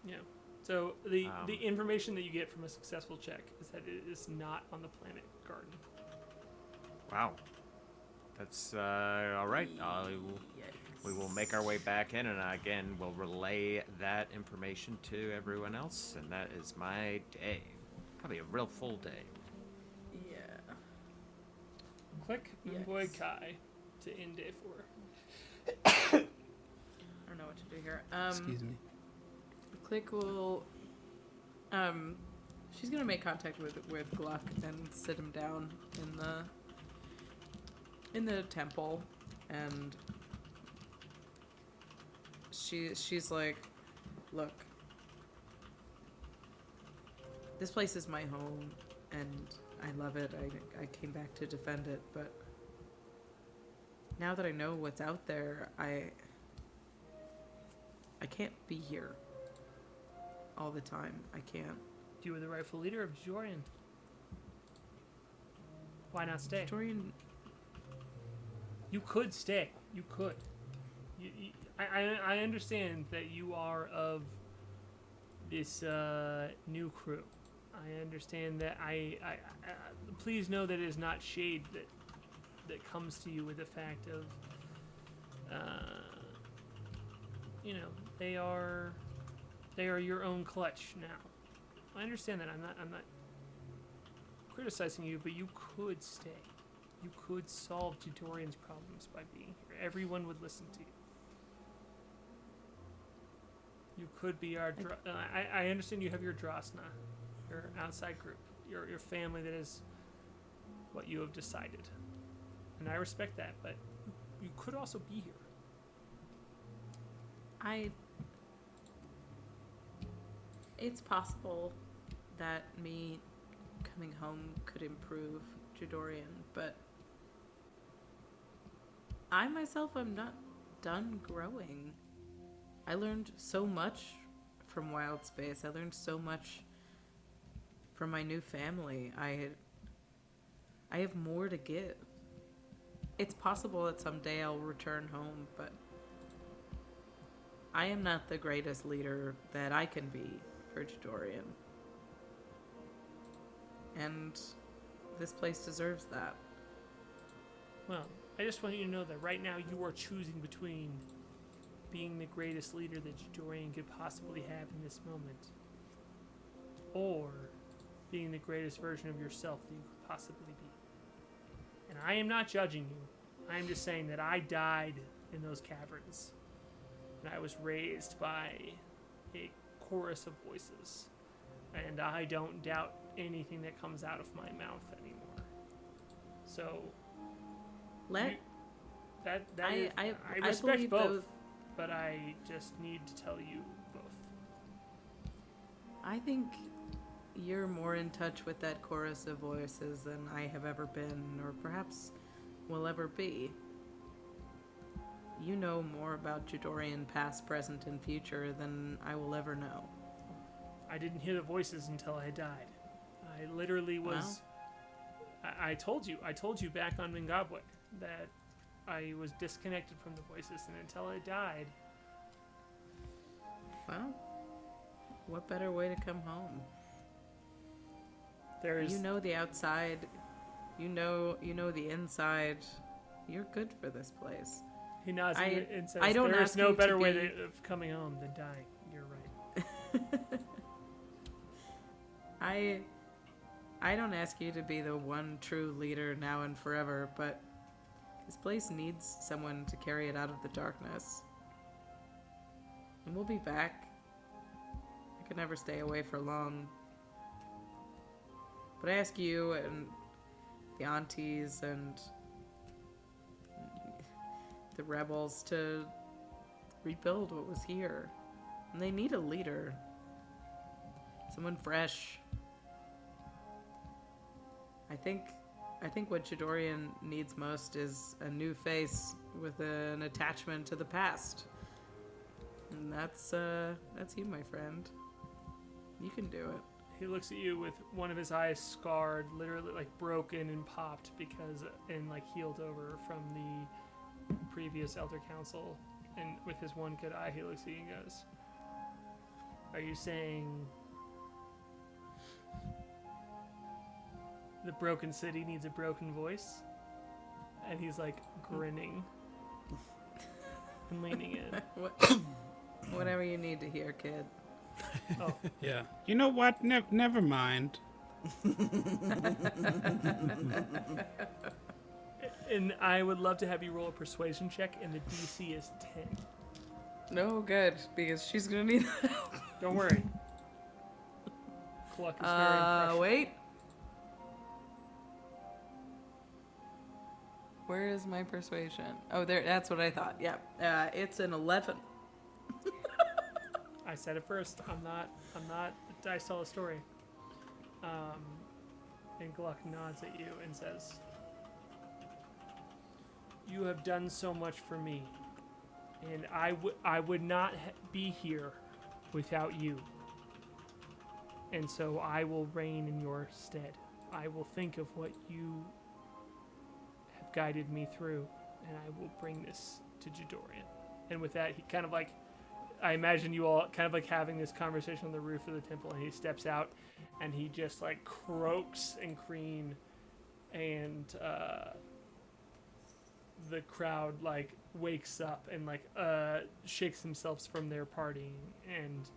Yeah. So the information that you get from a successful check is that it is not on the planet Garden. Wow. That's all right. We will make our way back in, and again, we'll relay that information to everyone else, and that is my day. Probably a real full day. Yeah. Click Moonboy K.A.I to end day 4. I don't know what to do here. Excuse me. Klik will. She's gonna make contact with Gluck and sit him down in the temple, and she's like, look, this place is my home, and I love it. I came back to defend it, but now that I know what's out there, I can't be here all the time. I can't. You were the rightful leader of Jorian. Why not stay? Jorian. You could stay. You could. I understand that you are of this new crew. I understand that I please know that it is not shade that comes to you with the fact of they are your own clutch now. I understand that. I'm not criticizing you, but you could stay. You could solve Jadorian's problems by being here. Everyone would listen to you. You could be our... I understand you have your Drasna, your outside group, your family that is what you have decided. And I respect that, but you could also be here. It's possible that me coming home could improve Jadorian, but I myself am not done growing. I learned so much from Wild Space. I learned so much from my new family. I have more to give. It's possible that someday I'll return home, but I am not the greatest leader that I can be for Jadorian. And this place deserves that. Well, I just want you to know that right now you are choosing between being the greatest leader that Jadorian could possibly have in this moment, or being the greatest version of yourself that you could possibly be. And I am not judging you. I am just saying that I died in those caverns, and I was raised by a chorus of voices, and I don't doubt anything that comes out of my mouth anymore. So, I respect believe both, those- but I just need to tell you both. I think you're more in touch with that chorus of voices than I have ever been, or perhaps will ever be. You know more about Jadorian past, present, and future than I will ever know. I didn't hear the voices until I died. I literally was. I told you back on Mingabwe that I was disconnected from the voices, and until I died. Well, what better way to come home? There's. You know the outside, you know the inside. You're good for this place. He nods and says, I don't "There's ask no you to better way be- of coming home than dying." You're right. I don't ask you to be the one true leader now and forever, but this place needs someone to carry it out of the darkness. And we'll be back. I could never stay away for long. But I ask you and the aunties and the rebels to rebuild what was here. And they need a leader. Someone fresh. I think what Jadorian needs most is a new face with an attachment to the past. And that's you, my friend. You can do it. He looks at you with one of his eyes scarred, literally like broken and popped and healed over from the previous Elder Council. And with his one good eye, he looks at you and goes, "Are you saying the broken city needs a broken voice?" And he's like grinning and leaning in. Whatever you need to hear, kid. Oh, Yeah. You know what? Never mind. and I would love to have you roll a persuasion check, and the DC is 10. No, good, because she's gonna need that. Don't worry. Cluck is very impressive. Wait. Where is my persuasion? Oh, there. That's what I thought. Yep. It's an 11. I said it first. I'm not. Dice tell a story. And Gluck nods at you and says, "You have done so much for me, and I would not be here without you. And so I will reign in your stead. I will think of what you have guided me through, and I will bring this to Jadorian." And with that, he kind of like, I imagine you all kind of like having this conversation on the roof of the temple, and he steps out and he just like croaks and Kreen, and the crowd like wakes up and like shakes themselves from their partying and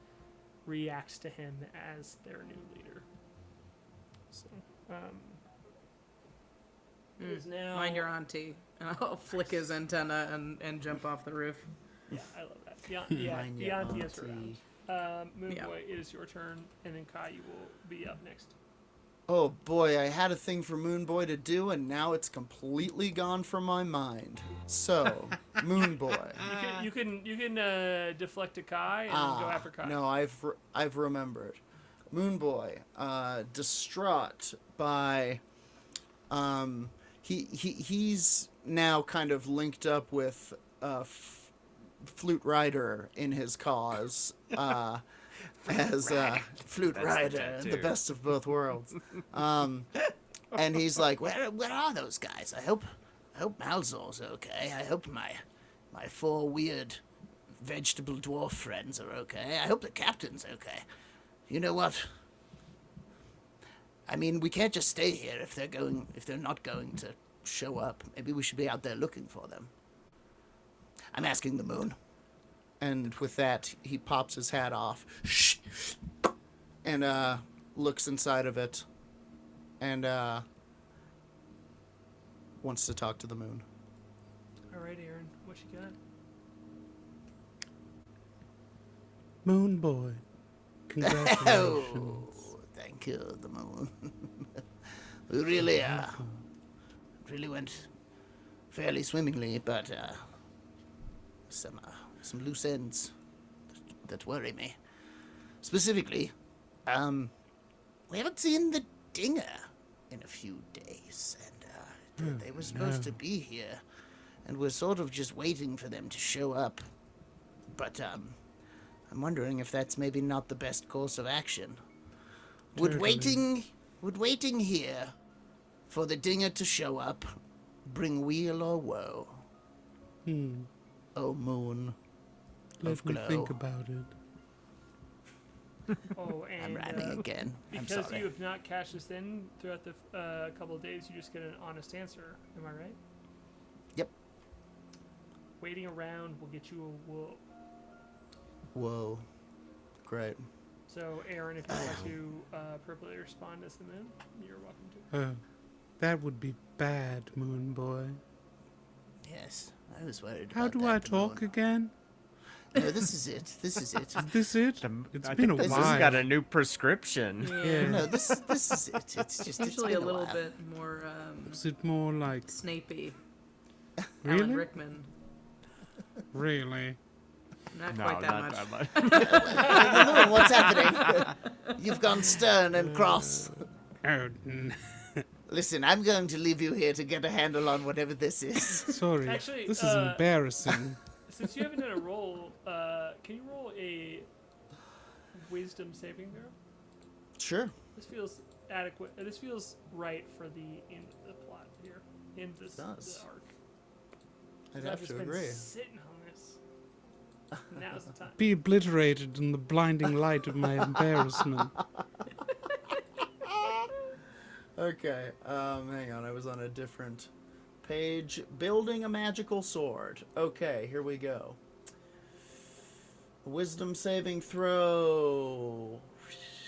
reacts to him as their new leader. So, it is now. Mind your auntie. And I'll flick his antenna and jump off the roof. Yeah, I love that. Yeah, Mind the your auntie is auntie. around. Moonboy, Yeah. it is your turn, and then K.A.I will be up next. Oh boy, I had a thing for Moonboy to do, and now it's completely gone from my mind. So, Moonboy. You can deflect to K.A.I and go after K.A.I. No, I've remembered. Moonboy, distraught by, he's now kind of linked up with Flute Rider in his cause, as Flute That's the Rider, tattoo. the best of both worlds. And he's like, where are those guys? I hope Malzor's okay. I hope my 4 weird vegetable dwarf friends are okay. I hope the captain's okay. You know what? I mean, we can't just stay here if they're not going to show up. Maybe we should be out there looking for them. I'm asking the moon. And with that, he pops his hat off and looks inside of it and wants to talk to the moon. All right, Aaron, what you got? Moonboy, congratulations. Oh, thank you, the moon. We really went fairly swimmingly, but some loose ends that worry me. Specifically, we haven't seen the Dinger in a few days, and they were supposed to be here, and we're sort of just waiting for them to show up. But I'm wondering if that's maybe not the best course of action. Would waiting here for the Dinger to show up bring weal or woe? Oh, moon. Let me think about it. Oh, and I'm rhyming again. I'm because sorry. you have not cashed this in throughout the couple of days, you just get an honest answer. Am I right? Yep. Waiting around will get you a whoa. Whoa. Great. So, Aaron, if you want to appropriately respond as the moon, you're welcome to. That would be bad, Moonboy. Yes, I was worried How about do I that, the talk moon. again? No, this is it. This is it. Is this it? It's I been a think this while. has got a new prescription. Yeah. No, this is it. It's just Usually it's a been little while. bit more Is it more like Snapey. really? Alan Rickman. Really? Not No, quite that not much. that much. Moon, what's happening? You've gone stern and cross. Oh, Listen, I'm going to leave you here to get a handle on whatever this is. sorry. Actually, this is embarrassing. Since you haven't done a roll, can you roll a wisdom saving throw? Sure. This feels adequate. This feels right for the end of the plot here. In this the does. arc. I'd 'Cause I've have just to been agree. sitting on this. Now's the time. Be obliterated in the blinding light of my embarrassment. Okay, hang on, I was on a different page. Building a magical sword. Okay, here we go. Wisdom saving throw,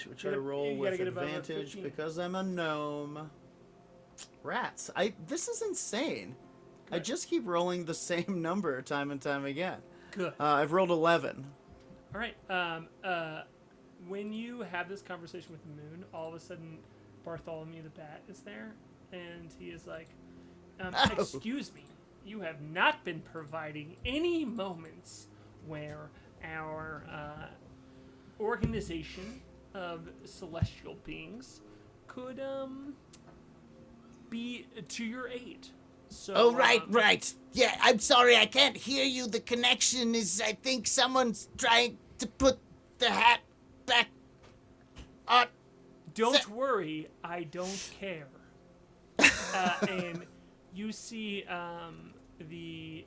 which I You roll gotta with get above a advantage 15. because I'm a gnome. Rats, this is insane. I Good. just keep rolling the same number time and time again. Good. I've rolled 11. All right. When you have this conversation with the moon, all of a sudden Bartholomew the Bat is there, and he is like, excuse me, you have not been providing any moments where our organization of celestial beings could be to your aid. So, Oh, right. Yeah, I'm sorry, I can't hear you. The connection is, I think someone's trying to put the hat back on. Don't worry, I don't care. And you see the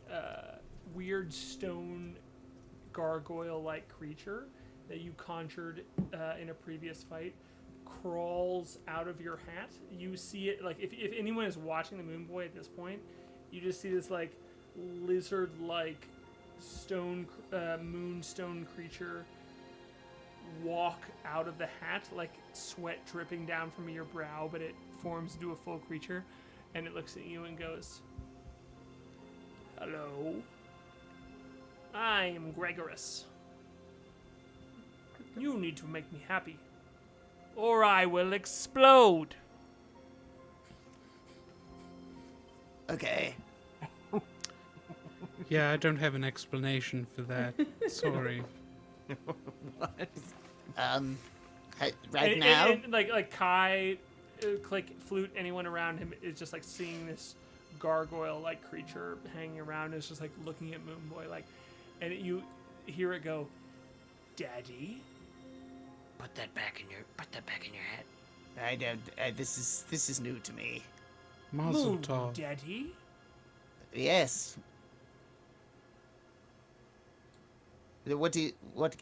weird stone gargoyle-like creature that you conjured in a previous fight crawls out of your hat. You see it, like, if anyone is watching the Moonboy at this point, you just see this, like, lizard-like stone, moonstone creature walk out of the hat, like sweat dripping down from your brow, but it forms into a full creature, and it looks at you and goes, "Hello, I am Gregorus. You need to make me happy, or I will explode." Okay. Yeah, I don't have an explanation for that. Sorry. Right And- now? and like K.A.I, Klik, Flute, anyone around him is just like seeing this gargoyle-like creature hanging around. And it's just like looking at Moonboy, like, and you hear it go, "Daddy." Put that back in your hat. I don't. This is new to me. Mazel Moon, tov. Daddy. Yes.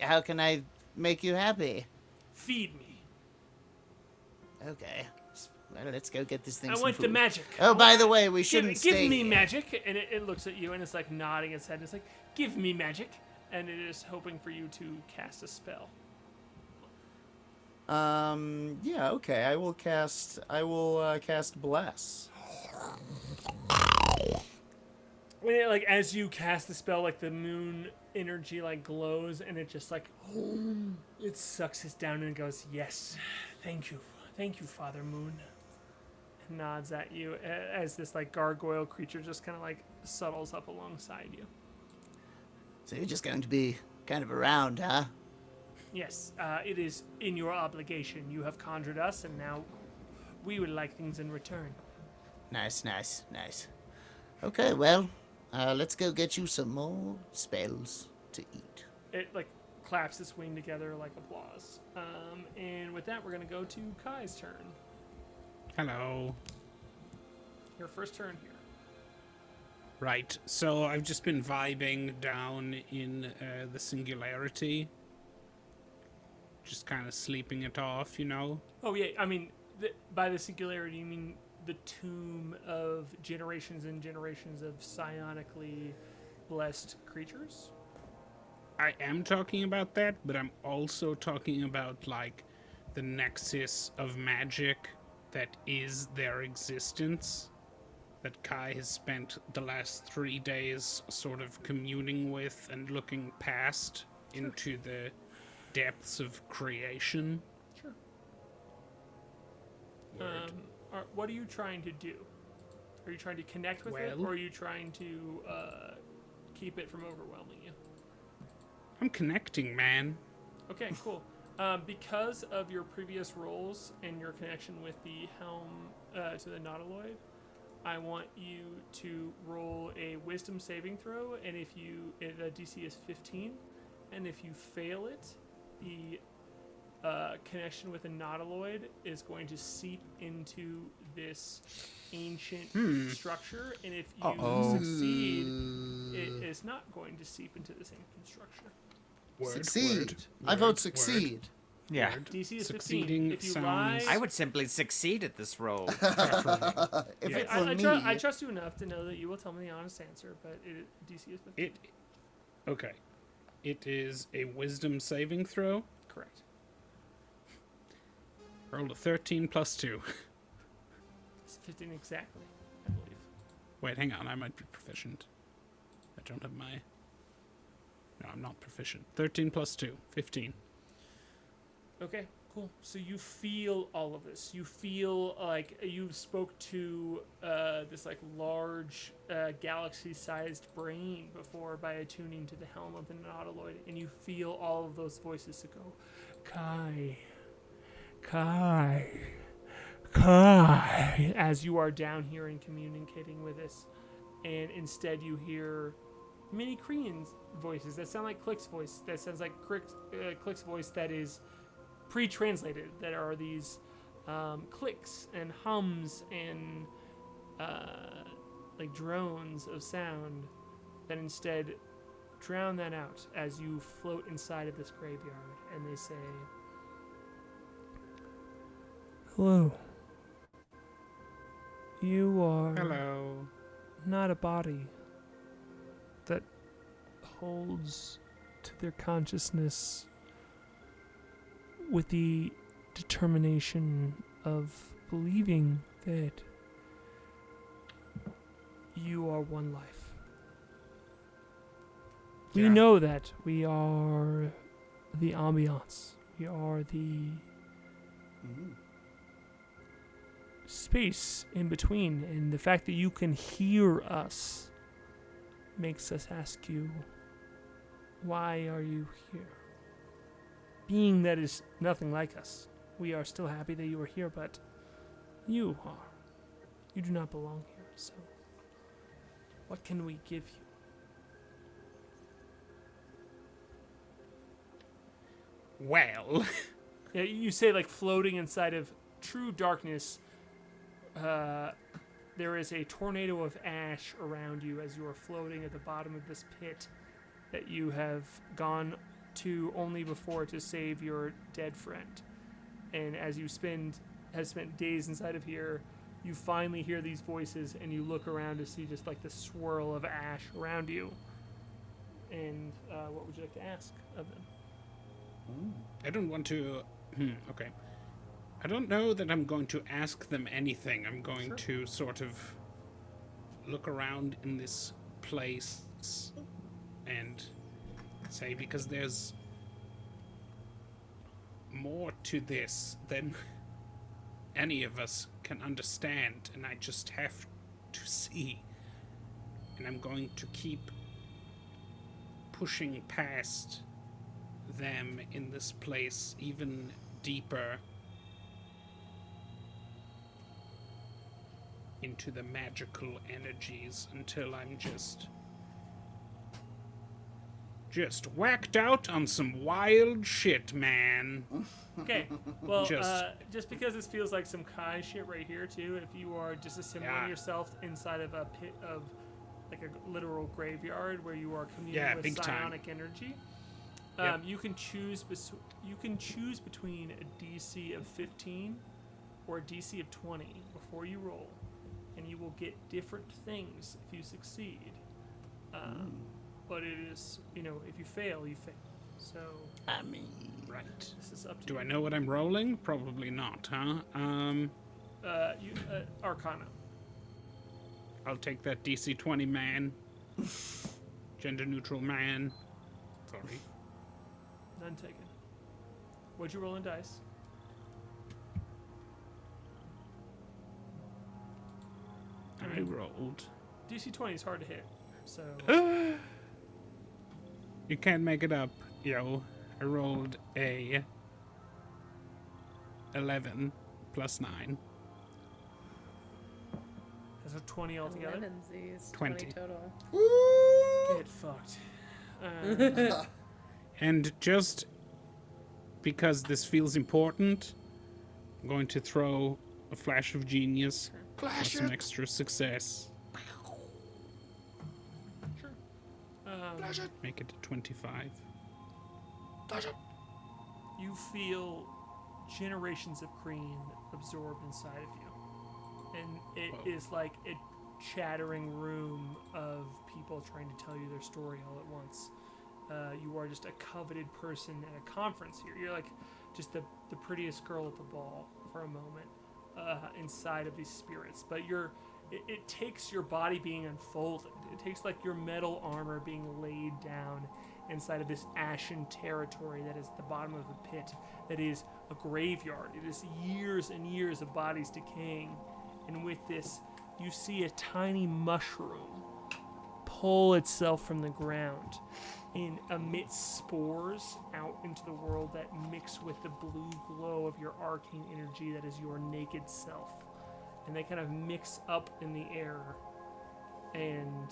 How can I make you happy? Feed me. Okay. Well, let's go get this thing I some want the food. magic. Oh, by the way, we shouldn't give stay me here. magic. And it looks at you and it's like nodding its head. It's like, give me magic. And it is hoping for you to cast a spell. Yeah, okay. I will cast Bless. When it, like, as you cast the spell, like, the moon energy, like, glows, and it just, like, it sucks it down and goes, yes, thank you, Father Moon. And nods at you as this, like, gargoyle creature just kind of, like, settles up alongside you. So you're just going to be kind of around, huh? Yes, it is in your obligation. You have conjured us, and now we would like things in return. Nice. Okay, well, let's go get you some more spells to eat. It, like, claps its wing together like applause. And with that, we're going to go to K.A.I.'s turn. Hello. Your first turn here. Right, so I've just been vibing down in the singularity. Just kind of sleeping it off, you know? Oh, yeah, I mean, by the singularity, you mean the tomb of generations and generations of psionically blessed creatures? I am talking about that, but I'm also talking about, like, the nexus of magic that is their existence. That K.A.I has spent the last 3 days sort of communing with and looking past into the depths of creation. Sure. Word. What are you trying to do? Are you trying to connect with it, or are you trying to keep it from overwhelming you? I'm connecting, man. Okay, cool. Because of your previous rolls and your connection with the helm to the nautiloid, I want you to roll a wisdom saving throw, and if the DC is 15, and if you fail it, the connection with a nautiloid is going to seep into this ancient structure, and if you succeed, it is not going to seep into this ancient structure. Succeed. I vote succeed. Yeah. DC is 15. Succeeding If you sounds- lie, I would simply succeed at this roll. If it I were me, I trust you enough to know that you will tell me the honest answer, but DC is 15. Okay. It is a wisdom saving throw. Correct. Rolled a 13 plus 2. It's 15 exactly, I believe. Wait, hang on. I might be proficient. I don't have my... No, I'm not proficient. 13 plus 2. 15. Okay, cool. So you feel all of this. You feel like you spoke to this like large galaxy-sized brain before by attuning to the helm of the nautiloid, and you feel all of those voices to go, K.A.I, K.A.I, K.A.I, as you are down here and communicating with us, and instead you hear many Kreen voices that sound like Klik's voice. That sounds like Klik's voice that is pre-translated. That are these clicks and hums and like drones of sound that instead drown that out as you float inside of this graveyard, and they say, "Hello. You are Hello. not a body that holds to their consciousness with the determination of believing that you are one life. We know that we are the ambiance. We are the space in between, and the fact that you can hear us makes us ask you, why are you here? Being that is nothing like us, we are still happy that you are here, but you are. You do not belong here, so what can we give you? Well, Yeah, you say like floating inside of true darkness, there is a tornado of ash around you as you are floating at the bottom of this pit that you have gone to only before to save your dead friend. And as you spend has spent days inside of here, you finally hear these voices, and you look around to see just like the swirl of ash around you. And what would you like to ask of them? I don't want to. Okay. I don't know that I'm going to ask them anything. I'm going to sort of look around in this place and say, because there's more to this than any of us can understand, and I just have to see. And I'm going to keep pushing past them in this place even deeper into the magical energies until I'm just whacked out on some wild shit, man. Okay, well, Just- just because this feels like some K.A.I shit right here, too, if you are disassembling yourself inside of a pit of, like, a literal graveyard where you are communing with big time. psionic energy, Yep. you can choose between a DC of 15 or a DC of 20 before you roll, and you will get different things if you succeed. But it is, if you fail, you fail. So, I mean, Right. this is up to Do you. I know what I'm rolling? Probably not, huh? Arcana. I'll take that DC 20 man. Gender neutral man. Sorry. None taken. What'd you roll in dice? I rolled. DC 20 is hard to hit, so You can't make it up, yo. I rolled a 11 plus 9. that's a 20 altogether. 11sies, 20. total. Get fucked. And just because this feels important, I'm going to throw a flash of genius for some extra success. Sure. Make it a 25. You feel generations of Kreen absorbed inside of you, and it is like a chattering room of people trying to tell you their story all at once. You are just a coveted person at a conference here. You're like just the prettiest girl at the ball for a moment inside of these spirits. But it takes your body being unfolded. It takes like your metal armor being laid down inside of this ashen territory that is the bottom of the pit, that is a graveyard. It is years and years of bodies decaying. And with this, you see a tiny mushroom pull itself from the ground and emit spores out into the world that mix with the blue glow of your arcane energy that is your naked self. And they kind of mix up in the air, and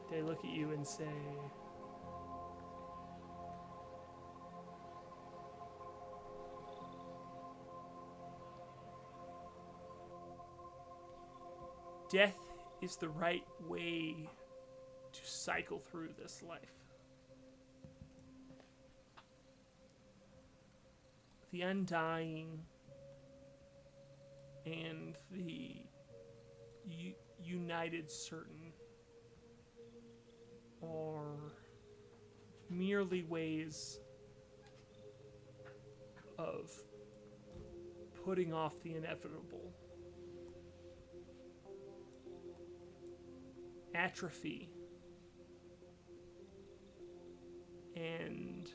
they look at you and say, death is the right way to cycle through this life. The undying and the united certain are merely ways of putting off the inevitable. Atrophy and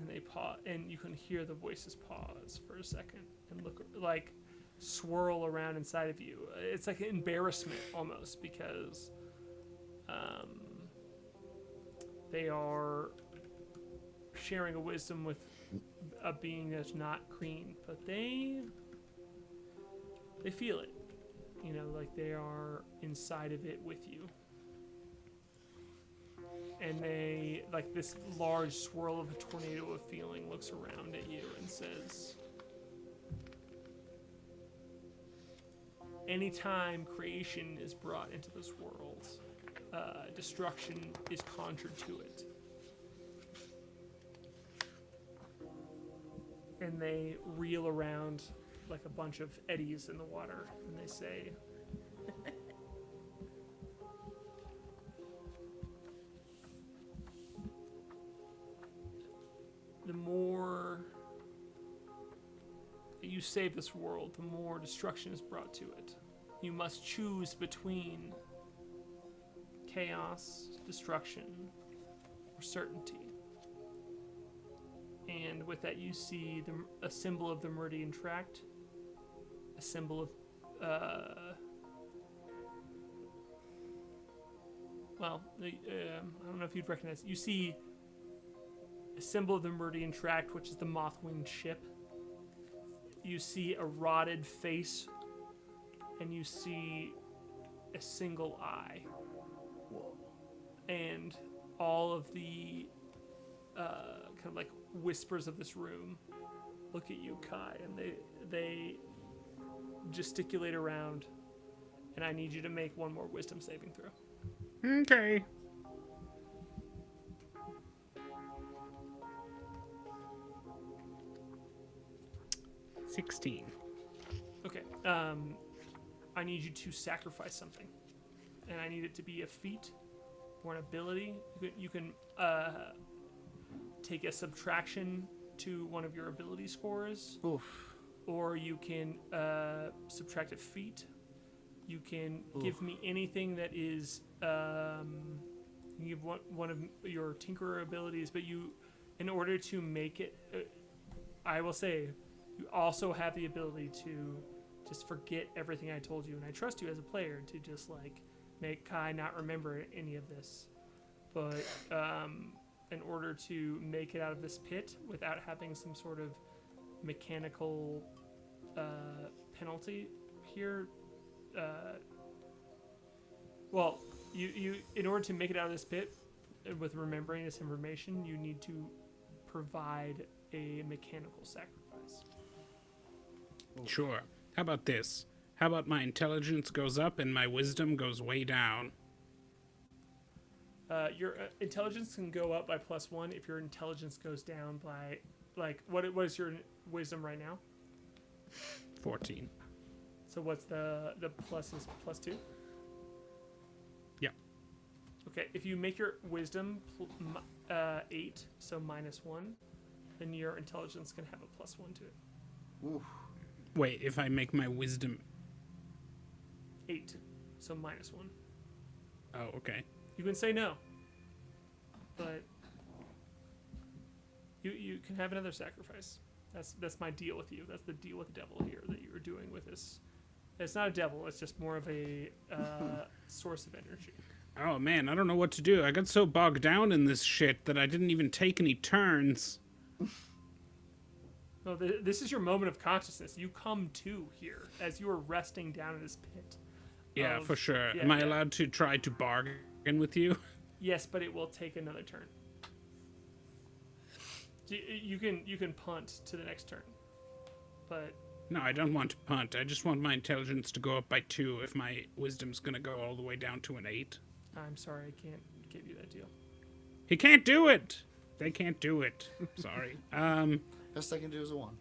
they pause, and you can hear the voices pause for a second and look, like, swirl around inside of you. It's like an embarrassment almost, because they are sharing a wisdom with a being that's not Kreen, but they feel it, like they are inside of it with you. And they, like this large swirl of a tornado of feeling, looks around at you and says, anytime creation is brought into this world, destruction is conjured to it. and they reel around like a bunch of eddies in the water, and they say, the more that you save this world, the more destruction is brought to it. You must choose between chaos, destruction, or certainty. And with that, you see a symbol of the Meridian Tract, a symbol of, I don't know if you'd recognize it. You see a symbol of the Meridian Tract, which is the moth-winged ship. You see a rotted face, and you see a single eye. Whoa. And all of the kind of like whispers of this room look at you, Kai, and they gesticulate around, and I need you to make one more wisdom saving throw. Okay. $16. Okay. I need you to sacrifice something, and I need it to be a feat or an ability. You can take a subtraction to one of your ability scores. Oof. Or you can subtract a feat. You can give me anything that is. You can give one of your Tinkerer abilities, but in order to make it, I will say, you also have the ability to just forget everything I told you, and I trust you as a player to just like make Kai not remember any of this. But in order to make it out of this pit without having some sort of mechanical penalty here, you in order to make it out of this pit with remembering this information, you need to provide a mechanical sacrifice. Sure. How about this? How about my intelligence goes up and my wisdom goes way down? Your intelligence can go up by +1 if your intelligence goes down by, like, what is your wisdom right now? 14. So what's the plus is +2? Yeah. Okay, if you make your wisdom 8, so -1, then your intelligence can have a +1 to it. Oof. Wait, if I make my wisdom... 8, so -1. Oh, okay. You can say no, but you can have another sacrifice. That's my deal with you. That's the deal with the devil here that you're doing with this. It's not a devil. It's just more of a source of energy. Oh, man, I don't know what to do. I got so bogged down in this shit that I didn't even take any turns. No, this is your moment of consciousness. You come to here as you are resting down in this pit. Yeah, for sure. Yeah, Am I yeah. allowed to try to bargain with you? Yes, but it will take another turn. You can punt to the next turn, but No, I don't want to punt. I just want my intelligence to go up by 2 if my wisdom's gonna go all the way down to an 8. I'm sorry, I can't give you that deal. He can't do it! They can't do it. Sorry. Best I can do is a 1.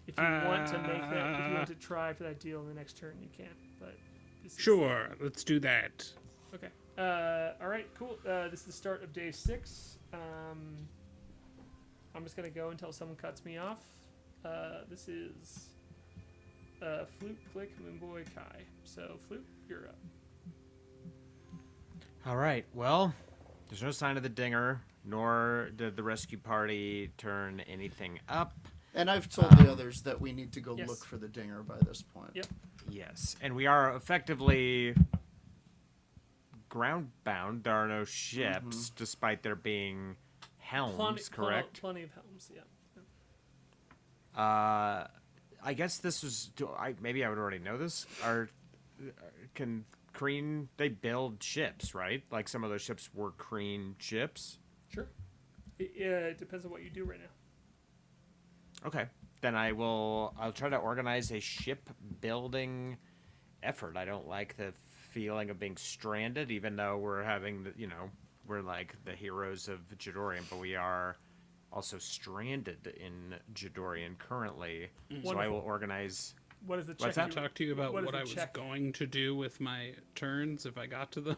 If you want to make that, if you want to try for that deal in the next turn, you can. But this is, Sure, let's do that. Okay. All right. Cool. This is the start of day 6. I'm just gonna go until someone cuts me off. This is Flute, Klik, Moonboy, K.A.I. So Flute, you're up. All right. Well, there's no sign of the dinger, nor did the rescue party turn anything up. And I've told the others that we need to go Yes. look for the dinger by this point. Yep. Yes, and we are effectively ground-bound. There are no ships, despite there being helms, correct? Plenty of helms. Yeah. I guess this was. Maybe I would already know this. Can Kreen? They build ships, right? Like some of those ships were Kreen ships. Sure. It depends on what you do right now. Okay, then I'll try to organize a shipbuilding effort. I don't like the feeling of being stranded, even though we're having we're like the heroes of Jadorian, but we are also stranded in Jadorian currently. So I will organize. What is the check? What's that? Talk to you about What is what the I was check? going to do with my turns if I got to them.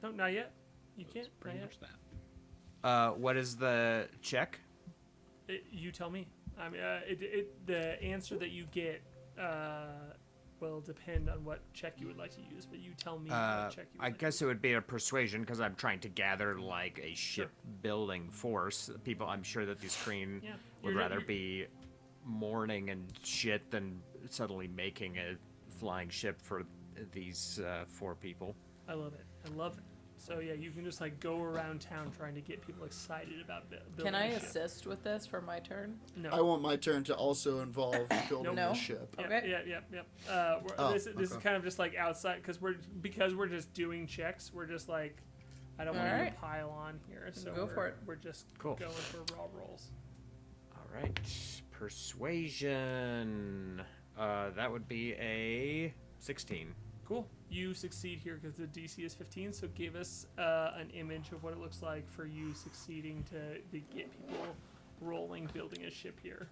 No, not yet. You can't. Not Pretty yet. much that. What is the check? You tell me. I mean, the answer that you get will depend on what check you would like to use, but you tell me what check you would I like guess it would be a persuasion because I'm trying to gather like a shipbuilding force. People, I'm sure that these Kreen Yeah. would You're- rather you're- be mourning and shit than suddenly making a flying ship for these 4 people. I love it. I love it. So yeah, you can just like go around town trying to get people excited about building Can I a ship. assist with this for my turn? No. I want my turn to also involve building No. the ship. Yep, Okay. Yep. Oh, This is okay. kind of just like outside because we're just doing checks. We're just like, I don't want to Alright. pile on here, so Go for it. We're just Cool. going for raw rolls. All right, persuasion. That would be a 16. Cool. You succeed here because the DC is 15. So give us an image of what it looks like for you succeeding to get people rolling, building a ship here.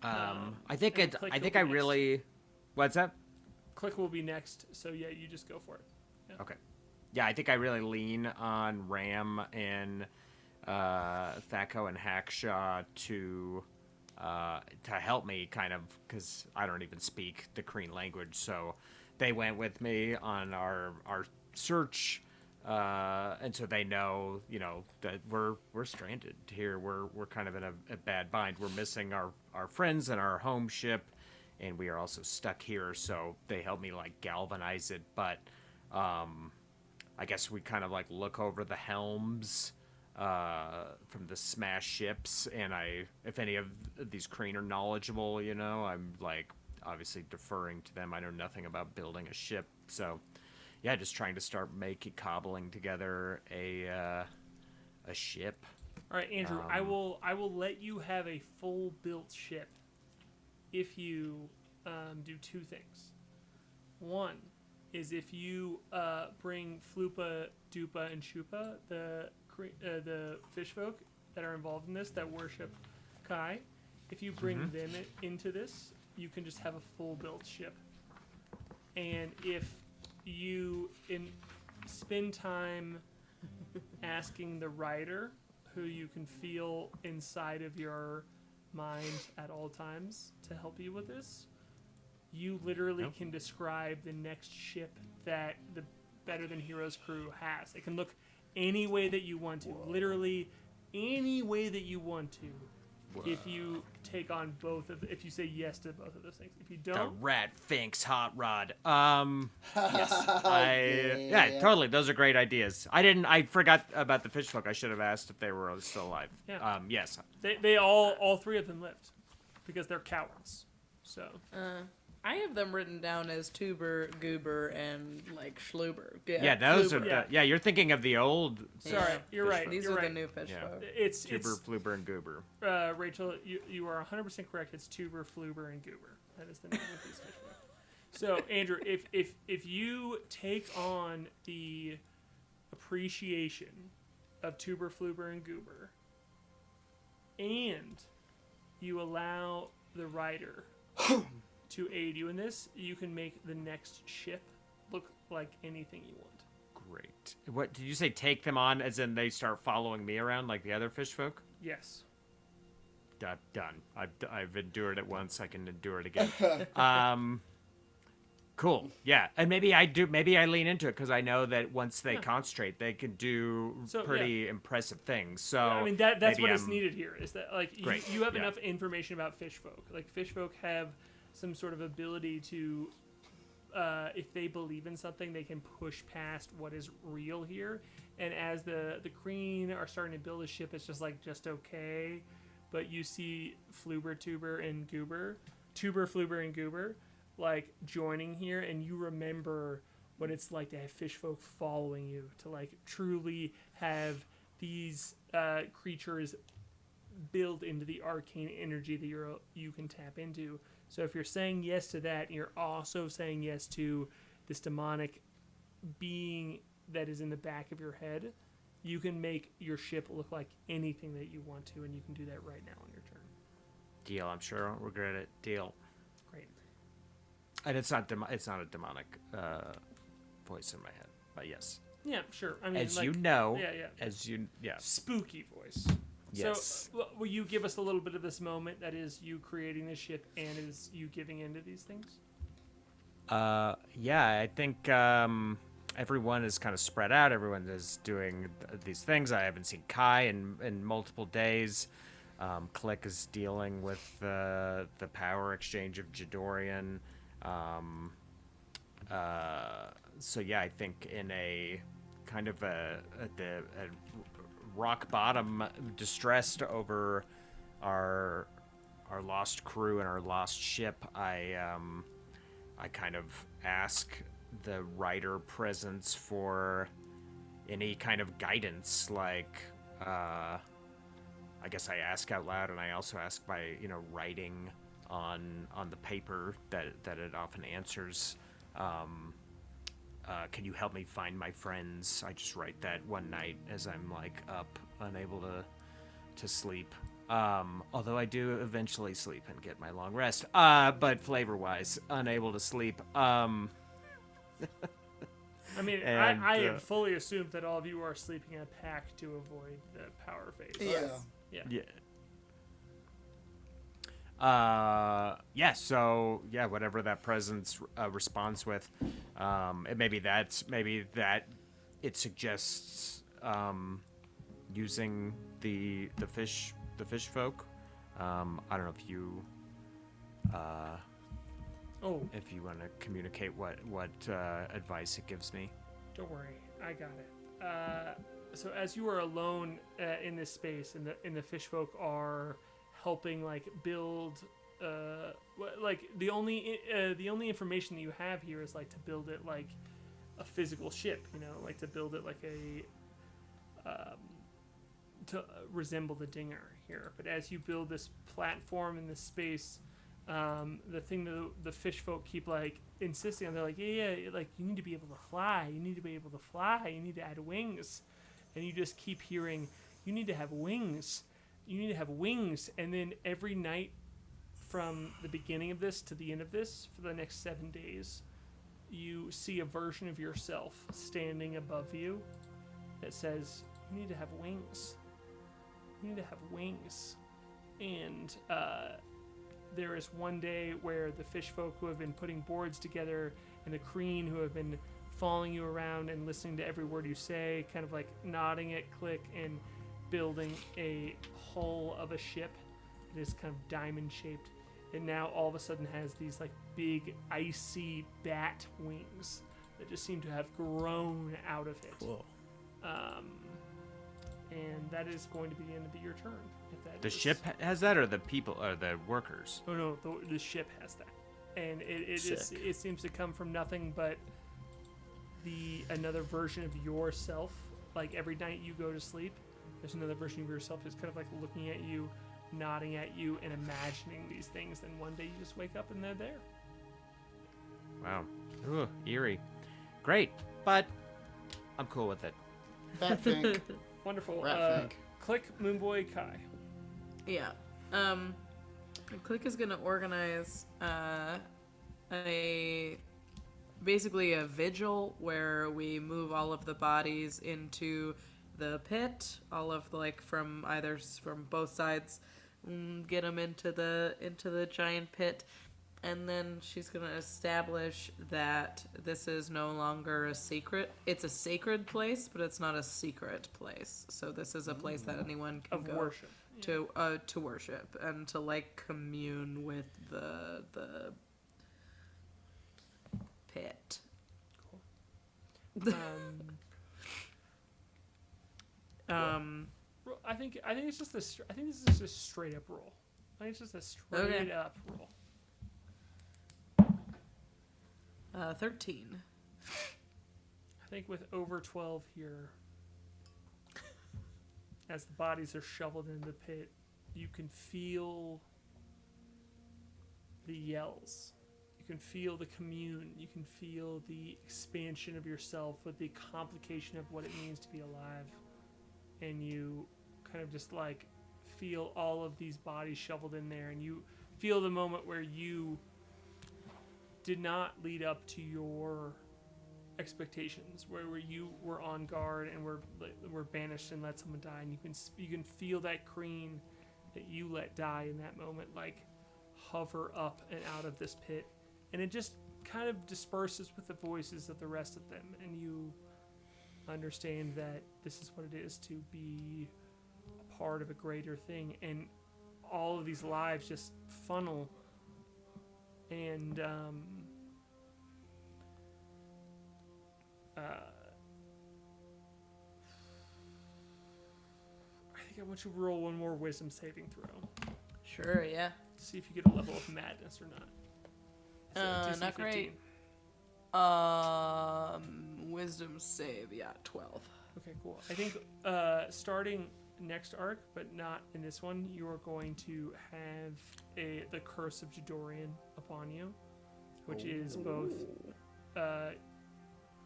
I think and it. Klik I will think be I next. really. What's that? Click will be next. So yeah, you just go for it. Okay. Yeah, I think I really lean on Ram and Thaco and Hackshaw to help me, kind of, because I don't even speak the Kreen language, so they went with me on our search, and so they know, that we're stranded here. We're kind of in a bad bind. We're missing our friends and our home ship, and we are also stuck here. So they helped me like galvanize it, but I guess we kind of like look over the helms from the smash ships, and if any of these Kreen are knowledgeable, I'm like obviously deferring to them. I know nothing about building a ship, so yeah, just trying to start cobbling together a ship. All right, Andrew. I will let you have a full built ship if you do 2 things. One is if you bring Flupa, Dupa, and Shupa, the fish folk that are involved in this that worship K.A.I. If you bring them into this, you can just have a full built ship. And if you spend time asking the writer, who you can feel inside of your mind at all times to help you with this, you literally can describe the next ship that the Better Than Heroes crew has. It can look any way that you want to. Literally any way that you want to. If you take on if you say yes to both of those things. If you The don't, Rat Finks Hot Rod. Yeah. Yeah, totally. Those are great ideas. I forgot about the fish folk. I should have asked if they were still alive. Yeah. Yes. they all 3 of them lived because they're cowards. So I have them written down as Tuber, Goober, and like Schluber. Yeah, those are. Fluber. Yeah. You're thinking of the old. sorry, you're fish right. folk. These You're are right. the new fish Yeah. folk. It's Tuber, Fluber, and Goober. Rachel, you are 100% correct. It's Tuber, Fluber, and Goober. That is the name of these fish folk. So, Andrew, if you take on the appreciation of Tuber, Fluber, and Goober, and you allow the writer to aid you in this, you can make the next ship look like anything you want. Great. What did you say? Take them on, as in they start following me around like the other fish folk? Yes. Done. I've endured it once. I can endure it again. Cool. Yeah, and maybe I lean into it because I know that once they concentrate, they can do pretty impressive things. So I mean, that's maybe what is I'm- needed here. Is that like Great, you have yeah. enough information about fish folk? Like fish folk have some sort of ability to, if they believe in something, they can push past what is real here. And as the Kreen are starting to build a ship, it's just okay. But you see Fluber, Tuber, and Goober, Fluber, and Goober, like joining here, and you remember what it's like to have fish folk following you, to like truly have these creatures build into the arcane energy that you can tap into. So if you're saying yes to that, you're also saying yes to this demonic being that is in the back of your head. you can make your ship look like anything that you want to, and you can do that right now on your turn. Deal. I'm sure I won't regret it. Deal. Great. And it's not a demonic voice in my head, but yes. Yeah, sure. I mean, As like, you know. Yeah. Spooky voice. Yes. So, will you give us a little bit of this moment that is you creating this ship and is you giving into these things? Yeah, I think everyone is kind of spread out. Everyone is doing these things. I haven't seen K.A.I in multiple days. Klik is dealing with the power exchange of Jadorian. So yeah, I think in a kind of a rock bottom, distressed over our lost crew and our lost ship, I kind of ask the writer presence for any kind of guidance, like I guess I ask out loud, and I also ask by writing on the paper that it often answers. Can you help me find my friends? I just write that one night as I'm like up, unable to sleep. Although I do eventually sleep and get my long rest. But flavor-wise, unable to sleep. I mean, I have fully assumed that all of you are sleeping in a pack to avoid the power phase. Yes. Yeah. Yeah. So yeah, whatever that presence responds with, maybe that it suggests using the fish folk. I don't know if you if you want to communicate what advice it gives me. Don't worry, I got it. So as you are alone in this space, and the fish folk are helping build the only information that you have here is to build it like a physical ship, to build it like a to resemble the Dinger here. But as you build this platform in this space, the thing that the fish folk keep insisting on, they're like, yeah, you need to be able to fly, you need to be able to fly, you need to add wings, and you just keep hearing, you need to have wings. You need to have wings, and then every night from the beginning of this to the end of this, for the next 7 days, you see a version of yourself standing above you that says, you need to have wings. You need to have wings. And there is one day where the fish folk who have been putting boards together and the Kreen who have been following you around and listening to every word you say, kind of nodding at Klik and building a hull of a ship that is kind of diamond shaped, and now all of a sudden has these big icy bat wings that just seem to have grown out of it. Cool. And that is going to be the end of your turn. The ship has that, or the people, or the workers? Oh no, the ship has that, and it seems to come from nothing but another version of yourself. Every night you go to sleep, there's another version of yourself who's kind of looking at you, nodding at you, and imagining these things. Then one day you just wake up and they're there. Wow. Ooh, eerie. Great, but I'm cool with it. Bat Fink. Wonderful. Rat Fink. Klik, Moonboy, K.A.I. Yeah. Klik is gonna organize basically a vigil where we move all of the bodies into the pit, all of from both sides, get them into the giant pit, and then she's gonna establish that this is no longer a secret. It's a sacred place, but it's not a secret place. So this is a place that anyone can go worship. to worship and to commune with the pit. Cool. I think it's just I think this is just straight up roll. I think it's just a straight up roll. 13. I think with over 12 here, as the bodies are shoveled into the pit, you can feel the yells. You can feel the commune. You can feel the expansion of yourself with the complication of what it means to be alive. and you kind of just like feel all of these bodies shoveled in there, and you feel the moment where you did not lead up to your expectations, where you were on guard and were banished and let someone die, and you can feel that Kreen that you let die in that moment like hover up and out of this pit, and it just kind of disperses with the voices of the rest of them, and you understand that this is what it is to be a part of a greater thing, and all of these lives just funnel, and I think I want you to roll one more wisdom saving throw. Sure, yeah. See if you get a level of madness or not. It's a DC Not 15. great. Wisdom save, yeah, 12. Okay, cool. I think starting next arc, but not in this one, you are going to have the Curse of Jadorian upon you, which is both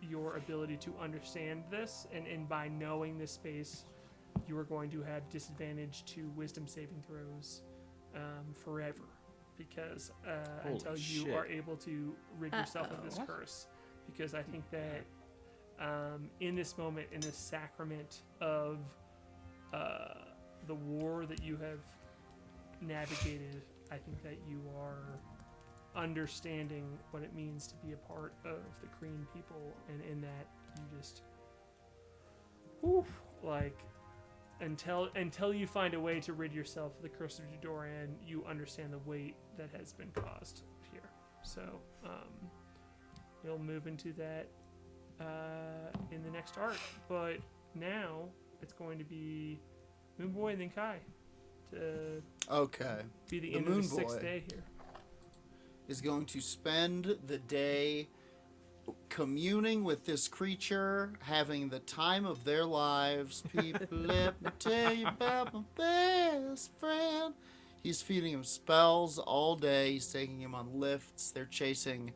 your ability to understand this, and by knowing this space, you are going to have disadvantage to wisdom saving throws forever, because until you are able to rid yourself of this curse. Because I think that in this moment, in this sacrament of the war that you have navigated, I think that you are understanding what it means to be a part of the Kreen people, and in that you just like until you find a way to rid yourself of the Curse of Jadorian, you understand the weight that has been caused here. So you'll move into that in the next arc, but now it's going to be Moonboy and then K.A.I. to be the end of the sixth day here. Is going to spend the day communing with this creature, having the time of their lives. People, let me tell you about my best friend. He's feeding him spells all day. He's taking him on lifts. They're chasing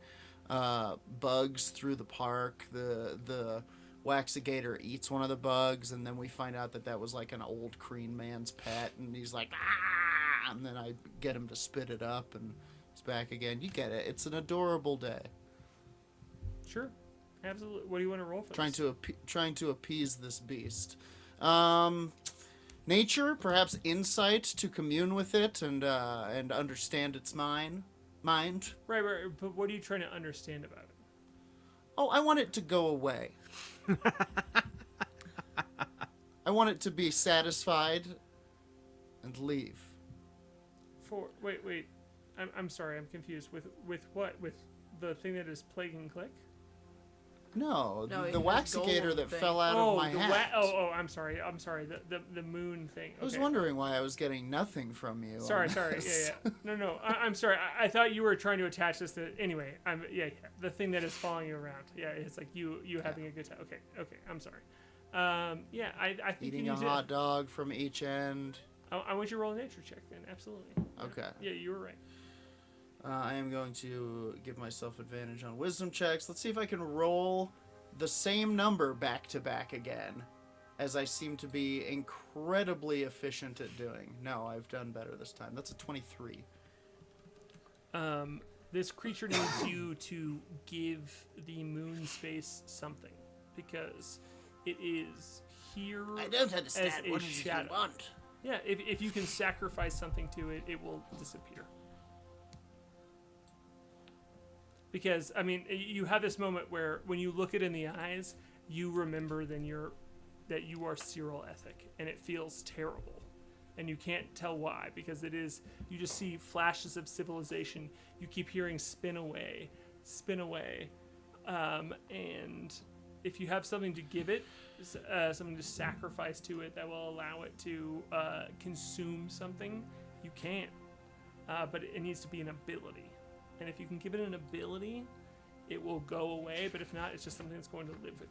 bugs through the park. The Waxigator eats one of the bugs, and then we find out that was like an old Kreen man's pet, and he's like, ah! And then I get him to spit it up, and he's back again. You get it. It's an adorable day. Sure, absolutely. What do you want to roll for? Trying to appease this beast. Nature, perhaps insight to commune with it and understand its mind. Right. But what are you trying to understand about it? Oh, I want it to go away. I want it to be satisfied and leave. Wait. I'm sorry. I'm confused. With what? With the thing that is plaguing Klik? No, No, the it has Waxigator gold that thing. fell out of my hat. I'm sorry. The moon thing. Okay. I was wondering why I was getting nothing from you. Sorry. Yeah. No. I'm sorry. I thought you were trying to attach this to. Anyway, the thing that is following you around. Yeah, it's like you having a good time. Okay. I'm sorry. I think Eating you a need hot dog from each end. I want you to roll a nature check then. Absolutely. Okay. Yeah, you were right. I am going to give myself advantage on wisdom checks. Let's see if I can roll the same number back to back again, as I seem to be incredibly efficient at doing. No, I've done better this time. That's a 23. This creature needs you to give the moon space something, because it is here. I don't understand. As a What is it you shadow. want? Yeah, if you can sacrifice something to it, it will disappear. Because, I mean, you have this moment where when you look it in the eyes, you remember that you are Cyrilethic, and it feels terrible. And you can't tell why, because you just see flashes of civilization. You keep hearing spin away. And if you have something to give it, something to sacrifice to it that will allow it to consume something, you can. But it needs to be an ability. And if you can give it an ability, it will go away. But if not, it's just something that's going to live with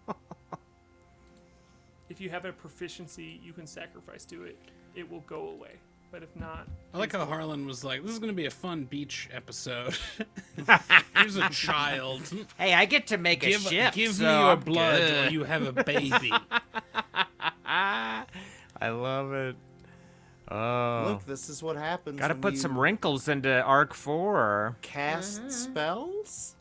you. If you have a proficiency you can sacrifice to it, it will go away. but if not, I like how Harlan was like, "This is gonna be a fun beach episode." Here's a child. Hey, I get to make a ship. Give so me your I'm blood, good. or you have a baby. I love it. Oh, Look, this is what happens. gotta when put you some wrinkles into Arc 4. cast spells.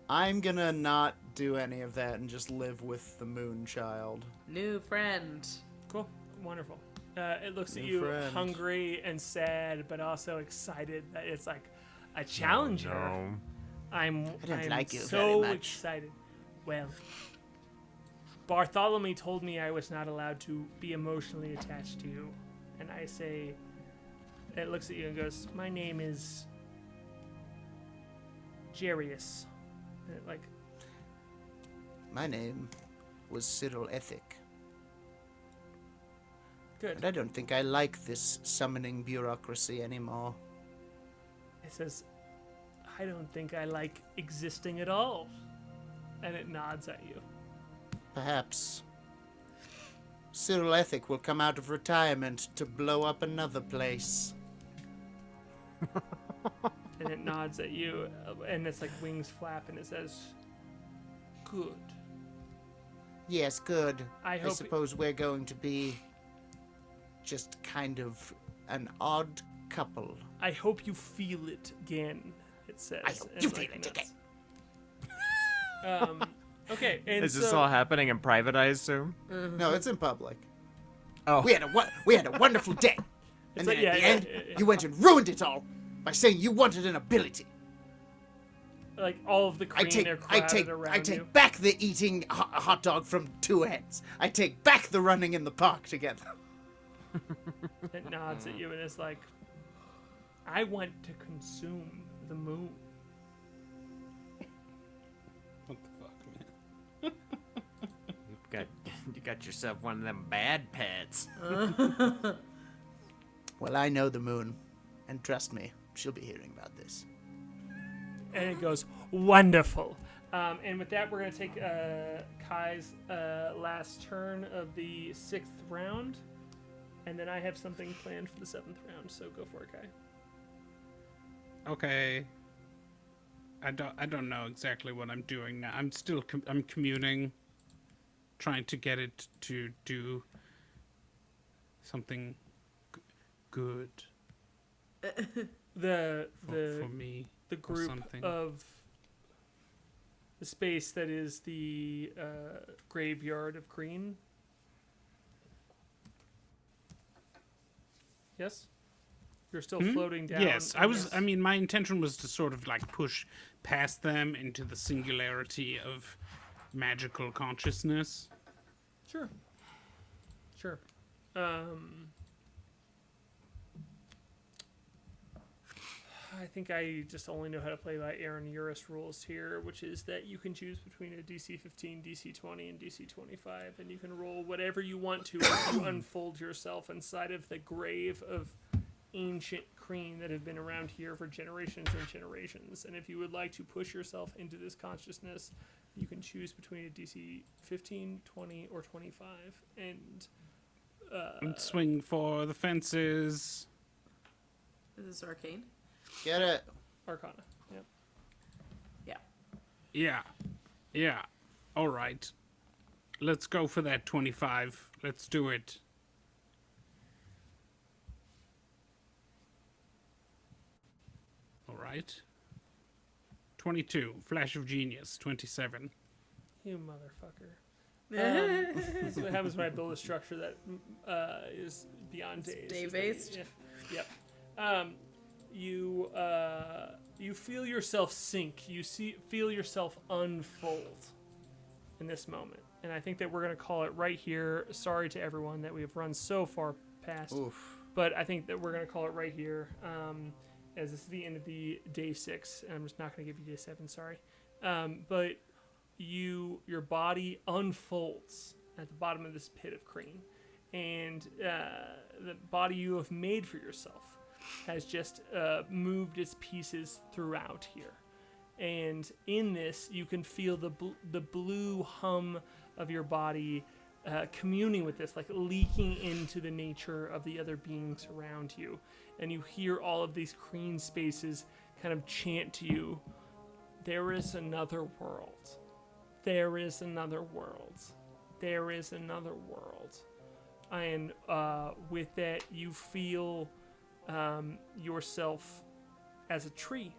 I'm gonna not do any of that and just live with the moon child. New friend. cool, wonderful. It looks at New you friend. hungry and sad, but also excited that it's like a challenger. No. I'm don't like you so very much. excited. Well, Bartholomew told me I was not allowed to be emotionally attached to you. And I say, it looks at you and goes, my name is Jarius. And it, like, My name was Cyrilethic, good. and I don't think I like this summoning bureaucracy anymore. It says, I don't think I like existing at all. And it nods at you. Perhaps Cyrilethic will come out of retirement to blow up another place. And it nods at you, and it's like wings flap, and it says, good. Yes, good. I I hope suppose we're going to be just kind of an odd couple. I hope you feel it again, it says. I hope and, you like, feel it nods. Okay, and Is so, this all happening in private, I assume? No, it's in public. Oh. We had a wonderful day, and like- then yeah, at the yeah, end, yeah. you went and ruined it all by saying you wanted an ability. like all of the I Kreen are crowded around take you. back the eating a hot dog from two ends. I take back the running in the park together. It nods at you and is like, I want to consume the moon. What the fuck, man? You got yourself one of them bad pets. Well, I know the moon, and trust me, she'll be hearing about this. And it goes, wonderful. And with that, we're going to take K.A.I's last turn of the 6th round. And then I have something planned for the 7th round, so go for it, K.A.I. Okay. I don't know exactly what I'm doing now. I'm still I'm commuting, trying to get it to do something good for me. The or group something. of the space that is the graveyard of Kreen. Yes? You're still floating down. Yes, in I was. this- I mean, my intention was to sort of like push past them into the singularity of magical consciousness. Sure. Sure. I think I just only know how to play by Aaron Urist rules here, which is that you can choose between a DC 15, DC 20, and DC 25, and you can roll whatever you want to as you unfold yourself inside of the grave of ancient Kreen that have been around here for generations and generations. And if you would like to push yourself into this consciousness, you can choose between a DC 15, 20, or 25. And Swing for the fences. Is this Arcane? Get it? Arcana. Yep. Yeah. Yeah. Yeah. All right. Let's go for that 25. Let's do it. All right. 22. Flash of Genius. 27. You motherfucker. This is what happens when I build a structure that is beyond days. day-based? Yeah. Yep. You feel yourself sink. You feel yourself unfold in this moment. And I think that we're going to call it right here. Sorry to everyone that we have run so far past. Oof. But I think that we're going to call it right here, as this is the end of the day 6. And I'm just not going to give you day 7, sorry. But your body unfolds at the bottom of this pit of Kreen. And the body you have made for yourself has just moved its pieces throughout here. And in this, you can feel the blue hum of your body communing with this, like leaking into the nature of the other beings around you. And you hear all of these Kreen spaces kind of chant to you, there is another world. There is another world. There is another world. And with that, you feel yourself as a tree.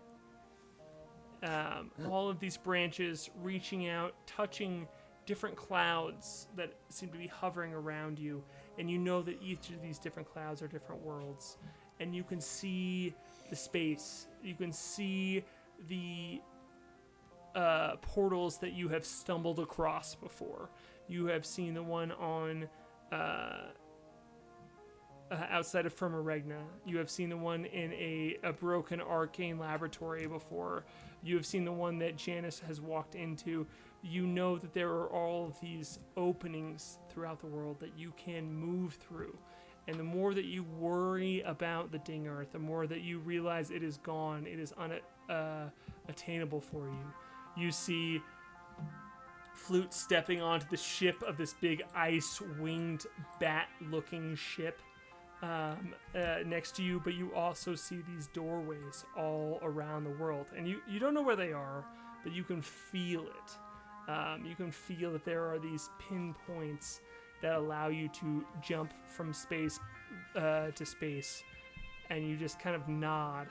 All of these branches reaching out, touching different clouds that seem to be hovering around you. And you know that each of these different clouds are different worlds. And you can see the space. You can see the portals that you have stumbled across before. You have seen the one on outside of Firmaregna. You have seen the one in a broken arcane laboratory before. You have seen the one that Janice has walked into. You know that there are all of these openings throughout the world that you can move through. And the more that you worry about the Ding Earth, the more that you realize it is gone, it is unattainable for you. You see Flute stepping onto the ship of this big ice-winged bat-looking ship next to you, but you also see these doorways all around the world. And you don't know where they are, but you can feel it. You can feel that there are these pinpoints that allow you to jump from space to space. And you just kind of nod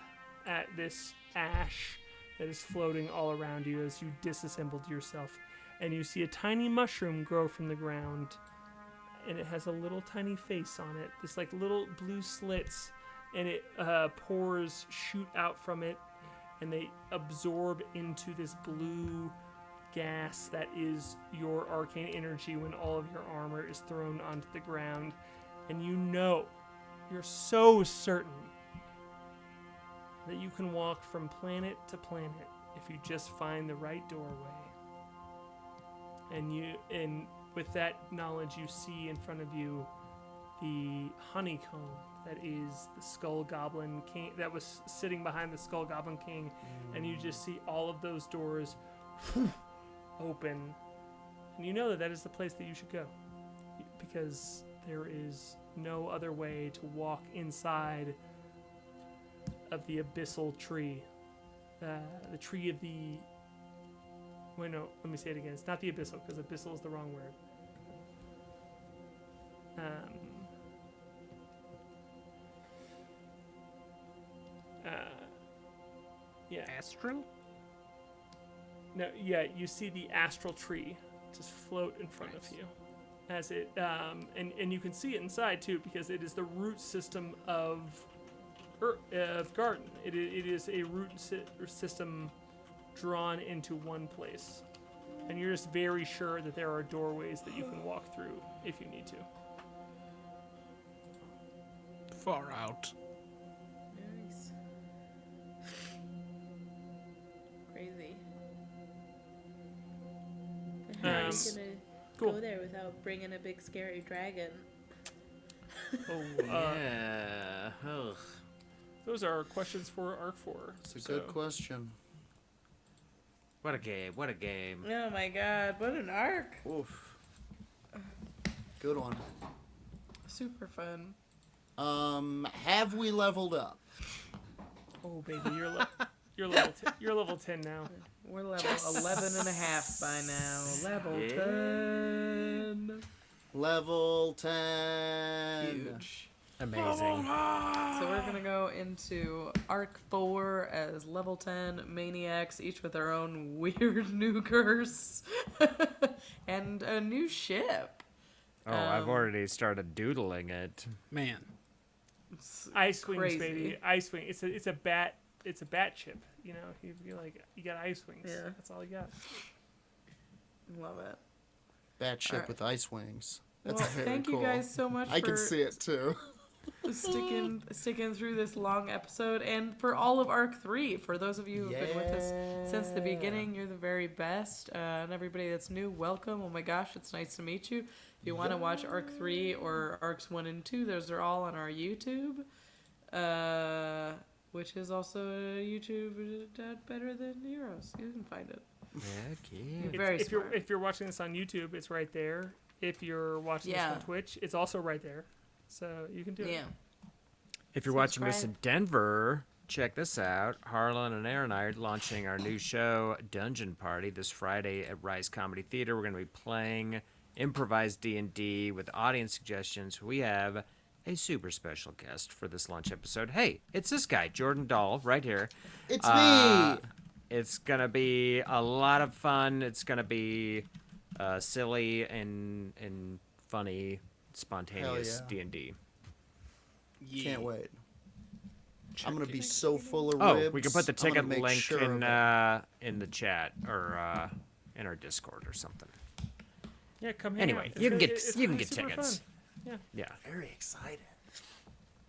at this ash that is floating all around you as you disassembled yourself. And you see a tiny mushroom grow from the ground. And it has a little tiny face on it. This like little blue slits. And it pores shoot out from it. And they absorb into this blue gas that is your arcane energy when all of your armor is thrown onto the ground. And you know, you're so certain that you can walk from planet to planet if you just find the right doorway. And with that knowledge, you see in front of you the honeycomb that is the Skull Goblin King that was sitting behind the Skull Goblin King, and you just see all of those doors open, and you know that that is the place that you should go, because there is no other way to walk inside of the abyssal tree, the tree of the. Wait, no. Let me say it again. It's not the abyssal, because abyssal is the wrong word. Yeah. Astral? No, yeah, you see the astral tree just float in front of you, as it, and you can see it inside too, because it is the root system of Garden. It is a root system drawn into one place, and you're just very sure that there are doorways that you can walk through if you need to. Far out. Nice. Crazy. How are you gonna Cool. go there without bringing a big scary dragon? Yeah. Ugh. Those are questions for Arc 4. It's a good question. What a game. What a game. Oh my god, what an arc! Oof. Good one. Super fun. Have we leveled up? Oh baby, you're level 10 now. We're level 11 and a half by now. Level 10. Level 10. Huge. Amazing. So we're gonna go into Arc 4 as level 10 maniacs, each with their own weird new curse and a new ship. Oh, I've already started doodling it. Man. It's Ice wings, crazy. baby. Ice wing. It's a bat chip. You know, you got ice wings. Yeah. That's all you got. Love it. Bat ship Alright. with ice wings. That's Well, very thank cool. you guys so much I for can see it too. sticking through this long episode, and for all of Arc 3. For those of you who've been with us since the beginning, you're the very best. And everybody that's new, welcome. Oh my gosh, it's nice to meet you. If you want to watch Arc 3 or Arcs 1 and 2, those are all on our YouTube, which is also a YouTube better than Heroes. You can find it. Okay. You're very if smart. you're watching this on YouTube, it's right there. If you're watching this on Twitch, it's also right there. So you can do it. Yeah. If you're watching this in Denver, check this out. Harlan and Aaron and I are launching our new show, Dungeon Party, this Friday at Rise Comedy Theater. We're going to be playing improvised D&D with audience suggestions. We have a super special guest for this launch episode. Hey, it's this guy, Jordan Dahl, right here. It's me! It's going to be a lot of fun. It's going to be silly and funny, spontaneous D&D. Yeah. Can't wait. I'm gonna be so full of ribs. Oh, we can put the ticket link sure in the chat or in our Discord or something. Yeah, come hang Anyway, out. you can get It's super tickets. fun. Yeah. Very excited.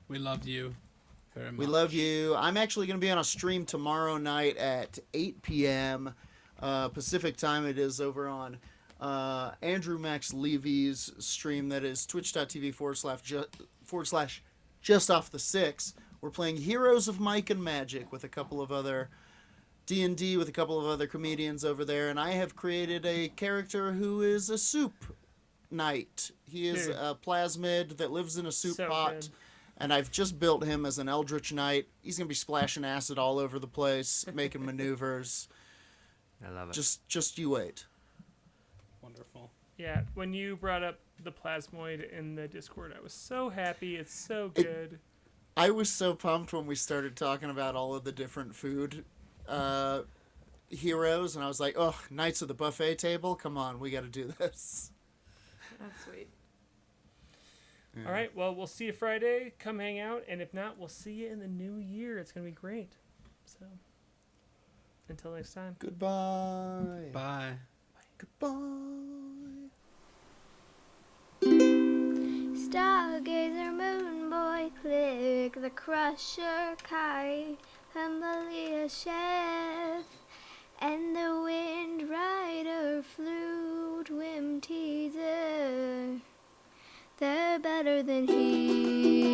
We love you very much. We love you. I'm actually going to be on a stream tomorrow night at 8 p.m. Pacific time. It is over on Andrew Max Levy's stream. That is twitch.tv// just off the 6. We're playing Heroes of Might and Magic with a couple of other D&D with a couple of other comedians over there, and I have created a character who is a soup knight. He is a plasmid that lives in a soup pot, good. and I've just built him as an eldritch knight. He's gonna be splashing acid all over the place, making maneuvers. I love it. Just you wait. Wonderful. Yeah, when you brought up the plasmoid in the Discord, I was so happy. It's so good. I was so pumped when we started talking about all of the different food heroes, and I was like, oh, Knights of the Buffet Table? Come on, we got to do this. That's sweet. Yeah. All right, well, we'll see you Friday. Come hang out, and if not, we'll see you in the new year. It's going to be great. So, until next time. Goodbye. Bye. Goodbye. Stargazer, Moonboy, Klik, the Crusher, K.A.I, Humbly Chef, and the Windrider, Flute, Whimteaser. They're better than he.